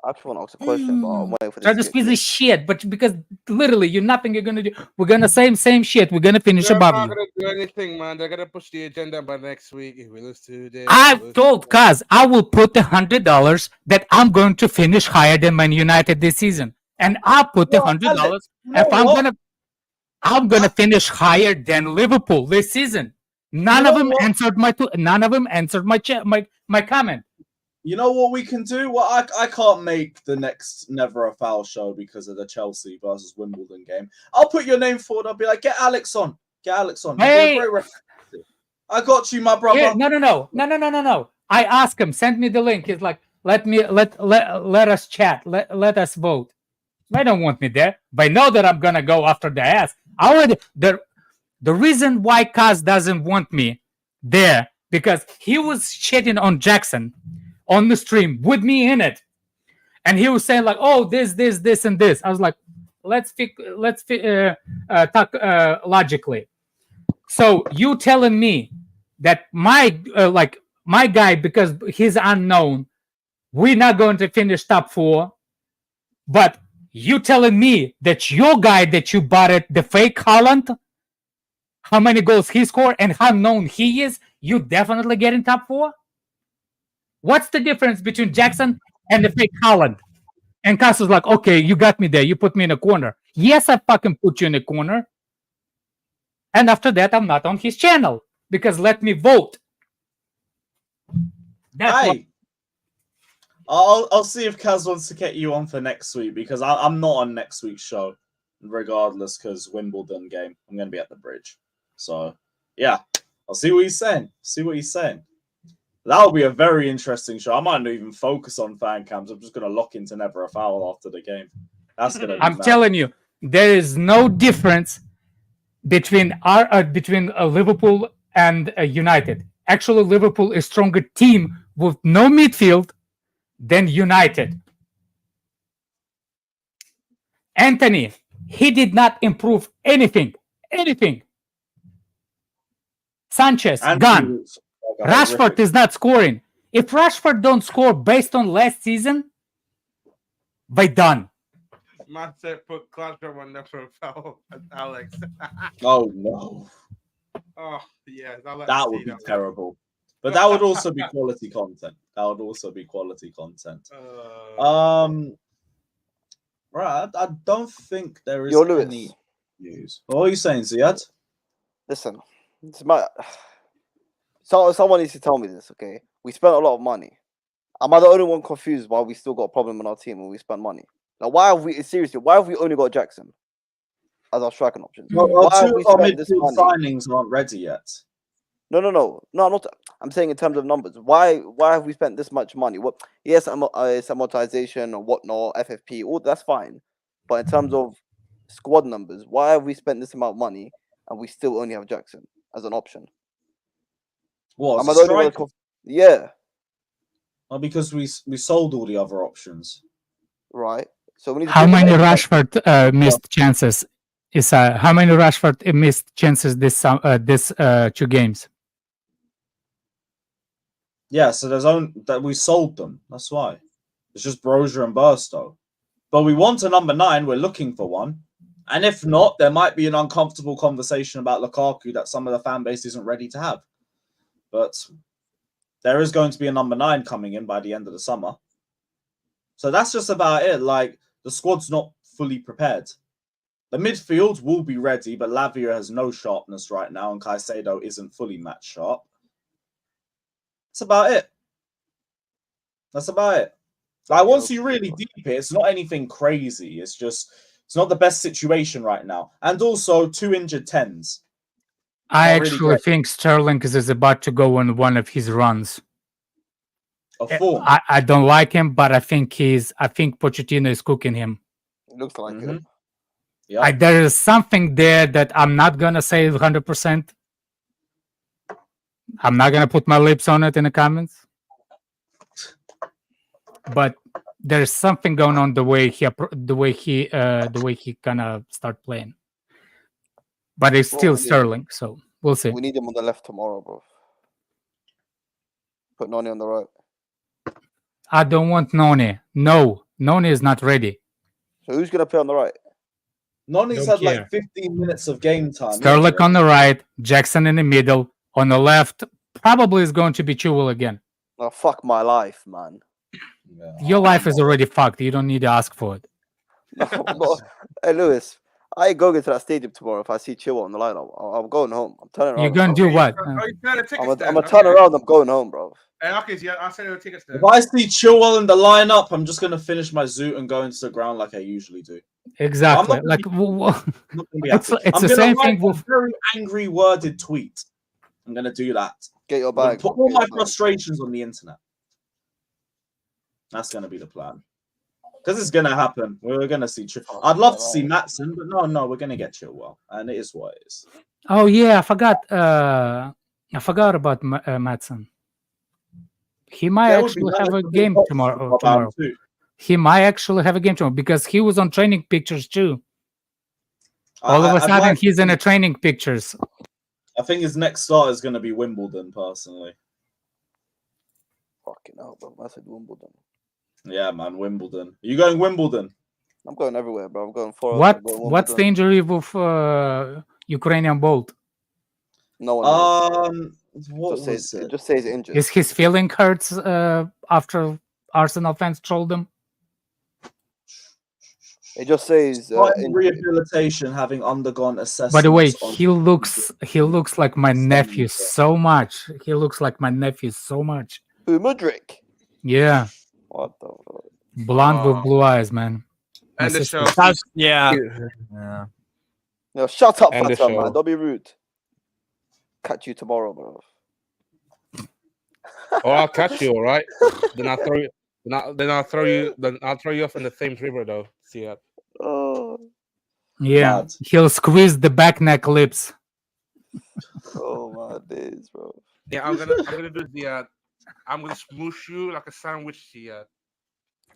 I just want to ask a question, but I'm waiting for Try to squeeze this shit, but because literally you're nothing you're gonna do. We're gonna same shit. We're gonna finish above you. They're not gonna do anything, man. They're gonna push the agenda by next week. If we lose today, I've told Kaz I will put $100 that I'm going to finish higher than Man United this season, and I'll put $100 if I'm gonna finish higher than Liverpool this season. None of them answered my comment. You know what we can do? Well, I can't make the next Never a Foul show because of the Chelsea versus Wimbledon game. I'll put your name forward. I'll be like, get Alex on. Get Alex on. Hey. I got you, my brother. Yeah, no. I asked him, send me the link. He's like, let us chat. Let us vote. They don't want me there. But I know that I'm gonna go after the ass. The reason why Kaz doesn't want me there because he was shitting on Jackson on the stream with me in it, and he was saying like, "Oh, this, and this." I was like, "Let's talk logically." So you telling me that my guy, because he's unknown, we're not going to finish top 4, but you telling me that your guy that you bought it, the fake Haaland, how many goals he scored and how known he is, you definitely get in top 4? What's the difference between Jackson and the fake Haaland? And Castle's like, okay, you got me there. You put me in a corner. Yes, I fucking put you in a corner. And after that, I'm not on his channel because let me vote. That's I'll see if Kaz wants to get you on for next week because I'm not on next week's show, regardless, because Wimbledon game. I'm going to be at the bridge. So, yeah, I'll see what he's saying. That will be a very interesting show. I might not even focus on fan cams. I'm just going to lock into Never a Foul after the game. That's going to be I'm telling you, there is no difference between Liverpool and United. Actually, Liverpool is a stronger team with no midfield than United. Anthony, he did not improve anything. Sanchez, gone. Rashford is not scoring. If Rashford don't score based on last season, by done. Man said put Classroom on Never Foul, Alex. Oh no. Oh yeah, that would be terrible. But that would also be quality content. Right, I don't think there is any news. What are you saying, Ziad? Listen, someone needs to tell me this, okay? We spent a lot of money. Am I the only one confused why we still got a problem in our team when we spent money? Now, why have we only got Jackson as our striking option? Well, two of our midfield signings aren't ready yet. No, I'm saying in terms of numbers. Why have we spent this much money? What? Yes, it's amortization or whatnot, FFP, all that's fine. But in terms of squad numbers, why have we spent this amount of money and we still only have Jackson as an option? What? Yeah. Well, because we sold all the other options. Right. So we need how many Rashford missed chances? How many Rashford missed chances this 2 games? Yeah, so there's only that we sold them. That's why. It's just Brozier and Burstow. But we want a number 9. We're looking for one. And if not, there might be an uncomfortable conversation about Lukaku that some of the fan base isn't ready to have. But there is going to be a number 9 coming in by the end of the summer. So that's just about it. Like, the squad's not fully prepared. The midfield will be ready, but Lavia has no sharpness right now, and Caicedo isn't fully match sharp. That's about it. That's about it. Like, once you really deep it, it's not anything crazy. It's just, it's not the best situation right now. And also, 2 injured 10s. I actually think Sterling is about to go on one of his runs. Of form. I don't like him, but I think Pochettino is cooking him. It looks like it. Yeah. There is something there that I'm not gonna say 100%. I'm not gonna put my lips on it in the comments. But there's something going on the way he gonna start playing. But it's still Sterling, so we'll see. We need him on the left tomorrow, bro. Put Noni on the right. I don't want Noni. No, Noni is not ready. So who's gonna play on the right? Noni's had like 15 minutes of game time. Sterling on the right, Jackson in the middle. On the left, probably is going to be Chilwell again. Oh, fuck my life, man. Your life is already fucked. You don't need to ask for it. No. Hey, Lewis, I ain't going to that stadium tomorrow if I see Chilwell on the lineup. I'm going home. I'm turning around. You're going to do what? I'm going to turn around. I'm going home, bro. Hey, okay, yeah, I'll send you the tickets then. If I see Chilwell in the lineup, I'm just going to finish my zoot and go into the ground like I usually do. Exactly. Like, it's the same thing with a very angry worded tweet. I'm going to do that. Get your bag. Put all my frustrations on the internet. That's going to be the plan. Because it's going to happen. We're going to see Chilwell. I'd love to see Maatsen, but no, we're going to get Chilwell. And it is what it is. Oh, yeah, I forgot about Maatsen. He might actually have a game tomorrow. He might actually have a game tomorrow because he was on training pictures too. All of a sudden, he's in a training pictures. I think his next start is going to be Wimbledon, personally. Fucking hell, bro. I said Wimbledon. Yeah, man, Wimbledon. Are you going Wimbledon? I'm going everywhere, bro. I'm going for What's the injury with Ukrainian Bolt? No one knows. It just says injured. Is his feeling hurts after Arsenal fans trolled him? It just says rehabilitation, having undergone assessment. By the way, he looks like my nephew so much. He looks like my nephew so much. Who, Mudryk? Yeah. What the fuck? Blonde with blue eyes, man. And the show. Yeah. No, shut up, Patel, man. Don't be rude. Catch you tomorrow, bro. Oh, I'll catch you, all right? Then I'll throw you. Then I'll throw you off in the Thames River, though. See that? Oh. Yeah, he'll squeeze the back neck lips. Oh my days, bro. Yeah, I'm gonna do the. I'm gonna smoosh you like a sandwich.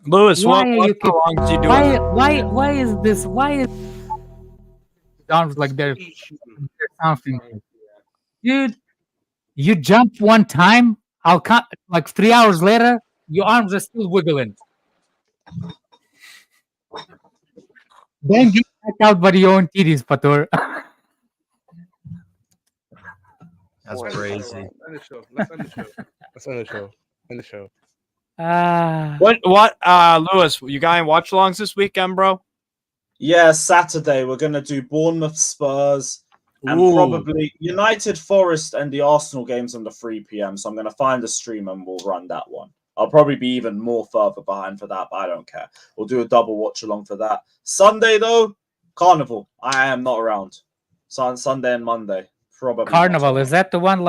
Lewis, why how long did you do it? Why is this? Why is arms like there's something? Dude, you jump one time, I'll cut like 3 hours later, your arms are still wiggling. Then get back out by your own titties, Pator. That's crazy. Let's end the show. What Lewis, you got any watch alongs this weekend, bro? Yeah, Saturday we're gonna do Bournemouth Spurs and probably United Forest and the Arsenal games on the 3 p.m. So I'm gonna find a stream and we'll run that one. I'll probably be even more further behind for that, but I don't care. We'll do a double watch along for that. Sunday though, Carnival. I am not around. Sunday and Monday. Probably Carnival, is that the one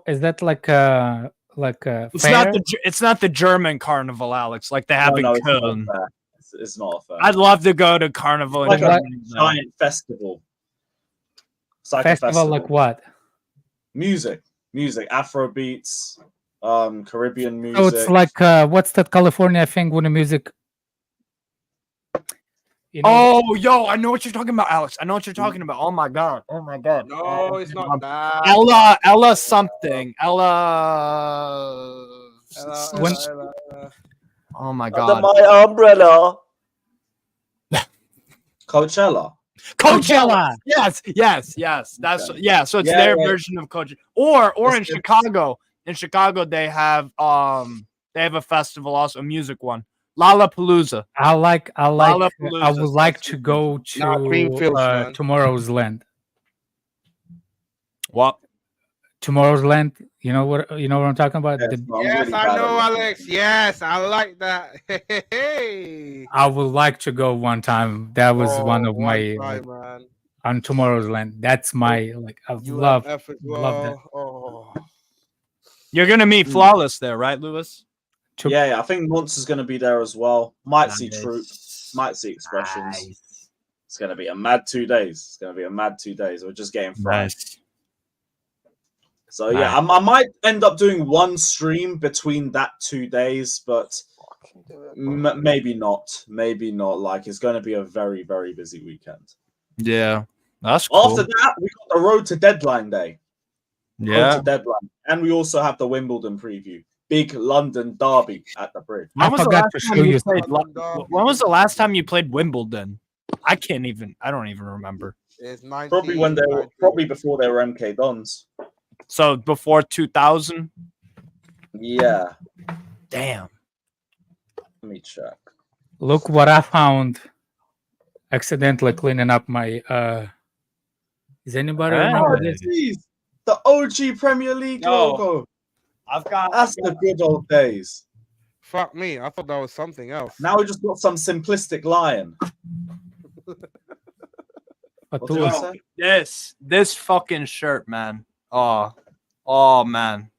is that like it's not the German carnival, Alex, like they have in Köln. It's not fair. I'd love to go to carnival in like Germany. A giant festival. It's like festival like what? Music, Afro beats, Caribbean music. So it's like what's that California thing with the music? You know, yo, I know what you're talking about, Alex. I know what you're talking about. Oh my god. No, it's not that. Ella something. Ella. Oh my god. Under my umbrella. Coachella. Coachella. Yes. That's So it's their version of Coachella. Or in Chicago. In Chicago, they have a festival also, a music one. Lollapalooza. I would like Lollapalooza. to go to Tomorrow's Land. What? Tomorrow's Land. You know what I'm talking about? Yes, I know, Alex. Yes, I like that. Hey. I would like to go one time. That was one of my on Tomorrow's Land. That's my I love that. Oh. You're gonna meet Flawless there, right, Lewis? Yeah, I think Monster's gonna be there as well. Might see Troop, might see Expressions. Nice. It's gonna be a mad 2 days. We're just getting fried. Nice. So yeah, I might end up doing one stream between that 2 days, but maybe not. Like, it's going to be a very, very busy weekend. Yeah, that's cool. After that, we got the road to deadline day. Yeah, road to deadline, and we also have the Wimbledon preview. Big London derby at the Bridge. When was the last time you played Wimbledon? I don't even remember. It's probably before they were MK Dons. So before 2000? Yeah. Damn. Let me check. Look what I found. Accidentally cleaning up my. Is anybody remember this? Geez. The OG Premier League logo. That's the good old days. Fuck me. I thought that was something else. Now we just got some simplistic lion. This fucking shirt, man. Oh man.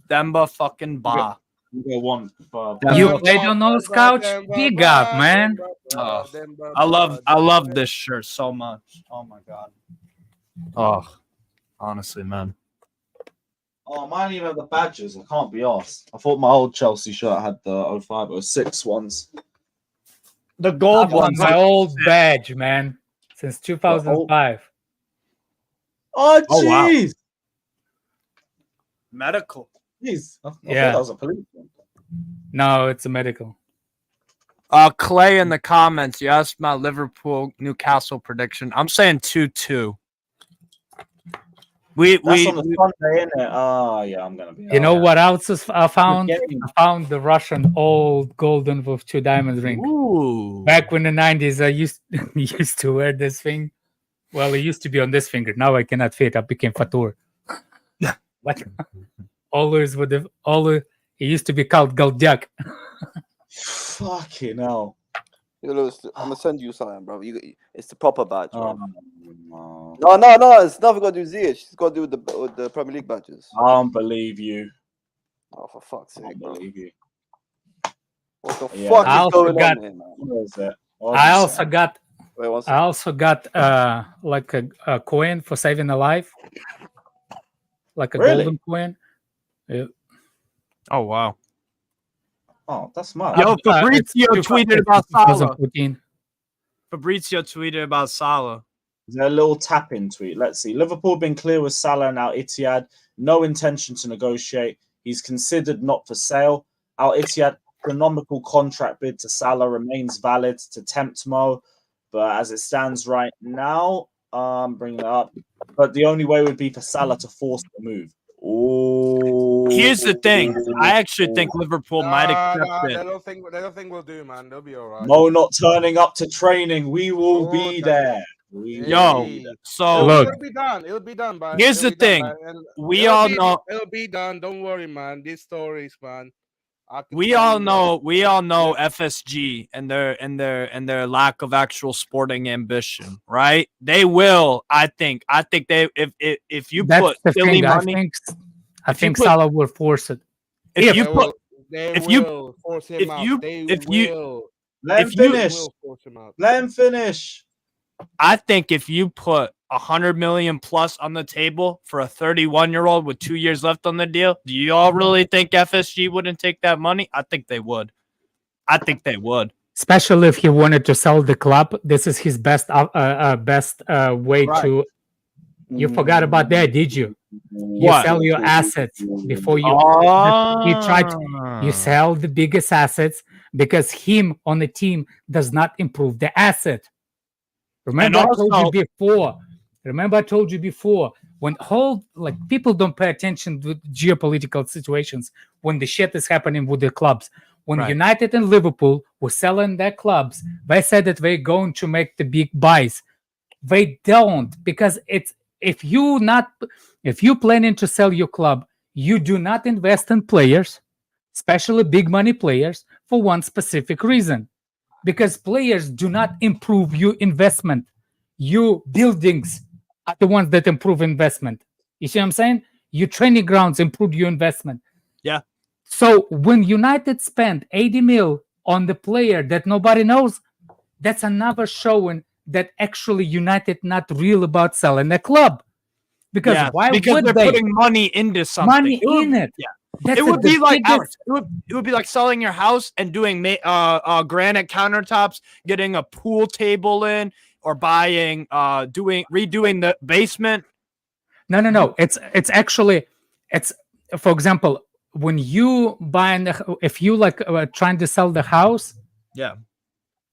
Demba fucking ba. You played on those couch? Big up, man. I love this shirt so much. Oh my god. Oh, honestly, man. Oh, mine even have the badges. I can't be arsed. I thought my old Chelsea shirt had the 0506 ones. The gold one's my old badge, man. Since 2005. Oh, jeez. Wow. Medical. Jeez. I thought Yeah. that was a police one. No, it's a medical. Clay in the comments, you asked my Liverpool Newcastle prediction. I'm saying 2-2. That's on the Sunday, isn't it? Oh, yeah, I'm gonna be. You know what else I found? I found the Russian old golden with 2 diamond ring. Ooh. Back when the 90s, I used to wear this thing. Well, it used to be on this finger. Now I cannot fit. I became Fatur. What? Always with it used to be called Galdiak. Fucking hell. I'm gonna send you something, bro. It's the proper badge. No. No. It's nothing got to do with Ziyech. It's got to do with the Premier League badges. I don't believe you. Oh, for fuck's sake, I don't believe you. What the fuck is going on here, man? What is it? I also got. Wait, one I also got like a coin for saving a life, like a golden coin. Yeah. Oh wow. Oh, that's mad. Yo, Fabrizio tweeted about Salah. 2014. Fabrizio tweeted about Salah. Is there a little tap-in tweet? Let's see. Liverpool been clear with Salah and Al Ittihad. No intention to negotiate. He's considered not for sale. Al Ittihad astronomical contract bid to Salah remains valid to tempt Mo, but as it stands right now, bring it up. But the only way would be for Salah to force the move. Oh. Here's the thing. I actually think Liverpool might accept it. They don't think we'll do, man. They'll be all right. Mo not turning up to training. We will be there. So look, it'll be done. Here's the thing. We all know it'll be done. Don't worry, man. These stories, man. We all know FSG and their lack of actual sporting ambition, right? They will. I think they if you put silly money. I think Salah will force it. If you let him finish. I think if you put 100 million plus on the table for a 31-year-old with 2 years left on the deal, do you all really think FSG wouldn't take that money? I think they would. Especially if he wanted to sell the club. This is his best way to. You forgot about that, did you? You sell your assets before you. You sell the biggest assets because him on the team does not improve the asset. Remember, I told you before. When people don't pay attention to geopolitical situations when the shit is happening with the clubs. When United and Liverpool were selling their clubs, they said that they're going to make the big buys. They don't, because if you planning to sell your club, you do not invest in players, especially big money players, for one specific reason. Because players do not improve your investment. Your buildings are the ones that improve investment. You see what I'm saying? Your training grounds improve your investment. Yeah. So when United spend 80 mil on the player that nobody knows, that's another showing that actually United not real about selling the club. Because because they're putting money into something. Money in it. Yeah. It would be like Alex. It would be like selling your house and doing granite countertops, getting a pool table in, or buying redoing the basement. No. It's actually for example, when you if you trying to sell the house,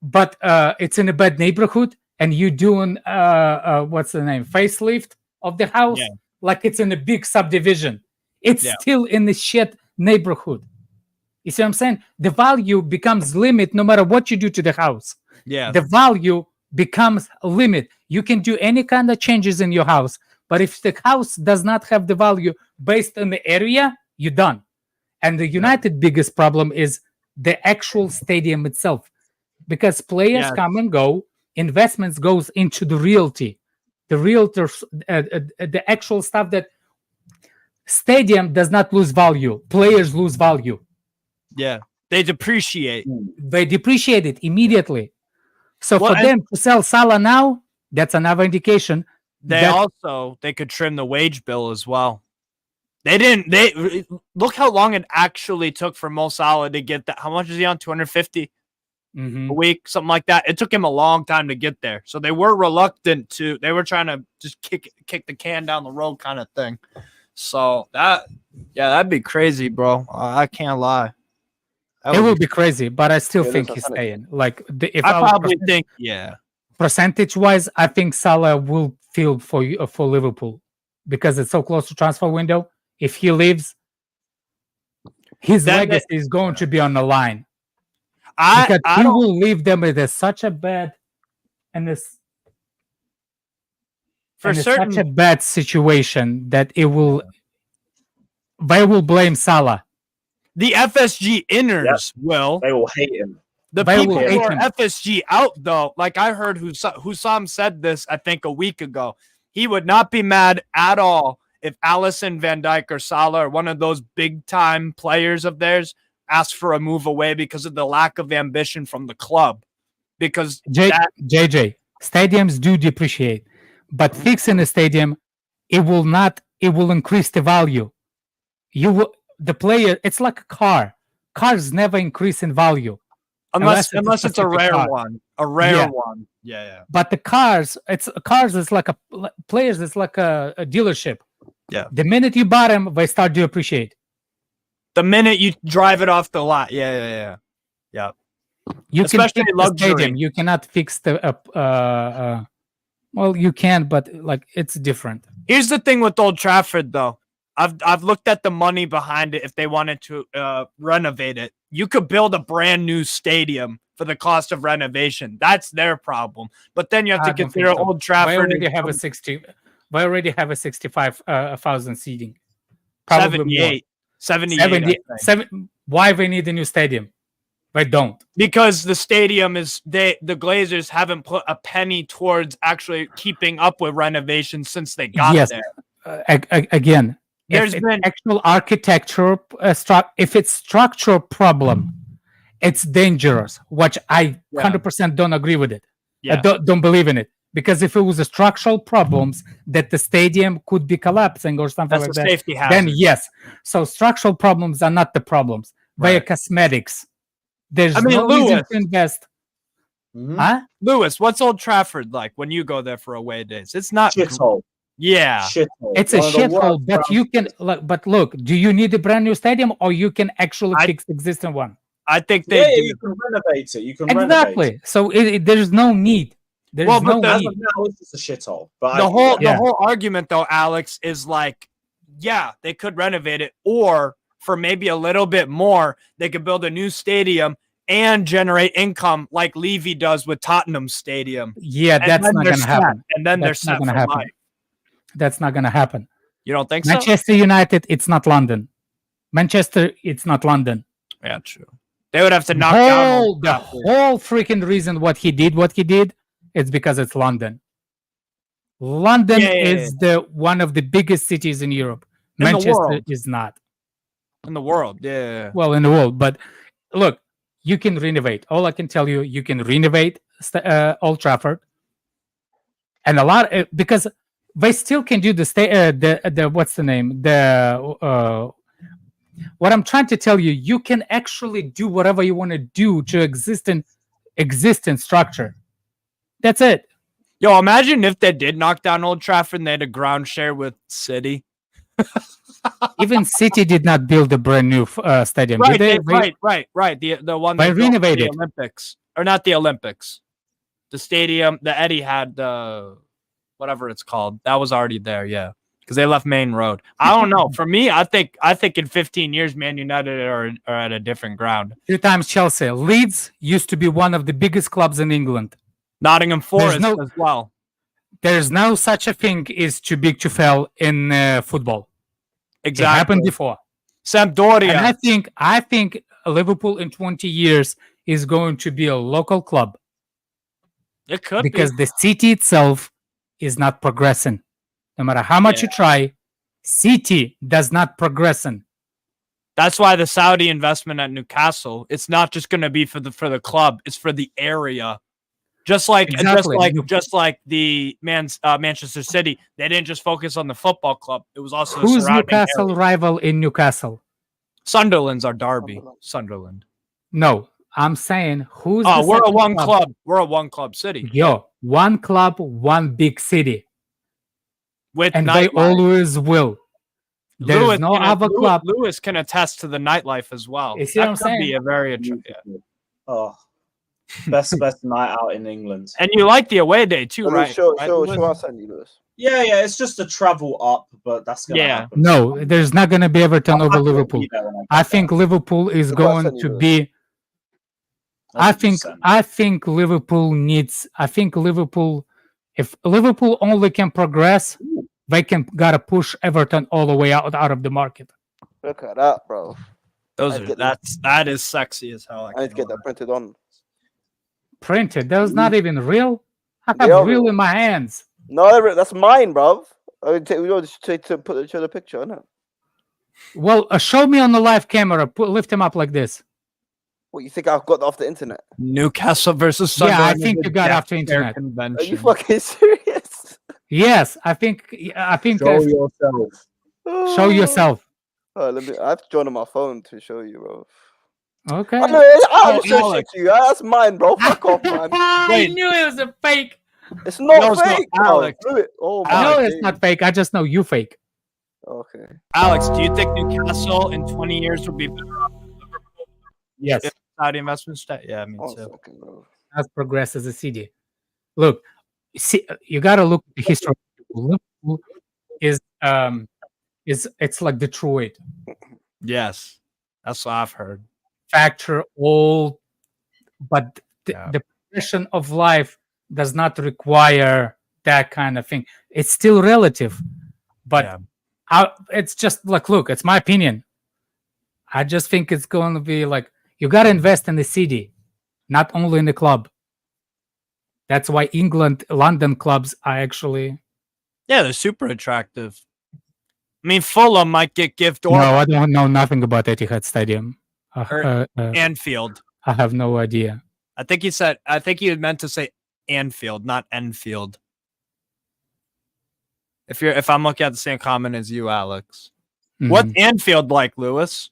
but it's in a bad neighborhood and you doing what's the name, facelift of the house, like it's in a big subdivision. It's still in the shit neighborhood. You see what I'm saying? The value becomes limit no matter what you do to the house. Yeah. The value becomes a limit. You can do any kind of changes in your house, but if the house does not have the value based on the area, you're done. And the United biggest problem is the actual stadium itself, because players come and go, investments goes into the realty, the realtors, the actual stuff that stadium does not lose value. Players lose value. Yeah, they depreciate. They depreciate it immediately. So for them to sell Salah now, that's another indication. They could trim the wage bill as well. They look how long it actually took for Mo Salah to get that. How much is he on? 250 a week, something like that. It took him a long time to get there. So they were reluctant to. They were trying to just kick the can down the road, kind of thing. So that'd be crazy, bro. I can't lie. It will be crazy, but I still think he's staying. Percentage-wise, I think Salah will field for Liverpool because it's so close to transfer window. If he leaves, his legacy is going to be on the line. Because he will leave them with such a bad such a bad situation that they will blame Salah. The FSG inners will. They will hate him. The people who are FSG out, though, like I heard Hussam said this, I think, a week ago. He would not be mad at all if Alisson, Van Dijk, or Salah, or one of those big-time players of theirs, asked for a move away because of the lack of ambition from the club. Because JJ, stadiums do depreciate, but fixing a stadium, it will increase the value. The player, it's like a car. Cars never increase in value. Unless it's a rare one. A rare one. Yeah. But the cars is like players, it's like a dealership. Yeah. The minute you buy them, they start to appreciate. The minute you drive it off the lot. Yeah. You can fix the stadium. You cannot fix the well, you can, but it's different. Here's the thing with Old Trafford, though. I've looked at the money behind it. If they wanted to renovate it, you could build a brand new stadium for the cost of renovation. That's their problem. But then you have to consider Old Trafford. We already have a 65,000 seating. Probably 78. Why they need a new stadium? They don't. Because the stadium the Glazers haven't put a penny towards actually keeping up with renovations since they got there. Again. There's been actual architecture, if it's structural problem, it's dangerous, which I 100% don't agree with it. I don't believe in it. Because if it was a structural problems that the stadium could be collapsing or something like that, safety hazard. Then yes. So structural problems are not the problems. They are cosmetics. There's no reason to invest. Huh? Lewis, what's Old Trafford like when you go there for away days? It's not shithole. Yeah, it's a shithole. But you can. But look, do you need a brand new stadium, or you can actually fix the existing one? I think you can renovate it. You can exactly. Renovate it. So there's no need. There's Well, no but As need. of now, it's just a shithole. But the whole Yeah. the whole argument though, Alex, is like, yeah, they could renovate it, or for maybe a little bit more, they could build a new stadium and generate income like Levy does with Tottenham Stadium. Yeah, And that's then not they're gonna set, happen. And then That's they're not set gonna for happen. life. That's not gonna happen. You don't think so? Manchester United, it's not London. Manchester, it's not London. Yeah, true. They would have to knock down The whole freaking reason what he did, it's because it's London. London is the one of the biggest cities in Europe. In the Manchester world. is not. in the world. Yeah. Well, in the world, but look, you can renovate. All I can tell you, you can renovate Old Trafford, and a lot because they still can do the what's the name what I'm trying to tell you, you can actually do whatever you want to do to existing structure. That's it. Yo, imagine if they did knock down Old Trafford and they had a ground share with City. Even City did not build a brand new stadium. Right, did they? right. The one They they built for renovated. the Olympics, or not the Olympics. The stadium, the Eddie had, whatever it's called. That was already there, yeah, because they left Main Road. I don't know. For me, I think in 15 years, Man United are at a different ground. 2 times Chelsea. Leeds used to be one of the biggest clubs in England. Nottingham Forest as well. There's no such a thing is too big to fail in football. Exactly. It happened before. Sampdoria. And I think Liverpool in 20 years is going to be a local club. It could because be. the city itself is not progressing. No matter how much you try, city does not progressing. That's why the Saudi investment at Newcastle, it's not just going to be for the club, it's for the area. Just like the Manchester City, they didn't just focus on the football club. It was also the Who's surrounding Newcastle area. rival in Newcastle? Sunderland's our derby. Sunderland. No, I'm saying who's Oh, the we're a second one club? club. We're a one club city. Yo, one club, one big city. And they always will. There's no other club. Lewis can attest to the nightlife as well. You see what I'm That could be saying? a very attractive. Oh, best night out in England. And you like the away day too, right? Show Right, us Lewis? Sandy Lewis. Yeah, it's just a travel up, but that's gonna happen. No, there's not going to be Everton over Liverpool. be there when I I think Liverpool is Look what going Sandy to does. be. I think 100%. Liverpool needs. I think Liverpool, if Liverpool only can progress, they gotta push Everton all the way out of the market. Look at that, bro. That is sexy as hell. I need to get that printed on. Printed. That was not even real. I They have are real real. in my hands. No, that's mine, bro. We to show the picture, innit? Well, show me on the live camera. Lift him up like this. What, you think I've got that off the internet? Newcastle versus Yeah, Sunderland. I think is a you got off the death care internet. convention. Are you fucking serious? Yes, I think. Show yourself. Show yourself. Oh, I have to join on my phone to show you, bro. Okay. I know, I'll show shit Alex. to you. That's mine, bro. Fuck off, man. I knew it was a fake. It's not No, it's not. fake, bro. Alex. Do it. Oh, I know my it's not fake. I just know you fake. Okay. Alex, do you think Newcastle in 20 years will be better off than Liverpool? Yes. If Saudi investments? Yeah, me One too. second, bro. Has progressed as a city. Look, see, you got to look at the history. Liverpool is it's like Detroit. Yes, that's what I've heard. Factor old, but the progression of life does not require that kind of thing. It's still relative, but it's just like, look, it's my opinion. I just think it's going to be like you got to invest in the city, not only in the club. That's why London clubs are actually. Yeah, they're super attractive. I mean, Fulham might get gift or No, I don't know nothing about Etihad Stadium. Anfield. I have no idea. I think he had meant to say Anfield, not Enfield. If I'm looking at the same comment as you, Alex. Mhm. What's Anfield like, Lewis?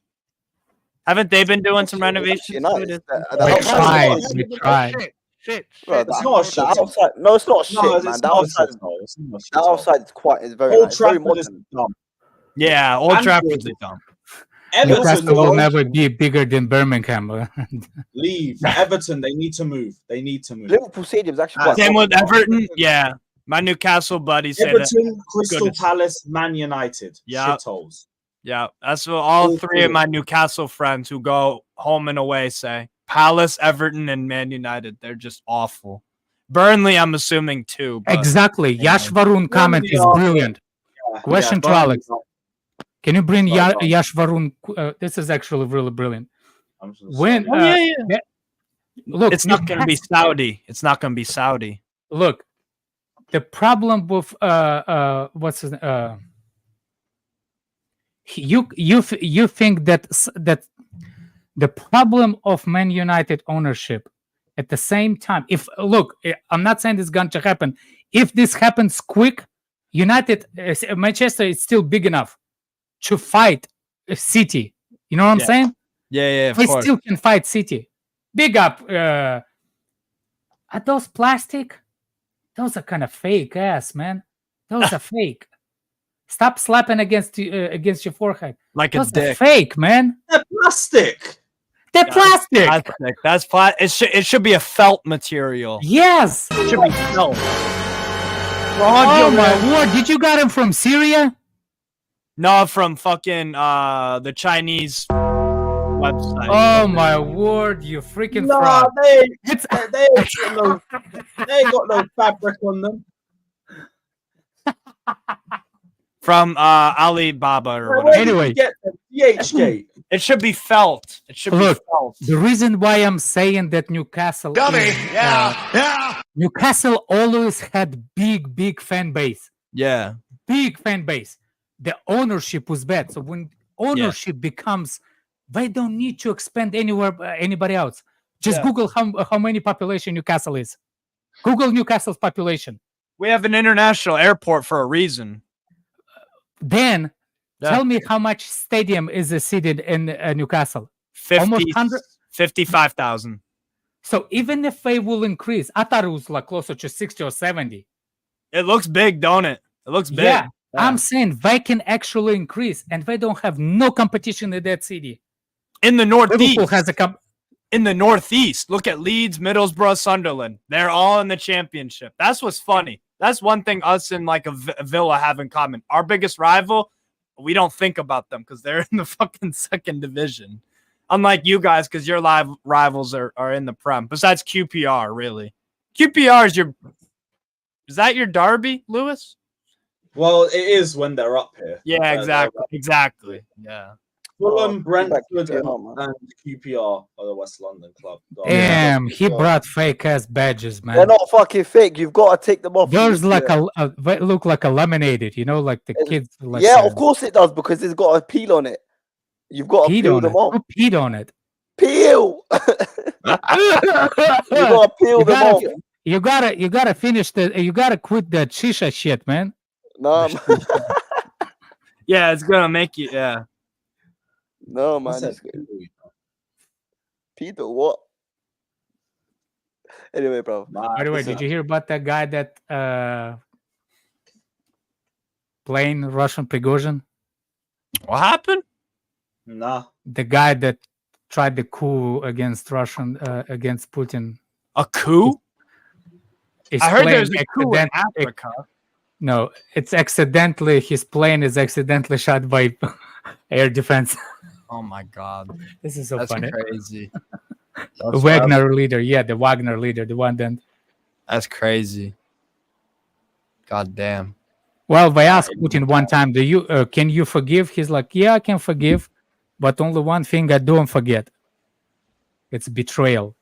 Haven't they been doing some renovations? We tried. Shit. Bro, It's not shit. outside. No, it's not shit, No, man. it's The not outside, shit, no, it's not shit, the no. outside is very Old nice. Very Trafford is modern. dumb. Yeah, Old Anfield Trafford's is dumb. Newcastle will never be bigger than Birmingham. Leave Everton. They need to move. They need to move. Liverpool Stadium's actually Same with Everton. Yeah, my Newcastle buddies say that. Everton, Crystal Palace, Man United. Yeah. Shitholes. Yeah, that's what all three of my Newcastle friends who go home and away say. Palace, Everton, and Man United. They're just awful. Burnley, I'm assuming too. But, exactly. Yash Varun comment is brilliant. Question to Alex. Can you bring Yash Varun? This is actually really brilliant. When look, it's not going to be Saudi. It's not going to be Saudi. Look, the problem with what's his you think that the problem of Man United ownership at the same time, if look, I'm not saying this is going to happen. If this happens quick, Manchester is still big enough to fight City. You know what I'm saying? Yeah, they still can fight City. Big up. Are those plastic? Those are kind of fake ass, man. Those are fake. Stop slapping against your forehead. Like those a dick. Are fake, man. They're plastic. They're plastic. That's plastic. It should be a felt material. Yes. It should be felt. Oh my word! Did you got him from Syria? No, from fucking the Chinese website. Oh my word! You freaking fraud! They ain't got no fabric on them. From Alibaba or whatever. Anyway, DHgate. It should be felt. It should be felt. The reason why I'm saying that Newcastle, Newcastle always had big fan base. Yeah, big fan base. The ownership was bad. So when ownership becomes, they don't need to expand anybody else. Just Google how many population Newcastle is. Google Newcastle's population. We have an international airport for a reason. Then tell me how much stadium is seated in Newcastle? 55,000. So even if they will increase, I thought it was like closer to 60 or 70. It looks big, don't it? It looks big. Yeah. I'm saying they can actually increase, and they don't have no competition in that city. In the Northeast. Liverpool has in the Northeast. Look at Leeds, Middlesbrough, Sunderland. They're all in the championship. That's what's funny. That's one thing us and like a Villa have in common. Our biggest rival, we don't think about them because they're in the fucking second division. Unlike you guys, because your live rivals are in the Prem. Besides QPR, really. QPR is that your derby, Lewis? Well, it is when they're up here. Yeah, exactly. Yeah. Fulham, Brentford, and QPR are the West London club. Damn, he brought fake ass badges, man. They're not fucking fake. You've got to take them off. There's like they look like a laminated, you know, like the kids. Like yeah, of course it does because it's got a peel on it. You've got to peel them off. Who peed on it? Peel. You got to peel them off. You gotta finish you gotta quit that shisha shit, man. No. Yeah, it's gonna make you. Yeah. No, man. Peter, what? Anyway, bro. By the way, did you hear about that guy that playing Russian Prigozhin? What happened? Nah. The guy that tried the coup against against Putin. A coup? I heard there's a coup in Africa. No, it's accidentally. His plane is accidentally shot by air defense. Oh my god, this is so funny. Crazy. The Wagner leader, the Wagner leader, the one that. That's crazy. God damn. Well, they asked Putin one time, can you forgive? He's like, yeah, I can forgive, but only one thing I don't forget. It's betrayal.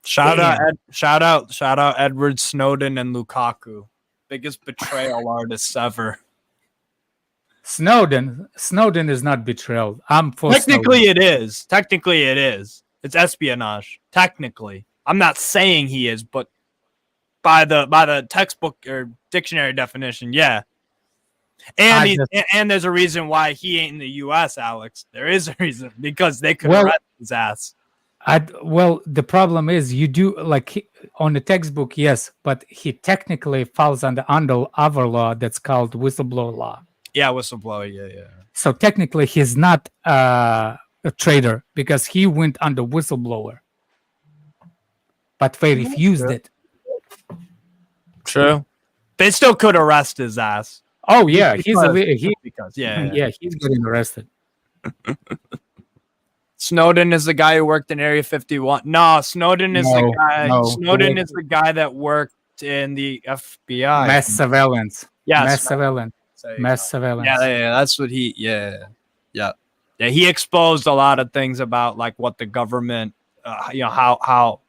Shout out Edward Snowden and Lukaku. Biggest betrayal artists ever. Snowden is not betrayal. I'm for Technically Snowden. it is. It's espionage. Technically. I'm not saying he is, but by the textbook or dictionary definition, yeah. And there's a reason why he ain't in the US, Alex. There is a reason because they could arrest his ass. Well, the problem is you do on the textbook, yes, but he technically falls under other law that's called whistleblower law. Yeah, whistleblower. Yeah. So technically, he's not a traitor because he went under whistleblower, but they refused it. True. They still could arrest his ass. Oh yeah, he's getting arrested. Snowden is the guy who worked in Area 51. No, Snowden is the guy. Snowden is the guy that worked in the FBI. Mass surveillance. Yeah, mass surveillance. Yeah, that's what he. Yeah. He exposed a lot of things about like what the government, how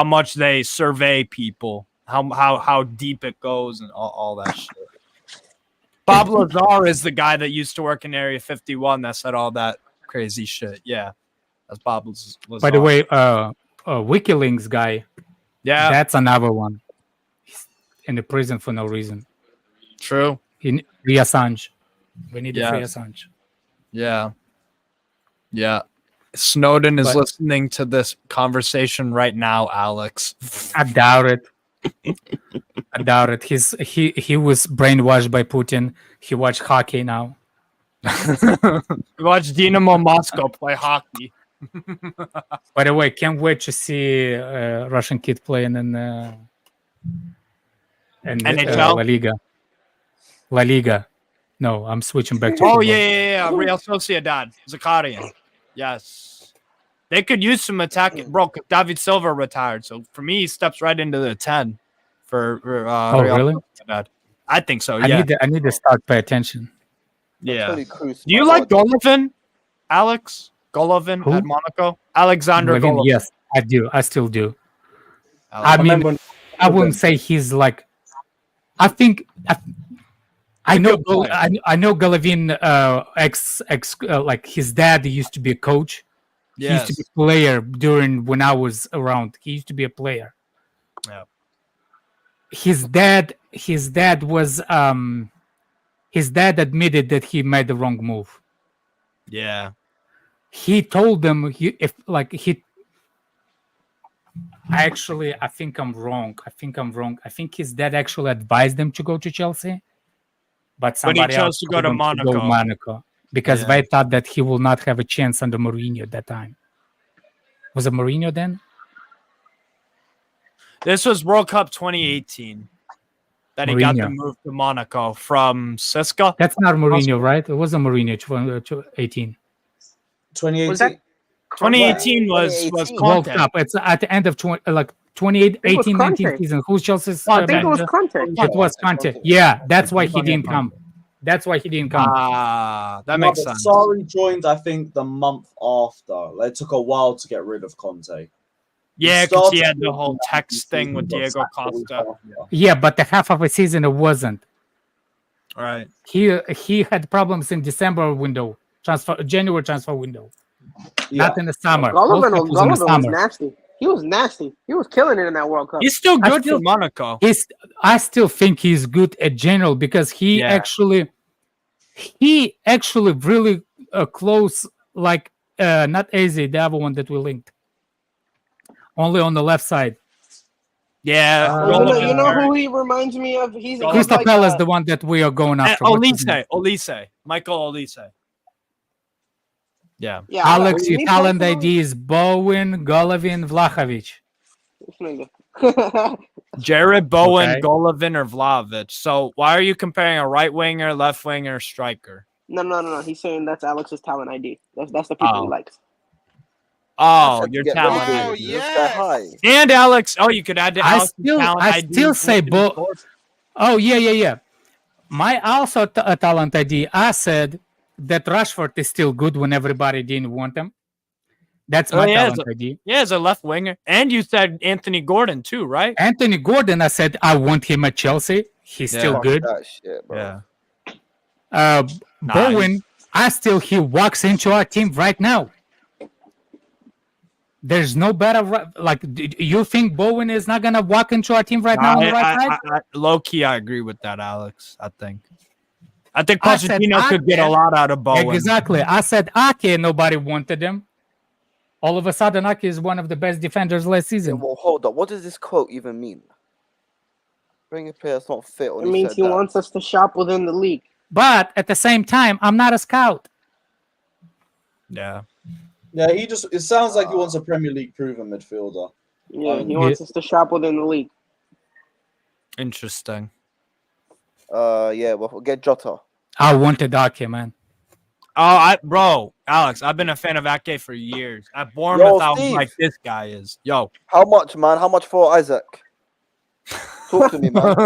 much they survey people, how deep it goes, and all that shit. Bob Lazar is the guy that used to work in Area 51 that said all that crazy shit. Yeah, that's Bob Lazar. By the way, WikiLeaks guy. Yeah, that's another one. He's in the prison for no reason. True. Free Assange. We need to free Assange. Yeah. Snowden is listening to this conversation right now, Alex. I doubt it. He was brainwashed by Putin. He watched hockey now. Watch Dynamo Moscow play hockey. By the way, can't wait to see Russian kid playing in NHL? La Liga. La Liga. No, I'm switching back to football. Yeah. Real Sociedad. Zakarian. Yes. They could use some attacking. Bro, David Silva retired. So for me, he steps right into the 10 for Real really? Sociedad. I think so, yeah. I need to start pay attention. Yeah. Do you like Golovin, Alex? Golovin at Monaco? Alexander Golovin. Yes, I do. I still do. I wouldn't say he's like. I think I know Golovin like his dad used to be a coach. He used to be a player when I was around. He used to be a player. Yeah. His dad was his dad admitted that he made the wrong move. Yeah. He told them I think I'm wrong. I think his dad actually advised them to go to Chelsea, but somebody else to go to Monaco. Because they thought that he will not have a chance under Mourinho at that time. Was it Mourinho then? This was World Cup 2018 that he got the move to Monaco from Cisco. That's not Mourinho, right? It wasn't Mourinho 2018. 2018. 2018 was World Cup. It's at the end of 2018, 19 season. Who's Chelsea's? I think it was Conte. It was Conte. Yeah, that's why he didn't come. That makes sense. Sarri joined, I think, the month after. It took a while to get rid of Conte. Yeah, because he had the whole text thing with Diego Costa. Yeah, but the half of a season it wasn't. All right. He had problems in December window, January transfer window. Not in the summer. Golovin was nasty. He was nasty. He was killing it in that World Cup. He's still good for Monaco. I still think he's good at general because he actually really close, like not Eze, the other one that we linked. Only on the left side. Yeah. You know who he reminds me of? He's Crystal Palace, the one that we are going after. Olise. Michael Olise. Yeah. Alex, your talent ID is Bowen, Golovin, Vlahovic. Jared Bowen, Golovin, or Vlahovic. So why are you comparing a right winger, left winger, striker? No. He's saying that's Alex's talent ID. That's the people he likes. Oh, your talent. Oh, yeah. And Alex. Oh, you could add to Alex. I still say both. Oh, yeah. My also talent ID. I said that Rashford is still good when everybody didn't want him. That's my talent ID. Yeah, as a left winger. And you said Anthony Gordon too, right? Anthony Gordon, I said I want him at Chelsea. He's still good. Shit, bro. Yeah. Bowen, he walks into our team right now. There's no better. Do you think Bowen is not gonna walk into our team right now on the right side? Low key, I agree with that, Alex. I think Pochettino could get a lot out of Bowen. Exactly. I said Ake, nobody wanted him. All of a sudden, Ake is one of the best defenders last season. Well, hold up. What does this quote even mean? Bring a player that's not fit. It means he wants us to shop within the league. But at the same time, I'm not a scout. Yeah. Yeah, it sounds like he wants a Premier League proven midfielder. Yeah, he wants us to shop within the league. Interesting. Yeah, well, get Jota. I wanted Ake, man. Bro, Alex, I've been a fan of Ake for years. At Bournemouth, I was like, this guy is. Yo. How much, man? How much for Isaac? Talk to me, man.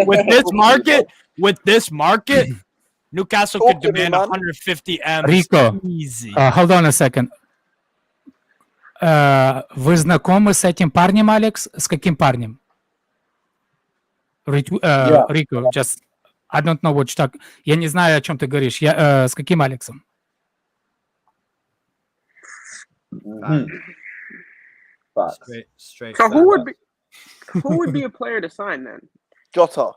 With this market, Newcastle could demand 150 M. Rico, Easy. Hold on a second. Вы знакомы с этим парнем, Алекс? С каким парнем? Rico, just I don't know what you talk. Я не знаю, о чем ты говоришь. С каким Алексом? Straight. So who would be a player to sign then? Jota.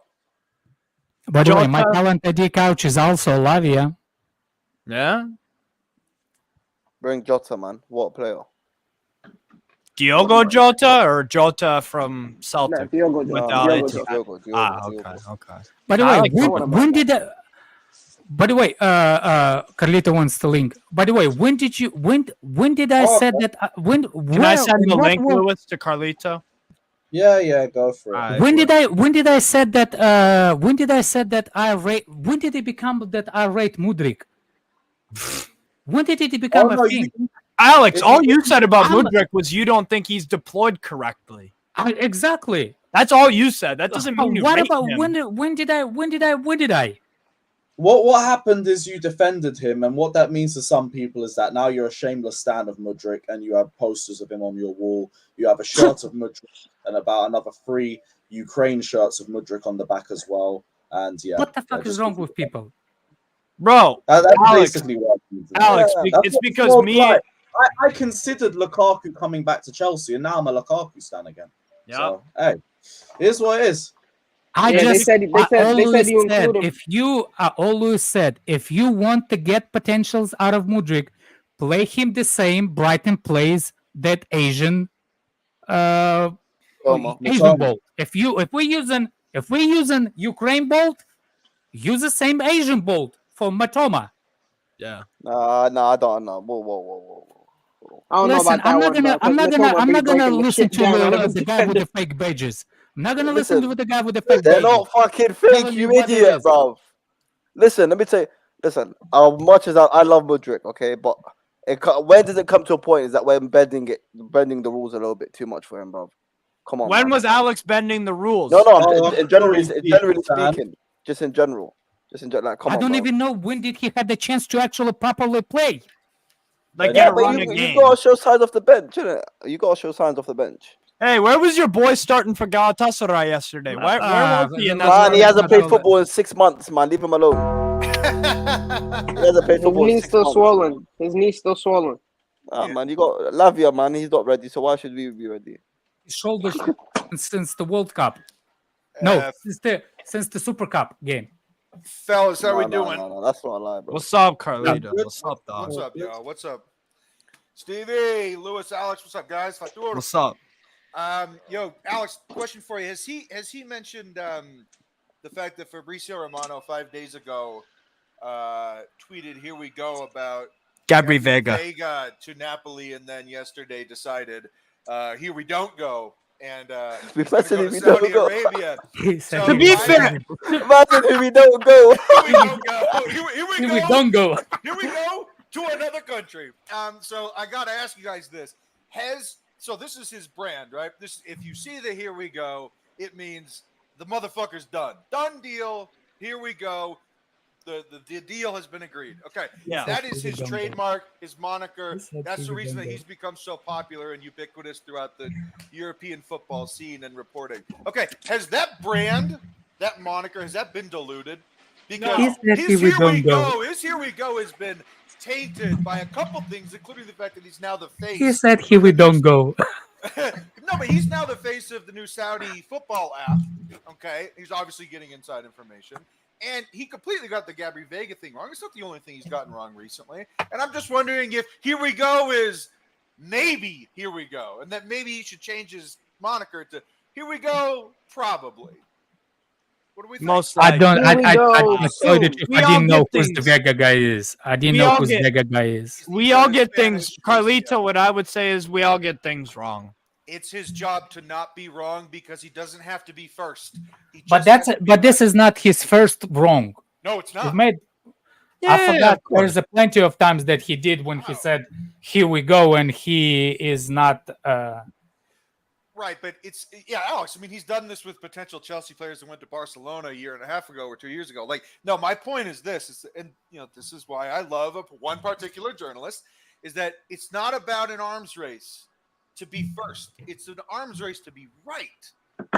By the way, my talent ID couch is also Lavia. Yeah. Bring Jota, man. What a player. Diogo Jota or Jota from Celtic? No, Diogo. Okay. By the way, when did by the way, Carlito wants the link. By the way, when did I say that? Can I send the link, Lewis, to Carlito? Yeah, go for it. When did I say that? When did I say that I rate? When did it become that I rate Mudryk? When did it become a thing? Alex, all you said about Mudryk was you don't think he's deployed correctly. Exactly. That's all you said. That doesn't mean you What rate about him. when did I? What happened is you defended him, and what that means to some people is that now you're a shameless stan of Mudryk, and you have posters of him on your wall. You have a shirt of Mudryk and about another 3 Ukraine shirts of Mudryk on the back as well. And yeah, What the fuck is wrong with people? Bro, that's Alex, basically what I'm doing. Alex, it's because me. I considered Lukaku coming back to Chelsea, and now I'm a Lukaku stan again. Yeah. So, hey, here's what it is. They said you include him. I always said, if you want to get potentials out of Mudryk, play him the same Brighton plays that Asian Bolt. If we're using Ukraine Bolt, use the same Asian Bolt for Matoma. Yeah. No, I don't know. Whoa. I don't know about that I'm not gonna listen to the guy with the fake badges. I'm not gonna listen to the guy with the fake badges. They're not fucking fake, you idiot, bro. Listen, let me tell you. Listen, as much as I love Mudryk, okay, but when does it come to a point is that we're bending the rules a little bit too much for him, bro? Come on. When man. was Alex bending the rules? No, generally speaking, just in general. Like, come on, I don't bro. even know when did he have the chance to actually properly play. Like, Yeah, but you gotta show signs off the bench, innit? You gotta show signs off the bench. Hey, where was your boy starting for Galatasaray yesterday? Where was he? Man, he hasn't played football in 6 months, man. Leave him alone. He hasn't played football in 6 months. His knee's still swollen. Oh, man, you got Lavia, man. He's not ready, so why should we be ready? His shoulders since the World Cup. No, since the Super Cup game. Fellas, how we doing? No, that's not a lie, bro. What's up, Carlito? What's up, dog? What's up, y'all? What's up? Stevie, Lewis, Alex, what's up, guys? What's up? Yo, Alex, question for you. Has he mentioned the fact that Fabrizio Romano 5 days ago tweeted, "Here we go," about Gabri Vega to Napoli, and then yesterday decided, "Here we don't go." And we don't Saudi go. Arabia. So to be fair, imagine if we don't go. Here we don't go. Here we go to another country. So I got to ask you guys this: so this is his brand, right? If you see the "here we go," it means the motherfucker's done. Done deal. Here we go. The deal has been agreed. Okay. Yeah. That is his trademark, his moniker. That's the reason that he's become so popular and ubiquitous throughout the European football scene and reporting. Okay. Has that brand, that moniker, has that been diluted? Because his "here we go" has been tainted by a couple things, including the fact that he's now the face. He said, "Here we don't go." No, but he's now the face of the new Saudi football app. Okay. He's obviously getting inside information. And he completely got the Gabri Vega thing wrong. It's not the only thing he's gotten wrong recently. And I'm just wondering if "here we go" is maybe "here we go," and that maybe he should change his moniker to "here we go" probably. What do we think? Most I don't. Here we go. I tell you the truth, We I all didn't know get who the things. Vega guy is. I didn't We know all who the get- Vega guy is. We all get things, Carlito. What I would say is we all get things wrong. It's his job to not be wrong because he doesn't have to be first. He But just has to be but this right. is not his first wrong. No, it's We've not. made. Yeah, I forgot. of course. There's a plenty of times that he did when he said, "Here we go," and he is not. Right, but it's Alex. I mean, he's done this with potential Chelsea players that went to Barcelona a year and a half ago or 2 years ago. Like, no, my point is this, this is why I love one particular journalist, is that it's not about an arms race to be first. It's an arms race to be right.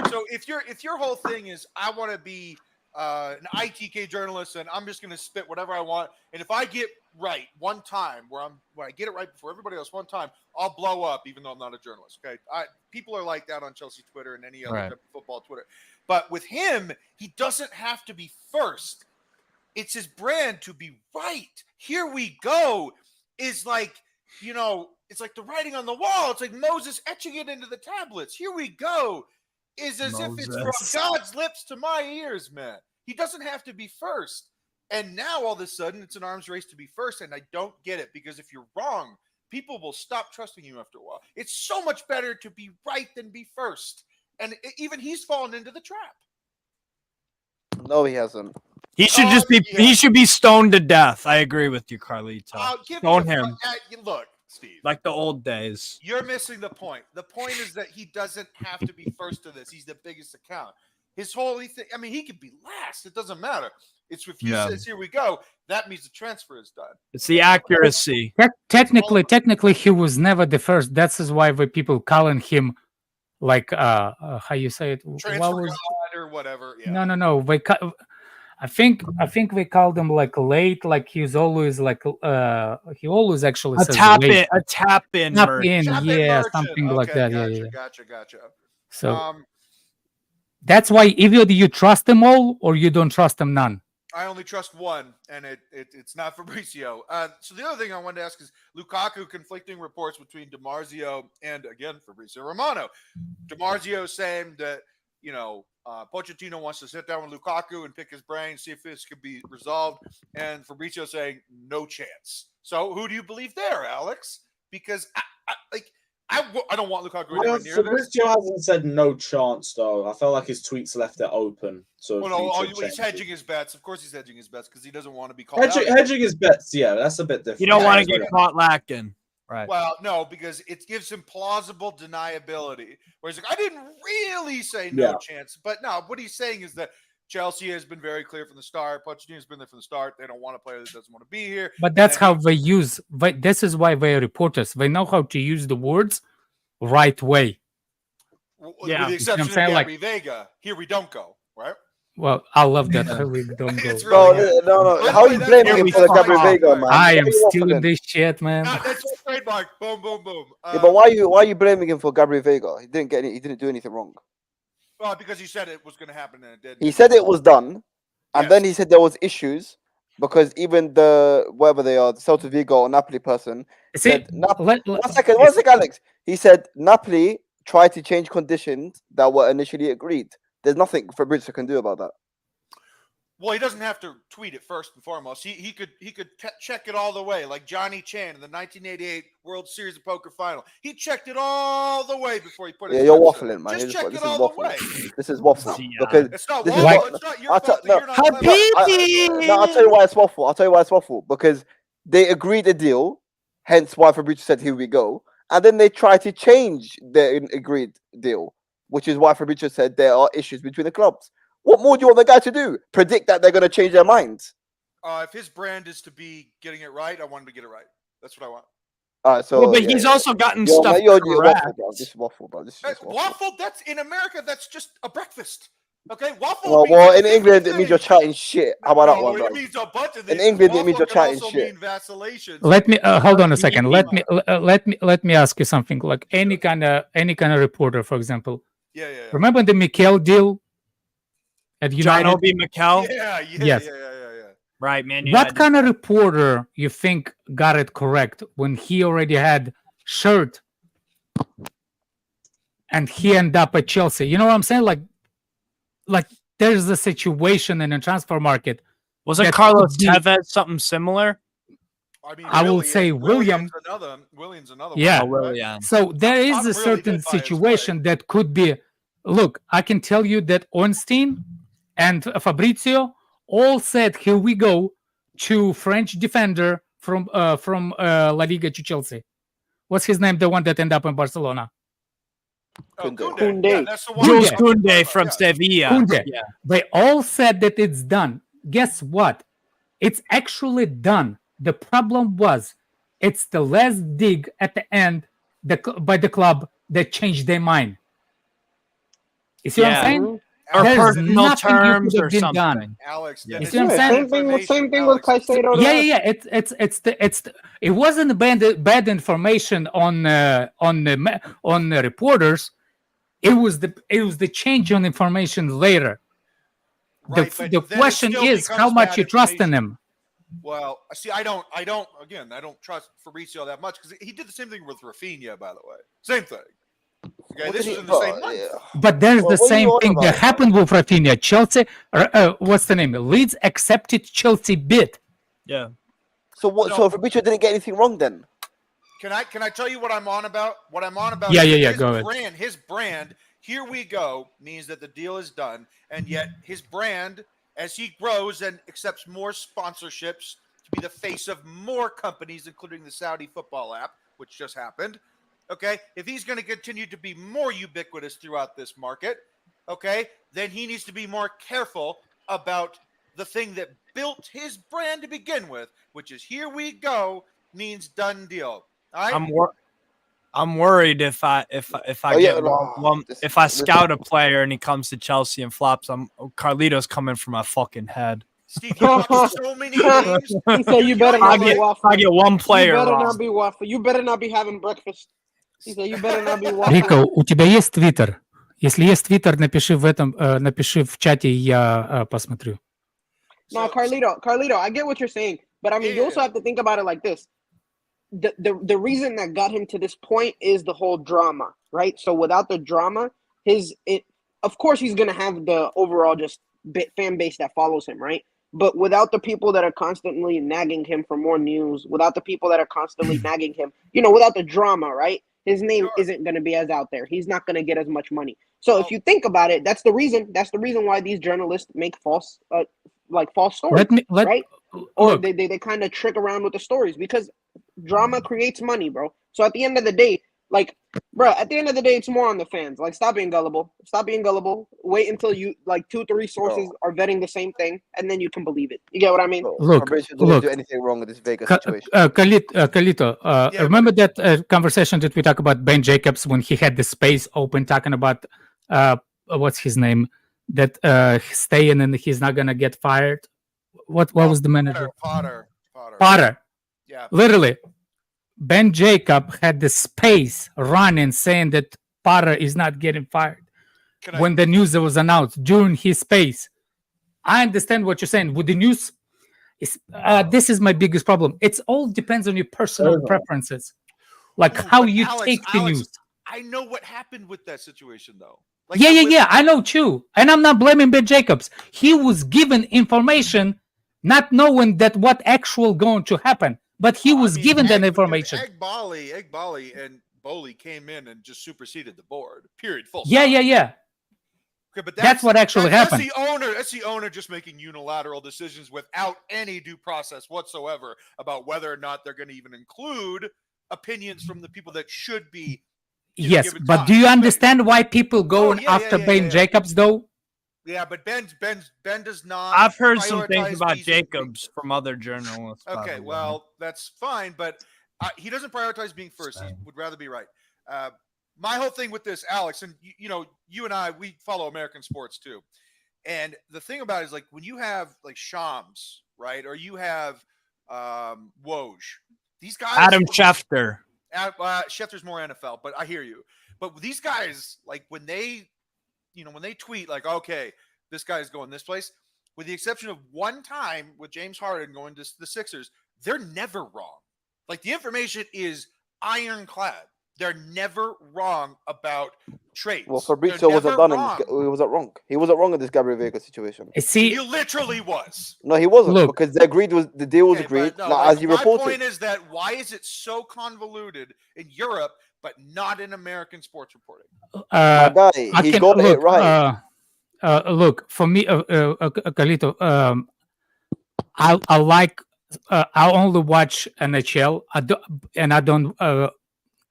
So if your whole thing is I want to be an ITK journalist and I'm just going to spit whatever I want, and if I get right one time when I get it right before everybody else one time, I'll blow up even though I'm not a journalist. Okay, people are like that on Chelsea Twitter and any other type of football Twitter. But with him, he doesn't have to be first. It's his brand to be right. Here we go is like, it's like the writing on the wall. It's like Moses etching it into the tablets. Here we go is as if it's from God's lips to my ears, man. He doesn't have to be first. And now all of a sudden it's an arms race to be first. And I don't get it, because if you're wrong, people will stop trusting you after a while. It's so much better to be right than be first. And even he's fallen into the trap. No, he hasn't. He should just be. Yeah. He should be stoned to death. I agree with you, Carlito. Stone him. Look, Steve. Like the old days. You're missing the point. The point is that he doesn't have to be first to this. He's the biggest account. His whole thing. I mean, he could be last. It doesn't matter. It's if he says, "Here we go," that means the transfer is done. It's the accuracy. Technically, he was never the first. That's why the people calling him, like, how you say it? Transfer god or whatever. Yeah. No. I think they called him like late. Like he's always like he always actually says late. A tap in, something like that. Gotcha. So that's why either you trust them all or you don't trust them none. I only trust one, and it's not Fabrizio. So the other thing I wanted to ask is Lukaku conflicting reports between DiMarzio and, again, Fabrizio Romano. DiMarzio saying that, Pochettino wants to sit down with Lukaku and pick his brain, see if this could be resolved, and Fabrizio saying no chance. So who do you believe there, Alex? Because I don't want Lukaku anywhere near Fabrizio hasn't said no chance, though. I felt like his tweets left it open. So he's hedging his bets. Of course he's hedging his bets because he doesn't want to be called out. Hedging his bets, yeah, that's a bit different. You don't want to get caught lacking. Right. Well, no, because it gives him plausible deniability. Where he's like, I didn't really say no chance. But no, what he's saying is that Chelsea has been very clear from the start. Pochettino's been there from the start. They don't want a player that doesn't want to be here. But that's how they use. This is why they are reporters. They know how to use the words right way. With the exception of Gary Vega, here we don't go, right? Well, I love that. We don't go. Really no. How are you blaming him for the Gary Vega, man? I am stealing this shit, man. That's a trademark. Boom, boom, boom. But why are you blaming him for Gary Vega? He didn't do anything wrong. Well, because he said it was going to happen and it didn't. He said it was done, and then he said there was issues because even the Celta Vigo or Napoli person said. One second, Alex. He said Napoli tried to change conditions that were initially agreed. There's nothing Fabrizio can do about that. Well, he doesn't have to tweet it first and foremost. He could check it all the way, like Johnny Chan in the 1988 World Series of Poker Final. He checked it all the way before he put it. Yeah, you're waffling, man. Just check it all the way. This is waffle because it's not waffle. It's not your fault that you're not. I'll tell you why it's waffle. Because they agreed a deal, hence why Fabrizio said, "Here we go," and then they tried to change their agreed deal, which is why Fabrizio said there are issues between the clubs. What more do you want the guy to do? Predict that they're going to change their minds? If his brand is to be getting it right, I want him to get it right. That's what I want. All right, so but he's also gotten stuff. You're waffle, bro. This is waffle, bro. Waffle. That's in America. That's just a breakfast. Okay, waffle. Well, in England it means you're chatting shit. How about that one, bro? It means a bunch of in England it means you're chatting shit. Let me hold on a second. Let me ask you something. Like any kind of reporter, for example. Yeah. Remember the Mikel deal at United? John Obi Mikel. Yeah. Right, man. What kind of reporter you think got it correct when he already had shirt and he ended up at Chelsea? You know what I'm saying? Like there's a situation in a transfer market. Wasn't that Carlos could be- Tevez something similar? I mean, I will say Williams. Williams another Yeah. one. Right? Yeah. So there is I'm a really certain bit by his situation that could be. Look, I can tell you that Ornstein and Fabrizio all said, "Here we go to French defender from La Liga to Chelsea." What's his name? The one that ended up in Barcelona. Koundé. Yeah, that's the one. Jules Koundé from Sevilla. Koundé. Yeah. They all said that it's done. Guess what? It's actually done. The problem was, it's the last dig at the end by the club that changed their mind. You see what I'm saying? Or There's personal nothing you terms could have or been something. done. Alex, You see what I'm saying? Same thing with Caicedo. Yeah. It wasn't bad information on the reporters. It was the change on information later. Right, the but the then it question still is how becomes much bad you trust in information. him. Well, see, I don't trust Fabrizio that much because he did the same thing with Rafinha, by the way. Same thing. Okay, this is in the same month. But there's Well, the what are you same on thing that about? happened with Rafinha. Chelsea, what's the name? Leeds accepted Chelsea bid. Yeah. So what? So Fabrizio didn't get anything wrong then? Can I tell you what I'm on about? What I'm on about Yeah, is yeah, his go ahead. brand, his brand, here we go, means that the deal is done. And yet his brand, as he grows and accepts more sponsorships to be the face of more companies, including the Saudi football app, which just happened. Okay, if he's going to continue to be more ubiquitous throughout this market, okay, then he needs to be more careful about the thing that built his brand to begin with, which is here we go, means done deal. All right? I'm worried if I if I scout a player and he comes to Chelsea and flops, Carlito's coming for my fucking head. Steve, you watch so many games. He said you better not be waffling. I get one player You better wrong. not be waffling. You better not be having breakfast. He said you better not be waffling. Рико, у тебя есть Твиттер? Если есть Твиттер, напиши в чате, я посмотрю. No, Carlito, I get what you're saying, but I mean, you also have to think about it like this. The reason that got him to this point is the whole drama, right? So without the drama, of course he's gonna have the overall just fan base that follows him, right? But without the people that are constantly nagging him for more news, without the people that are constantly nagging him, without the drama, right? His name isn't going to be as out there. He's not going to get as much money. So if you think about it, that's the reason why these journalists make false stories, right? Or they kind of trick around with the stories because drama creates money, bro. So at the end of the day, it's more on the fans. Like, stop being gullible. Wait until you 2-3 sources are vetting the same thing, and then you can believe it. You get what I mean? Look, Fabrizio didn't do anything wrong in this Vegas situation. Kalito, remember that conversation that we talked about Ben Jacobs when he had the space open talking about what's his name that staying and he's not gonna get fired. What was the manager? Potter. Yeah. Literally, Ben Jacob had the space running saying that Potter is not getting fired when the news was announced during his space. I understand what you're saying. With the news, this is my biggest problem. It all depends on your personal preferences, like how you take the news. I know what happened with that situation, though. Yeah, I know too. And I'm not blaming Ben Jacobs. He was given information, not knowing that what actual going to happen. But he was given that information. Egbali and Boli came in and just superseded the board. Period. Full stop. Yeah. Okay, but that's what actually happened. That's the owner just making unilateral decisions without any due process whatsoever about whether or not they're going to even include opinions from the people that should be. Yes, but do you understand why people going after Ben Jacobs though? Yeah, but Ben does not. I've heard some things about Jacobs from other journalists. Okay, well, that's fine, but he doesn't prioritize being first. He would rather be right. My whole thing with this, Alex, and you and I, we follow American sports too. And the thing about it is, like, when you have like Shams, right, or you have Woj, these guys. Adam Schefter. Schefter's more NFL, but I hear you. But these guys, like, when they tweet like, okay, this guy's going this place, with the exception of one time with James Harden going to the Sixers, they're never wrong. Like, the information is ironclad. They're never wrong about trades. Well, Fabrizio wasn't done in this. He wasn't wrong. He wasn't wrong in this Gabriel Vega situation. He literally was. No, he wasn't because the deal was agreed. No, as you my reported. point is that why is it so convoluted in Europe but not in American sports reporting? My guy, he got it right. Look, for me, Carlito, I like. I only watch NHL. I don't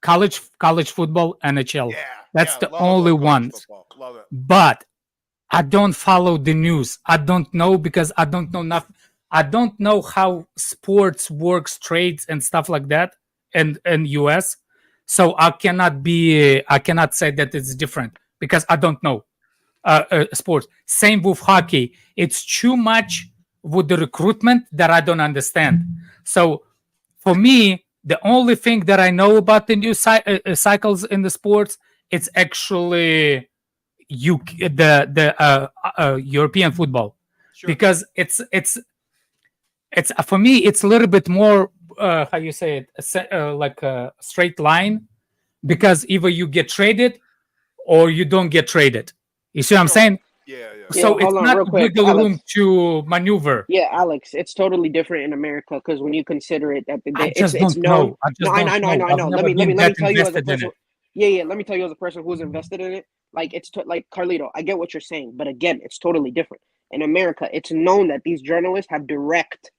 college football, NHL. That's the only one. Love it. But I don't follow the news. I don't know because I don't know enough. I don't know how sports works, trades and stuff like that in US. So I cannot say that it's different because I don't know sports. Same with hockey. It's too much with the recruitment that I don't understand. So for me, the only thing that I know about the new cycles in the sports, it's actually the European football, because it's for me it's a little bit more how you say it, like a straight line, because either you get traded or you don't get traded. You see what I'm saying? So it's not wiggle room to maneuver. Yeah, Alex, it's totally different in America because when you consider it, that it's known. I know. Let me tell you as a person. Yeah. Let me tell you as a person who's invested in it. Like like Carlito, I get what you're saying, but again, it's totally different. In America, it's known that these journalists have direct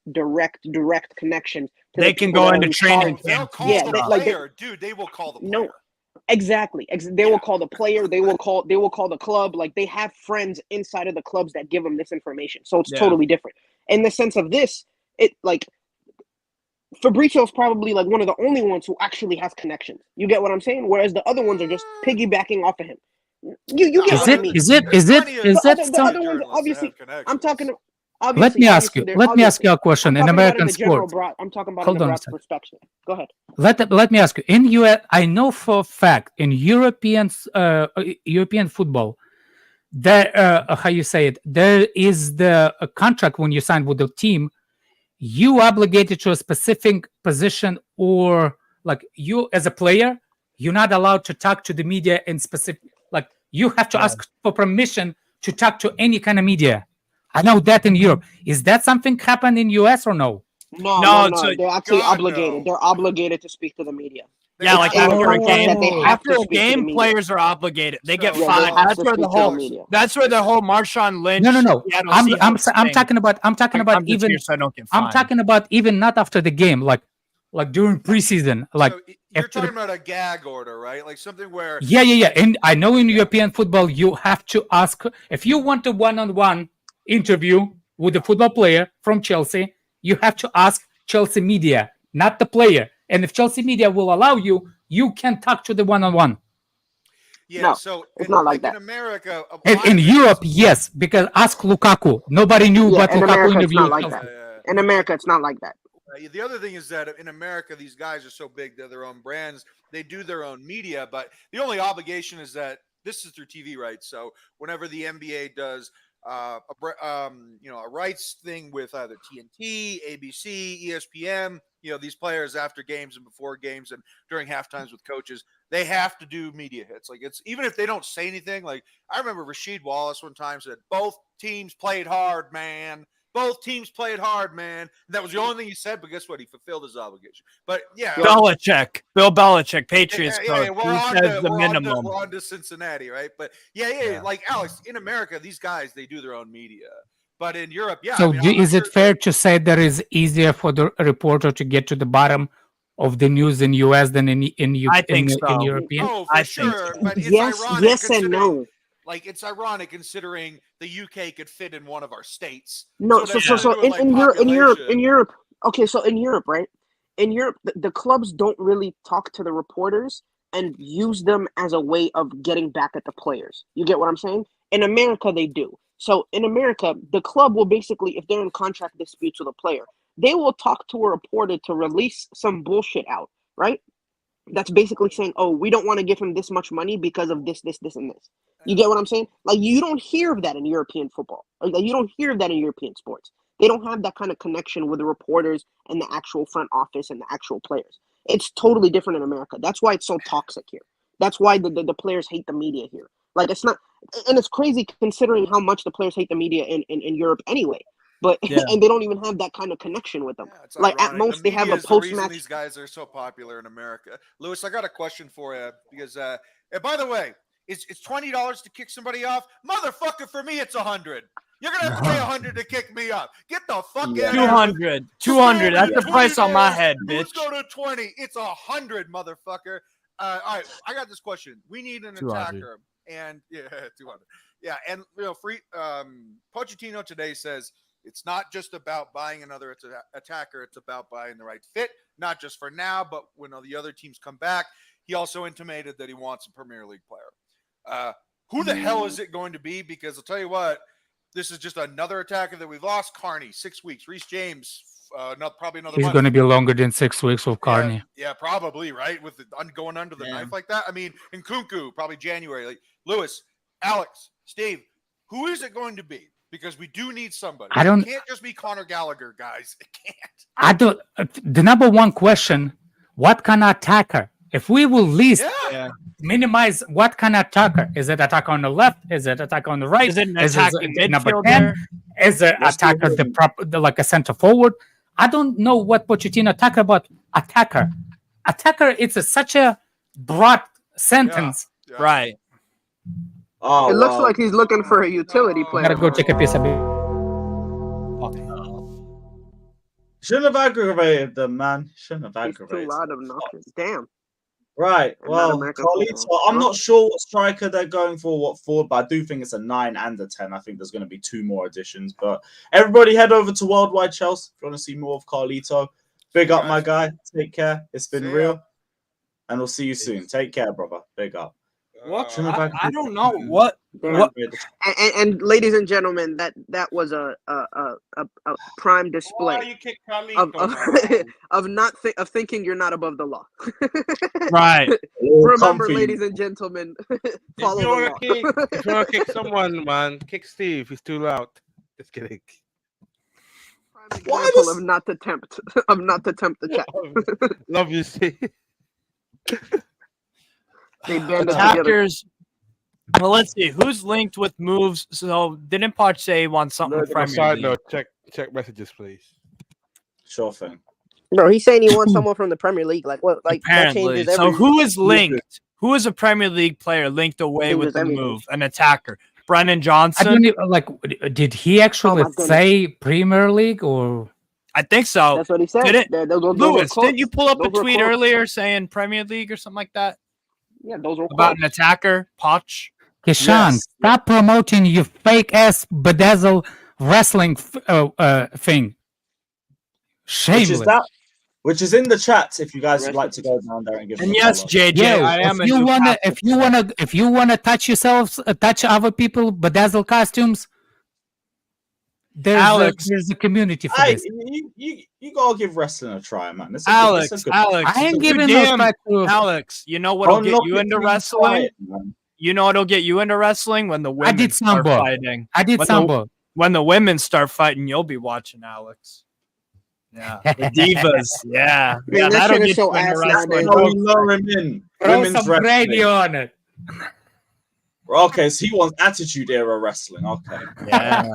connections. They can go into training camp. Dude, they will call the player. No. Exactly. They will call the player. They will call the club. Like they have friends inside of the clubs that give them this information. So it's totally different. In the sense of this, it like Fabrizio's probably like one of the only ones who actually has connections. You get what I'm saying? Whereas the other ones are just piggybacking off of him. You get what I mean? Is it? The other ones, obviously, I'm talking. Let me ask you a question. In American sports, I'm talking about in the broad perspective. Go ahead. Let me ask you. In US, I know for a fact in European football, there how you say it, there is the contract when you sign with the team, you obligated to a specific position, or like you as a player, you're not allowed to talk to the media in specific. Like you have to ask for permission to talk to any kind of media. I know that in Europe. Is that something happened in US or no? No. They're actually obligated. No. They're obligated to speak to the media. Yeah, like after a game, players are obligated. They get fined. That's where the whole Marshawn Lynch. No. I'm talking about even. I'm talking about even not after the game, like during preseason. Like so you're talking about a gag order, right? Like something where. Yeah. And I know in European football you have to ask if you want a one-on-one interview with a football player from Chelsea. You have to ask Chelsea media, not the player. And if Chelsea media will allow you, you can talk to the one-on-one. Yeah, no, so it's not like that. In America, in Europe, yes, because ask Lukaku. Nobody knew what Lukaku interview. In America, it's not like that. The other thing is that in America, these guys are so big, they're their own brands. They do their own media, but the only obligation is that this is through TV rights. So whenever the NBA does a rights thing with either TNT, ABC, ESPN, these players after games and before games and during half times with coaches, they have to do media hits. Like it's even if they don't say anything. Like I remember Rasheed Wallace one time said, "Both teams played hard, man. Both teams played hard, man." And that was the only thing he said, but guess what? He fulfilled his obligation. But yeah, Bill Belichick, Patriots coach. We're on to Cincinnati, right? But yeah. Like Alex, in America, these guys they do their own media. But in Europe, yeah. So is it fair to say that it's easier for the reporter to get to the bottom of the news in US than in European? Oh, for sure. But it's yes and no. Like it's ironic considering the UK could fit in one of our states. No, so in Europe. Okay, so in Europe, right? In Europe, the clubs don't really talk to the reporters and use them as a way of getting back at the players. You get what I'm saying? In America, they do. So in America, the club will basically, if they're in contract disputes with a player, they will talk to a reporter to release some bullshit out, right? That's basically saying, oh, we don't want to give him this much money because of this, and this. You get what I'm saying? Like, you don't hear of that in European football. Like, you don't hear of that in European sports. They don't have that kind of connection with the reporters and the actual front office and the actual players. It's totally different in America. That's why it's so toxic here. That's why the players hate the media here. Like, it's not, and it's crazy considering how much the players hate the media in Europe anyway. But and they don't even have that kind of connection with them. It's Like ironic. at most The they have media a is the reason post-match. these guys are so popular in America. Lewis, I got a question for you because, and by the way, it's $20 to kick somebody off, motherfucker. For me, it's $100. You're gonna have to pay $100 to kick me off. Get the fuck out of here. 200. 200. That's the price on my head, bitch. Let's go to 20. It's $100, motherfucker. All right, I got this question. We need an 200. attacker, and 200. Yeah, and Pochettino today says it's not just about buying another attacker. It's about buying the right fit, not just for now, but when the other teams come back. He also intimated that he wants a Premier League player. Who the hell is it going to be? Because I'll tell you what, this is just another attacker that we've lost. Carney, 6 weeks. Reece James, probably another He's month. going to be longer than 6 weeks with Carney. Yeah, probably, right? With going under the knife like that. I mean, and Kunku, probably January. Like Lewis, Alex, Steve, who is it going to be? Because we do need somebody. It can't just be Conor Gallagher, guys. It can't. The number one question, what kind of attacker? If we will least minimize what kind of attacker, is it attacker on the left? Is it attacker on the right? Is it an is attacking it number midfielder? 10? Is it attacker like a center forward? I don't know what Pochettino talk about attacker. Attacker, it's such a broad sentence. Right. Oh, it looks like he's looking for a utility player. Gotta go take a piece of it. Shouldn't have aggravated them, man. Shouldn't have He's aggravated too loud of nothing. Damn. Right. I'm Well, not American Carlito, football. I'm not sure what striker they're going for, what forward, but I do think it's a 9 and a 10. I think there's going to be 2 more additions. But everybody head over to Worldwide Chelsea if you want to see more of Carlito. Big up, my guy. Take care. It's been real. And we'll see you soon. Take care, brother. Big up. What? I don't know what. And ladies and gentlemen, that was a prime display of thinking you're not above the law. Right. Remember, ladies and gentlemen, follow the law. If you want to kick someone, man, kick Steve. He's too loud. Just kidding. Example of not to tempt the chat. Love you, Steve. They band us together. Attackers. Well, let's see who's linked with moves. So didn't Poch say he wants something from Premier Side League? note, check messages, please. Sure thing. No, he's saying he wants someone from the Premier League. Like what? Like that Apparently. changes So every. who is linked? Who is a Premier League player linked away with the everything. move? An attacker. Brennan I Johnson. don't even, did he actually say Premier League or? I think so. That's what he said. Did it? Lewis, didn't you pull up a tweet earlier saying Premier League or something like that? Yeah, those were about an attacker, Poch. Kishan, stop promoting your fake ass bedazzle wrestling thing. Shameless. Which is in the chat if you guys would like to go down there and give. And yes, JJ, I am. If you wanna touch yourselves, touch other people, bedazzle costumes. There's a community for this. You gotta give wrestling a try, man. Alex, I ain't giving no try to. Alex, you know what'll get you into wrestling? You know what'll get you into wrestling when the women start fighting. I did sambo. When the women start fighting, you'll be watching Alex. Yeah, the divas. Yeah, that'll get you into wrestling. Lure him in. Throw some gravy on it. Okay, so he wants attitude era wrestling. Okay. Yeah.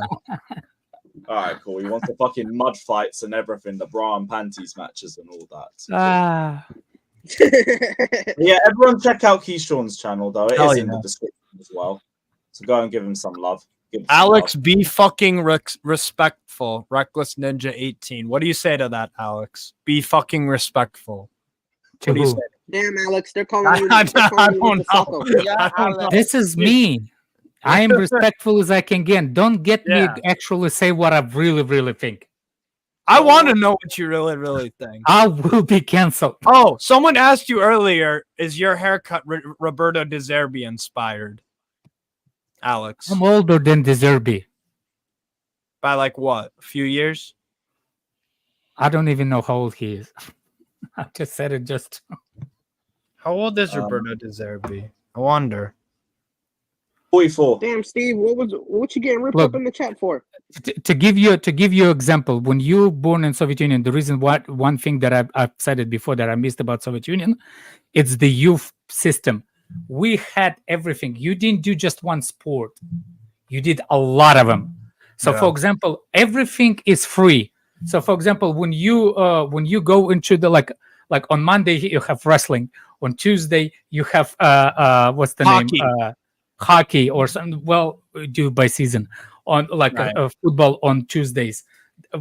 All right, cool. He wants the fucking mud fights and everything, the bra and panties matches and all that. Yeah, everyone check out Keyshawn's channel, though. It is in the description as well. So go and give him some love. Alex, be fucking respectful. Reckless Ninja 18. What do you say to that, Alex? Be fucking respectful. What do you say? Damn, Alex, they're calling you. I don't know. This is me. I am respectful as I can get. Don't get me to actually say what I really, really think. I want to know what you really, really think. I will be canceled. Oh, someone asked you earlier, is your haircut Roberto De Zerbi inspired? Alex. I'm older than De Zerbi. By like what? A few years? I don't even know how old he is. I just said it just. How old is Roberto De Zerbi? I wonder. 44. Damn, Steve, what you getting ripped Look, up in the chat for? To give you example, when you born in Soviet Union, the reason one thing that I've said it before that I missed about Soviet Union, it's the youth system. We had everything. You didn't do just one sport. You did a lot of them. So, for example, everything is free. So, for example, when you go into the like on Monday you have wrestling. On Tuesday you have what's the Hockey. name? Hockey or something. Well, do by season. On like football on Tuesdays.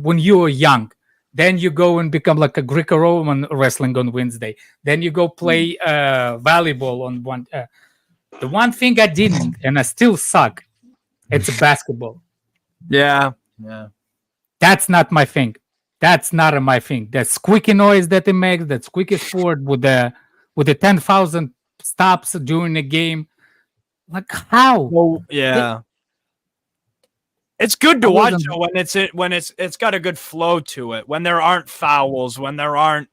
When you were young, then you go and become like a Greco-Roman wrestling on Wednesday. Then you go play volleyball on one. The one thing I didn't, and I still suck, it's basketball. Yeah. That's not my thing. That's not my thing. That squeaky noise that it makes, that squeaky sport with the 10,000 stops during the game. Like how? Well, yeah. It's good to watch it when it's got a good flow to it. When there aren't fouls, when there aren't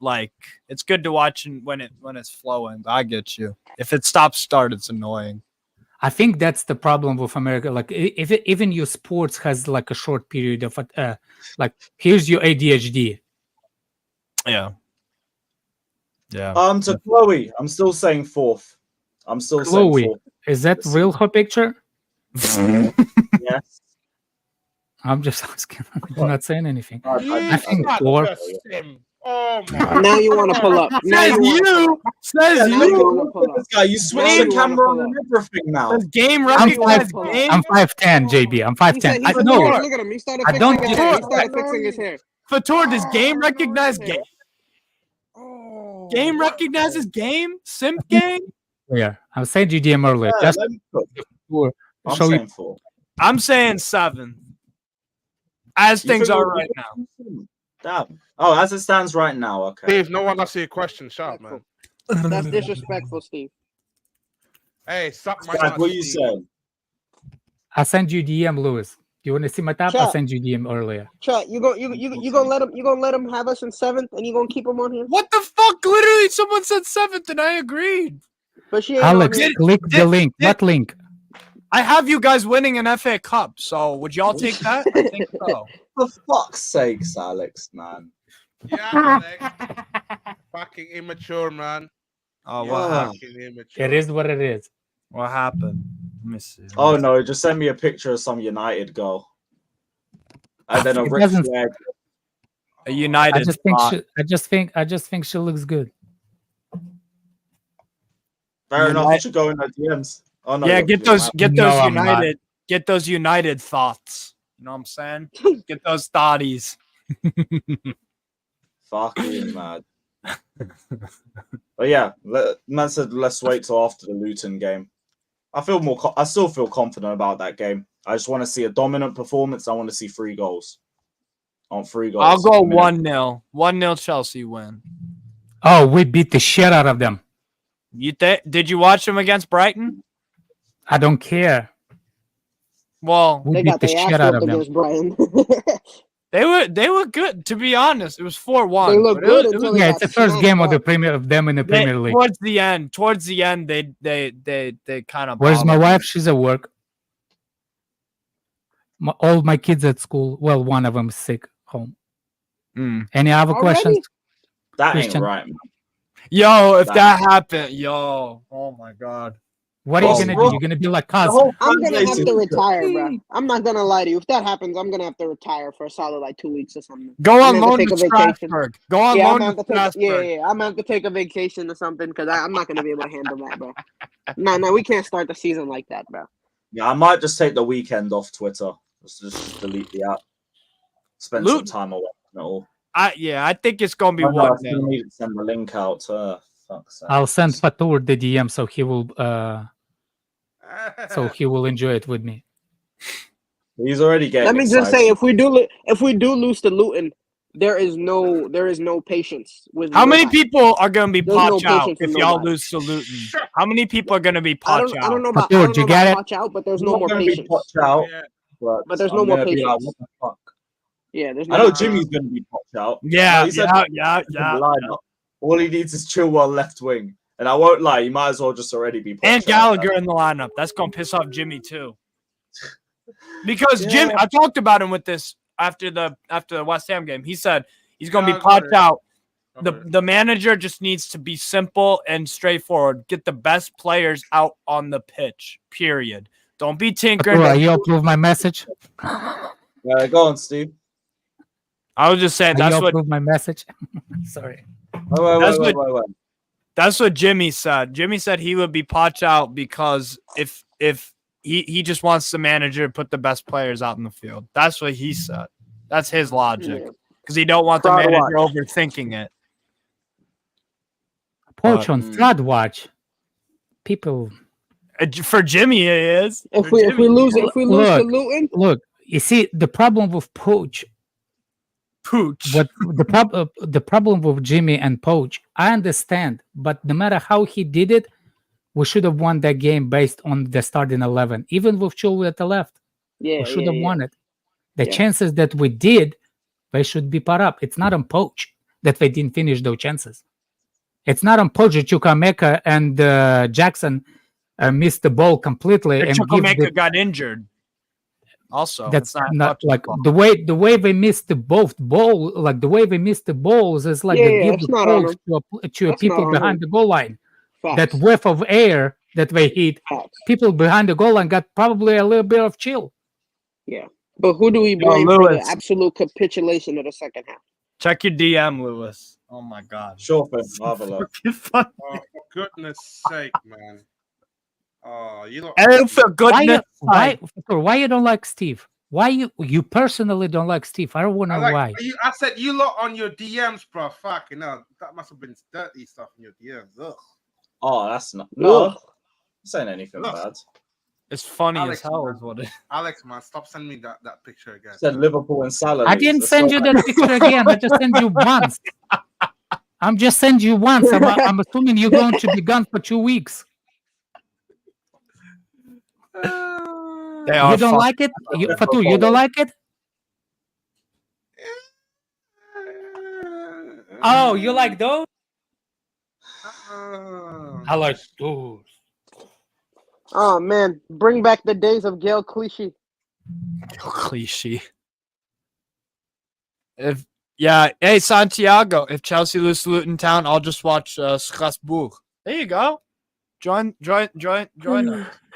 it's good to watch when it's flowing. I get you. If it stops start, it's annoying. I think that's the problem with America. Like if even your sports has like a short period of like here's your ADHD. Yeah. To Chloe, I'm still saying fourth. I'm still saying fourth. Is that real her picture? Yes. I'm just asking. I'm not saying anything. I think four. Oh my! Now you want to pull up? Says you. This guy, you switch the camera on and everything now. Does game recognize game? I'm 5'10", JB. I'm 5'10". I know. Look at him. He started fixing his hair. He started fixing his hair. Fator, does game recognize game? Game recognizes game? Simp game? Yeah, I was saying GDM earlier. Just show you. I'm saying 7. As things are right now. Damn. Oh, as it stands right now, okay. Steve, no one asked you a question. Shut up, man. That's disrespectful, Steve. Hey, suck my nuts, what you saying? I sent you DM, Lewis. You want to see my tab? I sent you DM earlier. Chat, you gonna let him have us in 7th, and you gonna keep him on here? What the fuck? Literally, someone said 7th, and I agreed. But she ain't Alex, on here. click the link. What link? I have you guys winning an FA Cup, so would y'all take that? I think so. For fuck's sakes, Alex, man. Yeah, Alex. Fucking immature, man. Oh, You're what happened? fucking immature. It is what it is. What happened? Let me see. Oh no, just send me a picture of some United goal. And then a red flag. A United. I just think she looks good. Fair enough, you should go in the DMs. Oh no. Yeah, get those No, United thoughts. You know what I'm saying? Get those thoughties. Fucking mad. But yeah, man said let's wait till after the Luton game. I still feel confident about that game. I just want to see a dominant performance. I want to see 3 goals. On 3 goals. I'll go 1-0. 1-0 Chelsea win. Oh, we beat the shit out of them. Did you watch them against Brighton? I don't care. Well, we beat the shit out of them. Brighton. They were good, to be honest. It was 4-1. They look good. Yeah, it's the first game of them in the Premier League. Towards the end, they kind of. Where's my wife? She's at work. All my kids at school. Well, one of them is sick home. Any other questions? That Christian? ain't right, man. Yo, if that happened, oh my god. What are you gonna do? You're gonna be like us. I'm gonna have to retire, bro. I'm not gonna lie to you. If that happens, I'm gonna have to retire for a solid 2 weeks or something. Go on loan to Strasbourg. Go on loan to Strasbourg. Yeah. I'm gonna have to take a vacation or something because I'm not gonna be able to handle that, bro. No, we can't start the season like that, bro. Yeah, I might just take the weekend off Twitter. Just delete the app. Spend some time away from it all. I think it's gonna be I one. need to send the link out. Fuck's sake. I'll send Fatur the DM so he will enjoy it with me. He's already getting. Let me just say, if we do lose to Luton, there is no patience with. How many people are going to be Poch out if y'all lose to Luton? How many people are going to be Poch out? I don't know about Poch out, but there's no more patience. But there's no more patience. Like, what the fuck? Yeah, there's. I know Jimmy's going to be Poch out. Yeah. All he needs is Chilwell left wing. And I won't lie, you might as well just already be. And Gallagher in the lineup. That's gonna piss off Jimmy too. Because Jimmy, I talked about him with this after the West Ham game. He said he's gonna be popped out. The manager just needs to be simple and straightforward. Get the best players out on the pitch. Period. Don't be tinkering. You approve my message? Go on, Steve. I was just saying that's what my message. Sorry. Wait. That's what Jimmy said. Jimmy said he would be poached out because if he just wants the manager to put the best players out in the field. That's what he said. That's his logic. Because he don't want the manager overthinking it. Poach on Flood Watch. People. For Jimmy, it is. If we lose to Luton, look. You see, the problem with Poach. What the problem with Jimmy and Poach, I understand, but no matter how he did it, we should have won that game based on the starting 11, even with Chilwell at the left. We should have won it. The chances that we did, they should be put up. It's not on Poach that they didn't finish those chances. It's not on Poach that Chukwuemeka and Jackson missed the ball completely. And Chukwuemeka got injured. Also, that's not like the way they missed the ball, like the way they missed the balls is like they give the balls to people behind the goal line. Facts. That whiff of air that they hit, people behind the goal line got probably a little bit of chill. Yeah, but who do we blame for the absolute capitulation of the second half? Check your DM, Lewis. Oh my God. Sure thing. Have a look. Oh, for goodness sake, man. Oh, you don't. And for goodness why you don't like Steve? Why you personally don't like Steve? I don't want to know why. I said you lot on your DMs, bro. Fucking hell, that must have been dirty stuff in your DMs. Ugh. Oh, that's not. No, saying anything bad. It's funny as hell, is what it. Alex, man, stop sending me that picture again. Said Liverpool and Salah. I didn't send you that picture again. I just sent you once. I'm just sending you once. I'm assuming you're going to be gone for 2 weeks. You don't like it? Fatou, you don't like it? Oh, you like those? I like those. Oh man, bring back the days of Gail Clichy. Clichy. Hey Santiago, if Chelsea lose to Luton Town, I'll just watch Strasbourg. There you go. Join us.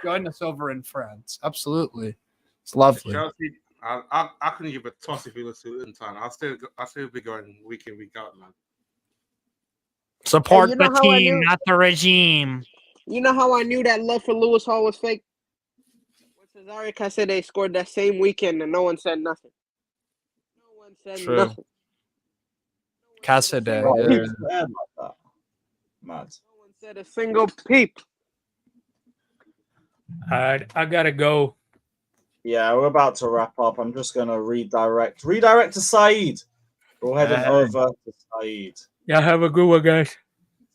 Join us over in France. Absolutely, it's lovely. Chelsea, I couldn't give a toss if we lose to Luton Town. I'll still be going week in, week out, man. Support the team, not the regime. You know how I knew that love for Lewis Hall was fake? When Cesare Casede scored that same weekend and no one said nothing. No one said nothing. Casede. Mad. No one said a single peep. I gotta go. Yeah, we're about to wrap up. I'm just gonna redirect to Saeed. We're heading over to Saeed. Yeah, have a good one, guys.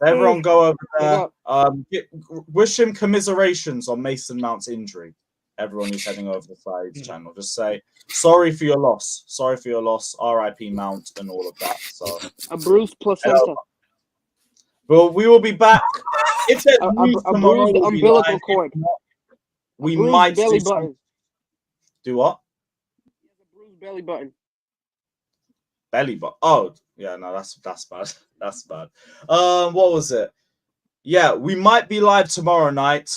Everyone go over there. Wish him commiserations on Mason Mount's injury. Everyone who's heading over to Saeed's channel. Just say sorry for your loss. Sorry for your loss. R.I.P. Mount and all of that. So a bruised placenta. Well, we will be back. If there's news a tomorrow, bruised umbilical cord. We might belly button. Do what? A bruised belly button. Belly button. Oh, yeah, no, that's bad. That's bad. What was it? Yeah, we might be live tomorrow night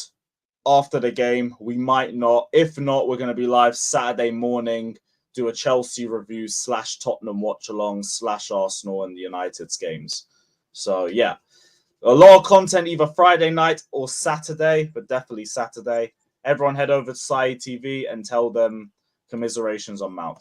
after the game. We might not. If not, we're going to be live Saturday morning. Do a Chelsea review / Tottenham watch along / Arsenal and the United's games. So yeah, a lot of content either Friday night or Saturday, but definitely Saturday. Everyone head over to Saeed TV and tell them commiserations on Mount.